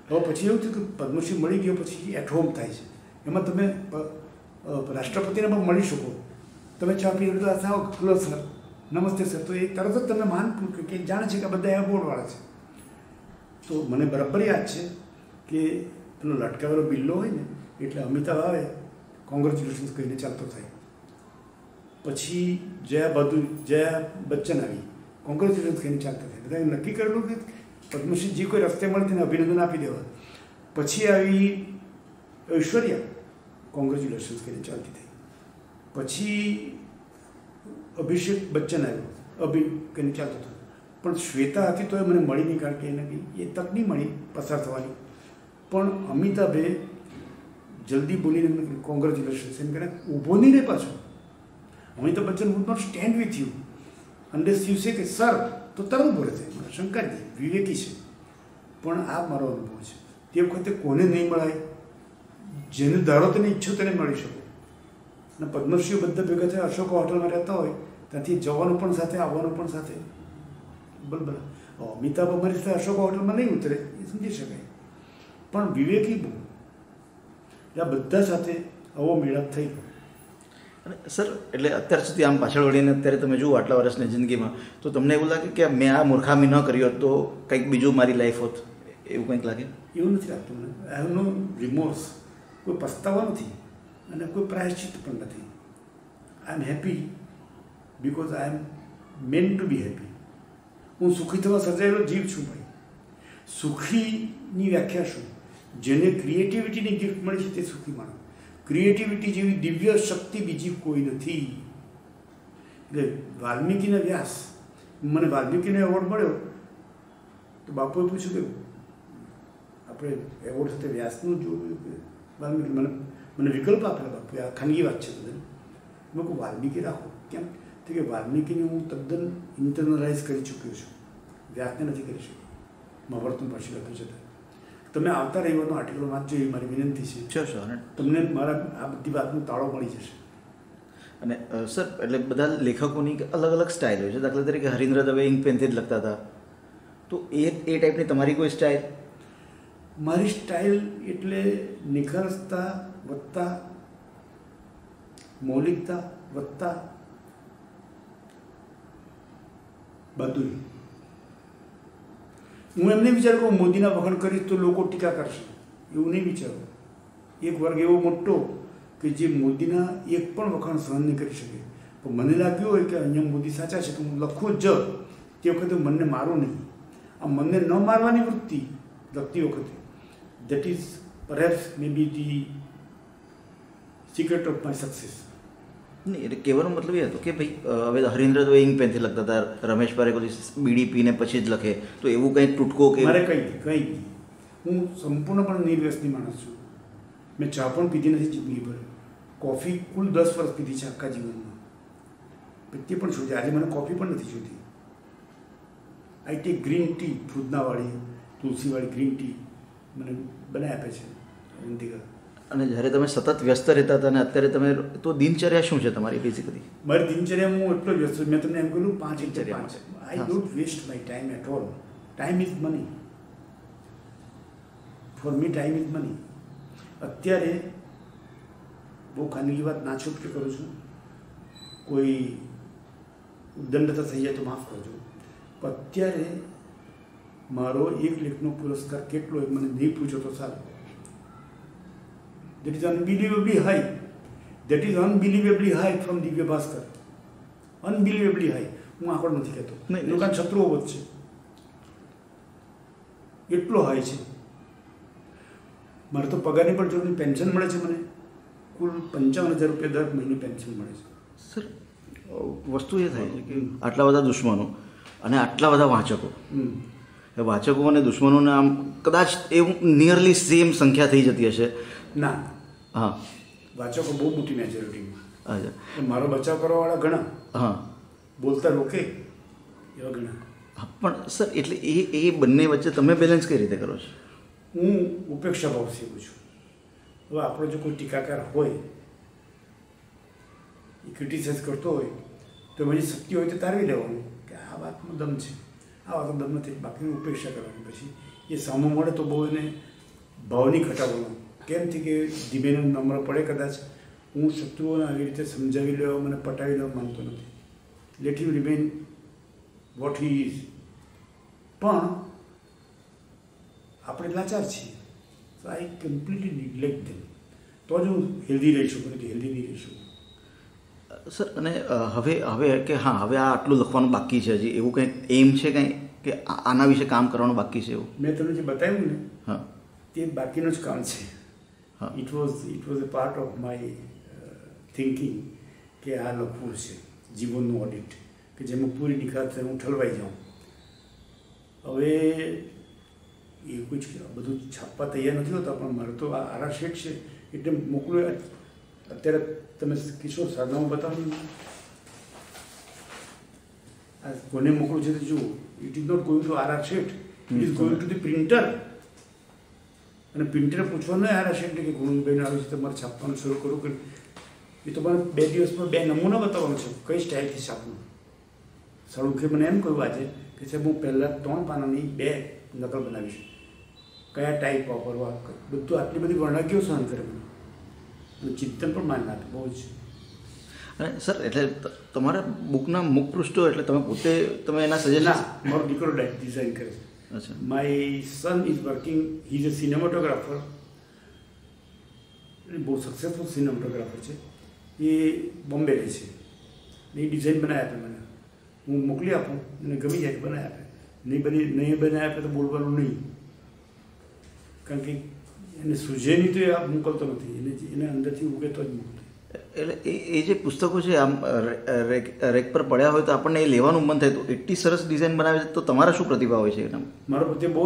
હવે પછી એવું થયું કે પદ્મશ્રી મળી ગયો પછી એટ હોમ થાય છે. એમાં તમે રાષ્ટ્રપતિને પણ મળી શકો. તમે ચા પી લીધો, આવો હલો સર, નમસ્તે સર, તો એ તરત જ તમને માન કે જાણે છે કે બધા એરપોર્ટવાળા છે. તો મને બરાબર યાદ છે કે પેલો લટકાવેલો બિલ્લો હોય ને એટલે અમિતાભ આવે, કોંગ્રેચ્યુલેશન્સ કહીને ચાલતો થાય. પછી જયા બચ્ચન આવી, કોંગ્રેચ્યુલેશન્સ કહીને ચાલતા થાય. બધાએ નક્કી કરેલું કે પદ્મશ્રી જે કોઈ રસ્તે મળે તેને અભિનંદન આપી દેવા. પછી આવી ઐશ્વર્યા, કોંગ્રેચ્યુલેશન્સ કહીને ચાલતી થઈ. પછી અભિષેક બચ્ચન આવ્યો, કહીને ચાલતો હતો. પણ શ્વેતા હતી તો એ મને મળી નહીં, કારણ કે એને એ તક નહીં મળી પસાર થવાની. પણ અમિતાભે જલ્દી બોલીને કોંગ્રેચ્યુલેશન્સ એમ કરે, ઊભો નહીં રહે પાછો. Amitabh Bachchan would not stand with you unless you say કે સર, તો તરત બોલે છે. શંકરજી વિવેકી છે. પણ આ મારો અનુભવ છે. તે વખતે કોને નહીં મળાય, જેને ધારો તેને ઈચ્છો તેને મળી શકો. અને પદ્મશ્રીઓ બધા ભેગા થયા અશોક હોટલમાં રહેતા હોય, ત્યાંથી જવાનું પણ સાથે, આવવાનું પણ સાથે. બરાબર. અમિતાભ અમારી સાથે અશોક હોટલમાં નહીં ઉતરે, એ સમજી શકાય. પણ વિવેકી બહુ, આ બધા સાથે આવો મેળાપ થઈ ગયો. અને સર, એટલે અત્યાર સુધી આમ પાછળ વળીને અત્યારે તમે જુઓ આટલા વર્ષની જિંદગીમાં, તો તમને એવું લાગે કે મેં આ મૂર્ખામી ન કરી હોત તો કંઈક બીજું મારી લાઈફ હોત, એવું કંઈક લાગે? એવું નથી લાગતું મને. આઈ હેવ નો રિમોર્સ, કોઈ પસ્તાવા નથી અને કોઈ પ્રાયશ્ચિત પણ નથી. I am happy because I am meant to be happy. હું સુખી થવા સર્જાયેલો જીવ છું ભાઈ. સુખીની વ્યાખ્યા શું? જેને ક્રિએટિવિટીની ગિફ્ટ મળી છે તે સુખી માણસ. ક્રિએટિવિટી જેવી દિવ્ય શક્તિ બીજી કોઈ નથી. એટલે વાલ્મીકીના વ્યાસ, મને વાલ્મીકીનો એવોર્ડ મળ્યો તો બાપુએ પૂછ્યું કે આપણે એવોર્ડ સાથે વ્યાસનું જોયું કે વાલ્મીકી? મને વિકલ્પ આપેલો બાપુએ. આ ખાનગી વાત છે તદ્દન. મેં કહું વાલ્મીકી રાખો. કેમ? તો કે વાલ્મીકીને હું તદ્દન ઇન્ટરનલાઇઝ કરી ચૂક્યો છું, વ્યાસને નથી કરી શક્યો. મહાભારતનું પાછી લખ્યું છે. તમે આવતા રવિવારનો આર્ટિકલ વાંચજો, એ મારી વિનંતી છે. તમને મારા આ બધી વાતનો તાળો મળી જશે. અને સર, એટલે બધા લેખકોની અલગ અલગ સ્ટાઇલ હોય છે. દાખલા તરીકે હરીન્દ્ર દવે ઇંક પેનથી જ લખતા હતા, તો એ ટાઈપની તમારી કોઈ સ્ટાઇલ? મારી સ્ટાઇલ એટલે નિખાલસતા વત્તા મૌલિકતા વત્તા બધું. હું એમ નહીં વિચારું કે મોદીના વખાણ કરીશ તો લોકો ટીકા કરશે, એવું નહીં વિચારું. એક વર્ગ એવો મોટો કે જે મોદીના એક પણ વખાણ સહન નહીં કરી શકે. પણ મને લાગ્યું હોય કે અહીંયા મોદી સાચા છે તો હું લખું જ. તે વખતે મનને મારું નહીં. આ મનને ન મારવાની વૃત્તિ લખતી વખતે, that is perhaps May B the secret of my success. નહીં, એટલે કહેવાનો મતલબ એ હતો કે ભાઈ હવે હરીન્દ્ર દવે ઇંક પેનથી લખતા હતા, રમેશ પારેખ બીડી પીને પછી જ લખે, તો એવું કંઈ તૂટકો કે? મારે કંઈ નહીં. હું સંપૂર્ણપણે નિર્વ્યસની માણસ છું. મેં ચા પણ પીધી નથી જિંદગીભર. કોફી કુલ 10 વર્ષ પીધી છે આખા જીવનમાં. તે પણ છોડી. આજે મને કોફી પણ નથી જોઈતી. આઈ ટેક ગ્રીન ટી, ફૂદનાવાળી તુલસીવાળી ગ્રીન ટી મને બનાવી આપે છે અવંતિકા. અને જ્યારે તમે સતત વ્યસ્ત રહેતા હતા અને અત્યારે તમે, તો દિનચર્યા શું છે તમારી બેઝિકલી? મારી દિનચર્યા હું એટલો વ્યસ્ત છું. મેં તમને એમ કહ્યું 5 I don't waste my time at all. Time is money. For me time is money. અત્યારે બહુ ખાનગી વાત ના છૂટકે કરું છું, કોઈ ઉદ્દંડતા થઈ જાય તો માફ કરજો. પણ અત્યારે મારો એક લેખનો પુરસ્કાર કેટલો એ મને નહીં પૂછો તો સારું. That is unbelievably high. That is unbelievably high from Divya Bhaskar. Unbelievably high. હું આંકડો નથી કહેતો. લોકોના શત્રુઓ વચ્ચે એટલો હાઈ છે. મારે તો પગારની પણ જરૂર નહીં. પેન્શન મળે છે મને. કુલ 55,000 રૂપિયા દર મહિને પેન્શન મળે છે. સર, વસ્તુ એ થાય છે કે આટલા બધા દુશ્મનો અને આટલા બધા વાંચકો, વાચકો અને દુશ્મનોને આમ કદાચ એવું નિયરલી સેમ સંખ્યા થઈ જતી હશે. ના, હા, વાચકો બહુ મોટી મેજોરિટીમાં. અચ્છા. મારો બચાવ કરવાવાળા ઘણા, હા, બોલતા રોકે એવા ઘણા. હા, પણ સર એટલે એ બંને વચ્ચે તમે બેલેન્સ કઈ રીતે કરો છો? હું ઉપેક્ષા ભાવ શીખું છું. હવે આપણો જો કોઈ ટીકાકાર હોય, એ ક્રિટિસાઇઝ કરતો હોય તો એની શક્તિ હોય તો તારવી લેવાનું કે આ વાતનો દમ છે, આ વાતનો દમ નથી, બાકીની ઉપેક્ષા કરવાની. પછી એ સામો મળે તો બહુ એને ભાવની ઘટાડવાનો. કેમથી કે ધીમેને નમ્ર પડે કદાચ. હું શત્રુઓને આવી રીતે સમજાવી લેવા, મને પટાવી લેવા માંગતો નથી. Late him remain what he is. પણ આપણે લાચાર છીએ, તો આઈ કમ્પ્લીટલી નિગ્લેક્ટ ધેમ. તો તો જ હું હેલ્ધી રહી શકું, કે હેલ્ધી નહીં રહી શકું. સર અને હવે કે હા હવે આ આટલું લખવાનું બાકી છે, હજી એવું કંઈક એમ છે કંઈ કે આના વિશે કામ કરવાનું બાકી છે એવું? મેં તમને જે બતાવ્યું ને હા તે બાકીનું જ કામ છે. It was a part of my thinking કે આ લખવું છે જીવનનું ઓડિટ, કે જેમાં પૂરી નિખાત હું ઠલવાઈ જાઉં. હવે એ કોઈ બધું છાપવા તૈયાર નથી હોતા, પણ મારે તો આ આરા શેઠ છે એટલે મોકલું. અત્યારે તમે કિશોર સાધનામાં બતાવો, આ કોને મોકલું છે તો જુઓ. It is not going to Aara Sheth, it is going to the printer. અને પ્રિન્ટરે પૂછવાનું આરા શેઠને કે ગુણુભાઈને આવ્યું છે તમારે છાપવાનું શરૂ કરું કે એ તો મને 2 દિવસમાં 2 નમૂના બતાવવાનું છે કઈ સ્ટાઇલથી છાપવું. સળુખે મને એમ કહ્યું આજે કે સાહેબ હું પહેલાં 3 પાનાની 2 નકલ બનાવીશ, કયા ટાઈપ વાપરવા, બધું આટલી બધી વર્ણકીઓ સહન કરે મને. અને ચિંતન પણ માનના બહુ જ. અને સર એટલે તમારા બુકના મુખ પૃષ્ઠો એટલે તમે પોતે તમે એના સજેશન? મારો દીકરો ડિઝાઇન કરે છે. અચ્છા. My son is working, he is a cinematographer, બહુ સક્સેસફુલ સિનેમાટોગ્રાફર છે. એ બોમ્બે રહે છે. એ ડિઝાઇન બનાવી આપે મને, હું મોકલી આપું અને ગમી જાય બનાવી આપે. નહીં બનાવી આપે તો બોલવાનું નહીં, કારણ કે એને સૂઝે નહીં તો એ આપ મોકલતો નથી, એને અંદરથી ઉગેતો જ મોકલતો. એટલે એ જે પુસ્તકો છે આમ રેક પર પડ્યા હોય તો આપણને એ લેવાનું મન થાય. તો એટલી સરસ ડિઝાઇન બનાવે છે તો તમારા શું પ્રતિભાવ હોય છે એના? મારો પ્રત્યે બહુ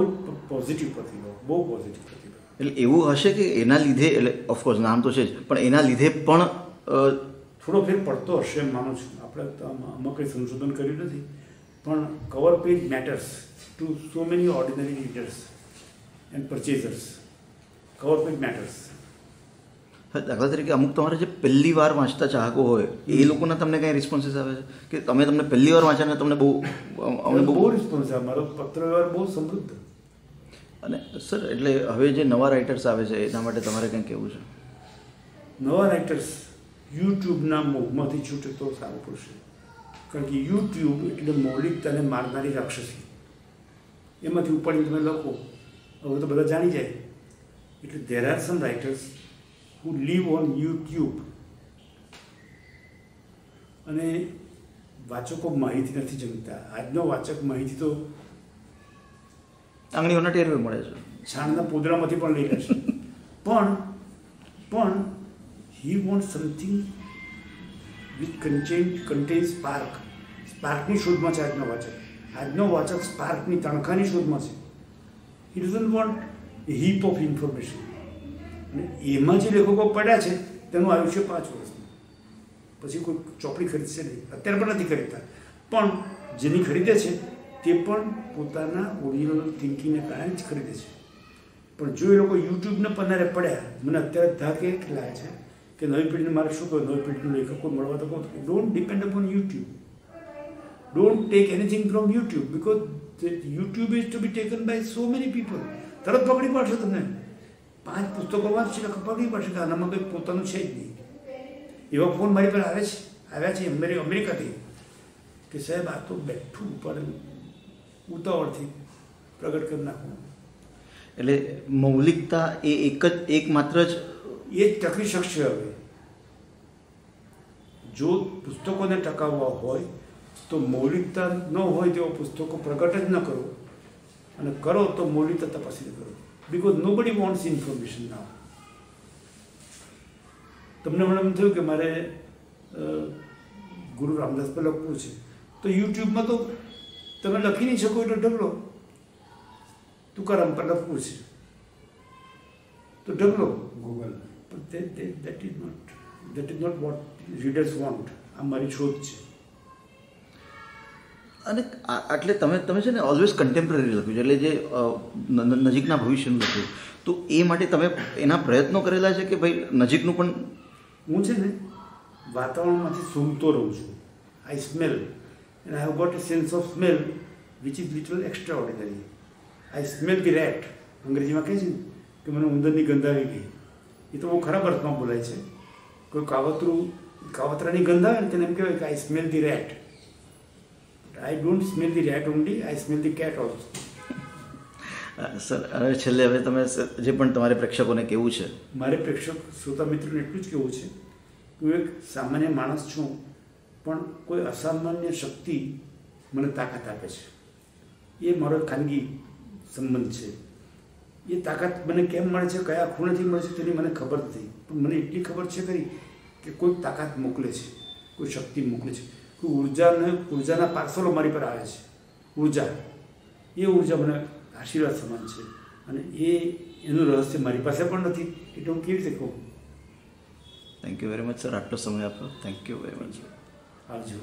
પોઝિટિવ પ્રતિભાવ, બહુ પોઝિટિવ પ્રતિભાવ. એટલે એવું હશે કે એના લીધે, એટલે ઓફકોર્સ નામ તો છે જ, પણ એના લીધે પણ થોડો ફેર પડતો હશે એમ માનું છું. આપણે આમાં કંઈ સંશોધન કર્યું નથી, પણ cover page matters to so many ordinary readers and purchasers. Cover page matters. દાખલા તરીકે અમુક તમારે જે પહેલી વાર વાંચતા ચાહકો હોય એ લોકોના તમને કંઈ રિસ્પોન્સીસ આવે છે કે તમને પહેલી વાર વાંચ્યા તમને બહુ રિસ્પોન્સ આવે? મારો પત્ર વ્યવહાર બહુ સમૃદ્ધ. અને સર એટલે હવે જે નવા રાઇટર્સ આવે છે એના માટે તમારે કંઈ કહેવું છે? નવા રાઇટર્સ યુટ્યુબના મોહમાંથી છૂટે તો સારું પડશે, કારણ કે યુટ્યુબ એટલે મૌલિકતાને મારનારી રાક્ષસી. એમાંથી ઉપાડીને તમે લખો, હવે તો બધા જાણી જાય. એટલે there are some writers who live on YouTube. અને વાચકો માહિતી નથી જમતા. આજનો વાચક માહિતી તો આંગળીઓના ટેરવે મળે છે, છાણના પોદરામાંથી પણ લઈ લે છે. પણ he wants something which contains spark. સ્પાર્કની શોધમાં છે આજનો વાચક. આજનો વાચક સ્પાર્કની તણખાની શોધમાં છે. he doesn't want a heap of information. અને એમાં જે લેખકો પડ્યા છે તેનું આયુષ્ય 5 વર્ષનું, પછી કોઈ ચોપડી ખરીદશે નહીં. અત્યારે પણ નથી ખરીદતા, પણ જેની ખરીદે છે તે પણ પોતાના ઓરિજિનલ થિંકિંગને કારણે જ ખરીદે છે. પણ જો એ લોકો યુટ્યુબના પન્નારે પડ્યા, મને અત્યારે ધાક એ લાગે છે કે નવી પેઢીને મારે શું કહ્યું, નવી પેઢીનું લેખકો મળવા તો કહું don't depend upon YouTube. Don't take anything from YouTube, because YouTube is to be taken by so many people. તરત પકડી પાડશે તમને. 5 પુસ્તકો વાંચશે એટલે પકડી પડશે કે આનામાં કંઈ પોતાનું છે જ નહીં. એવા ફોન મારી પર આવ્યા છે અમેરિકાથી કે સાહેબ આ તો બેઠું ઉપર ઉતાવળથી પ્રગટ કરી નાખવું. એટલે મૌલિકતા એ એક માત્ર જ એ જ ટકી શકશે. હવે જો પુસ્તકોને ટકાવવા હોય તો મૌલિકતા ન હોય તેવા પુસ્તકો પ્રગટ જ ન કરો, અને કરો તો મૌલિકતા તપાસીને કરો. Because nobody wants information now. તમને મને એમ થયું કે મારે ગુરુ રામદાસ પર લખવું છે, તો યુટ્યુબમાં તો તમે લખી નહીં શકો એટલે ઢગલો. તુકારામ પર લખવું છે તો ઢગલો Google. That is not what readers want. આ મારી શોધ છે. અને એટલે તમે છે ને ઓલવેઝ કન્ટેમ્પરરી લખ્યું છે, એટલે જે નજીકના ભવિષ્યનું લખ્યું, તો એ માટે તમે એના પ્રયત્નો કરેલા છે કે ભાઈ નજીકનું પણ? હું છે ને વાતાવરણમાંથી સૂંઘતો રહું છું. I smell and I have got a sense of smell which is little extraordinary. I smell the rat. અંગ્રેજીમાં કહે છે કે મને ઉંદરની ગંધ આવી ગઈ. એ તો બહુ ખરાબ અર્થમાં બોલાય છે. કોઈ કાવતરાની ગંધ આવે ને તેને એમ કહેવાય કે I smell the rat. I don't smell the rat only, I smell the cat also. Sir હવે છેલ્લે હવે તમે જે પણ તમારે પ્રેક્ષકોને કહેવું છે. મારે પ્રેક્ષક શ્રોતા મિત્રોને એટલું જ કહેવું છે કે હું એક સામાન્ય માણસ છું, પણ કોઈ અસામાન્ય શક્તિ મને તાકાત આપે છે. એ મારો ખાનગી સંબંધ છે. એ તાકાત મને કેમ મળે છે, કયા ખૂણેથી મળે છે તેની મને ખબર નથી, પણ મને એટલી ખબર છે ખરી કે કોઈ તાકાત મોકલે છે, કોઈ શક્તિ મોકલે છે, કોઈ ઉર્જાના પાર્સલો મારી પર આવે છે. એ ઉર્જા મને આશીર્વાદ સમાન છે, અને એનું રહસ્ય મારી પાસે પણ નથી, એટલે હું કેવી રીતે કહું. Thank you very much sir, આટલો સમય આપ્યો. Thank you very much. આવજો.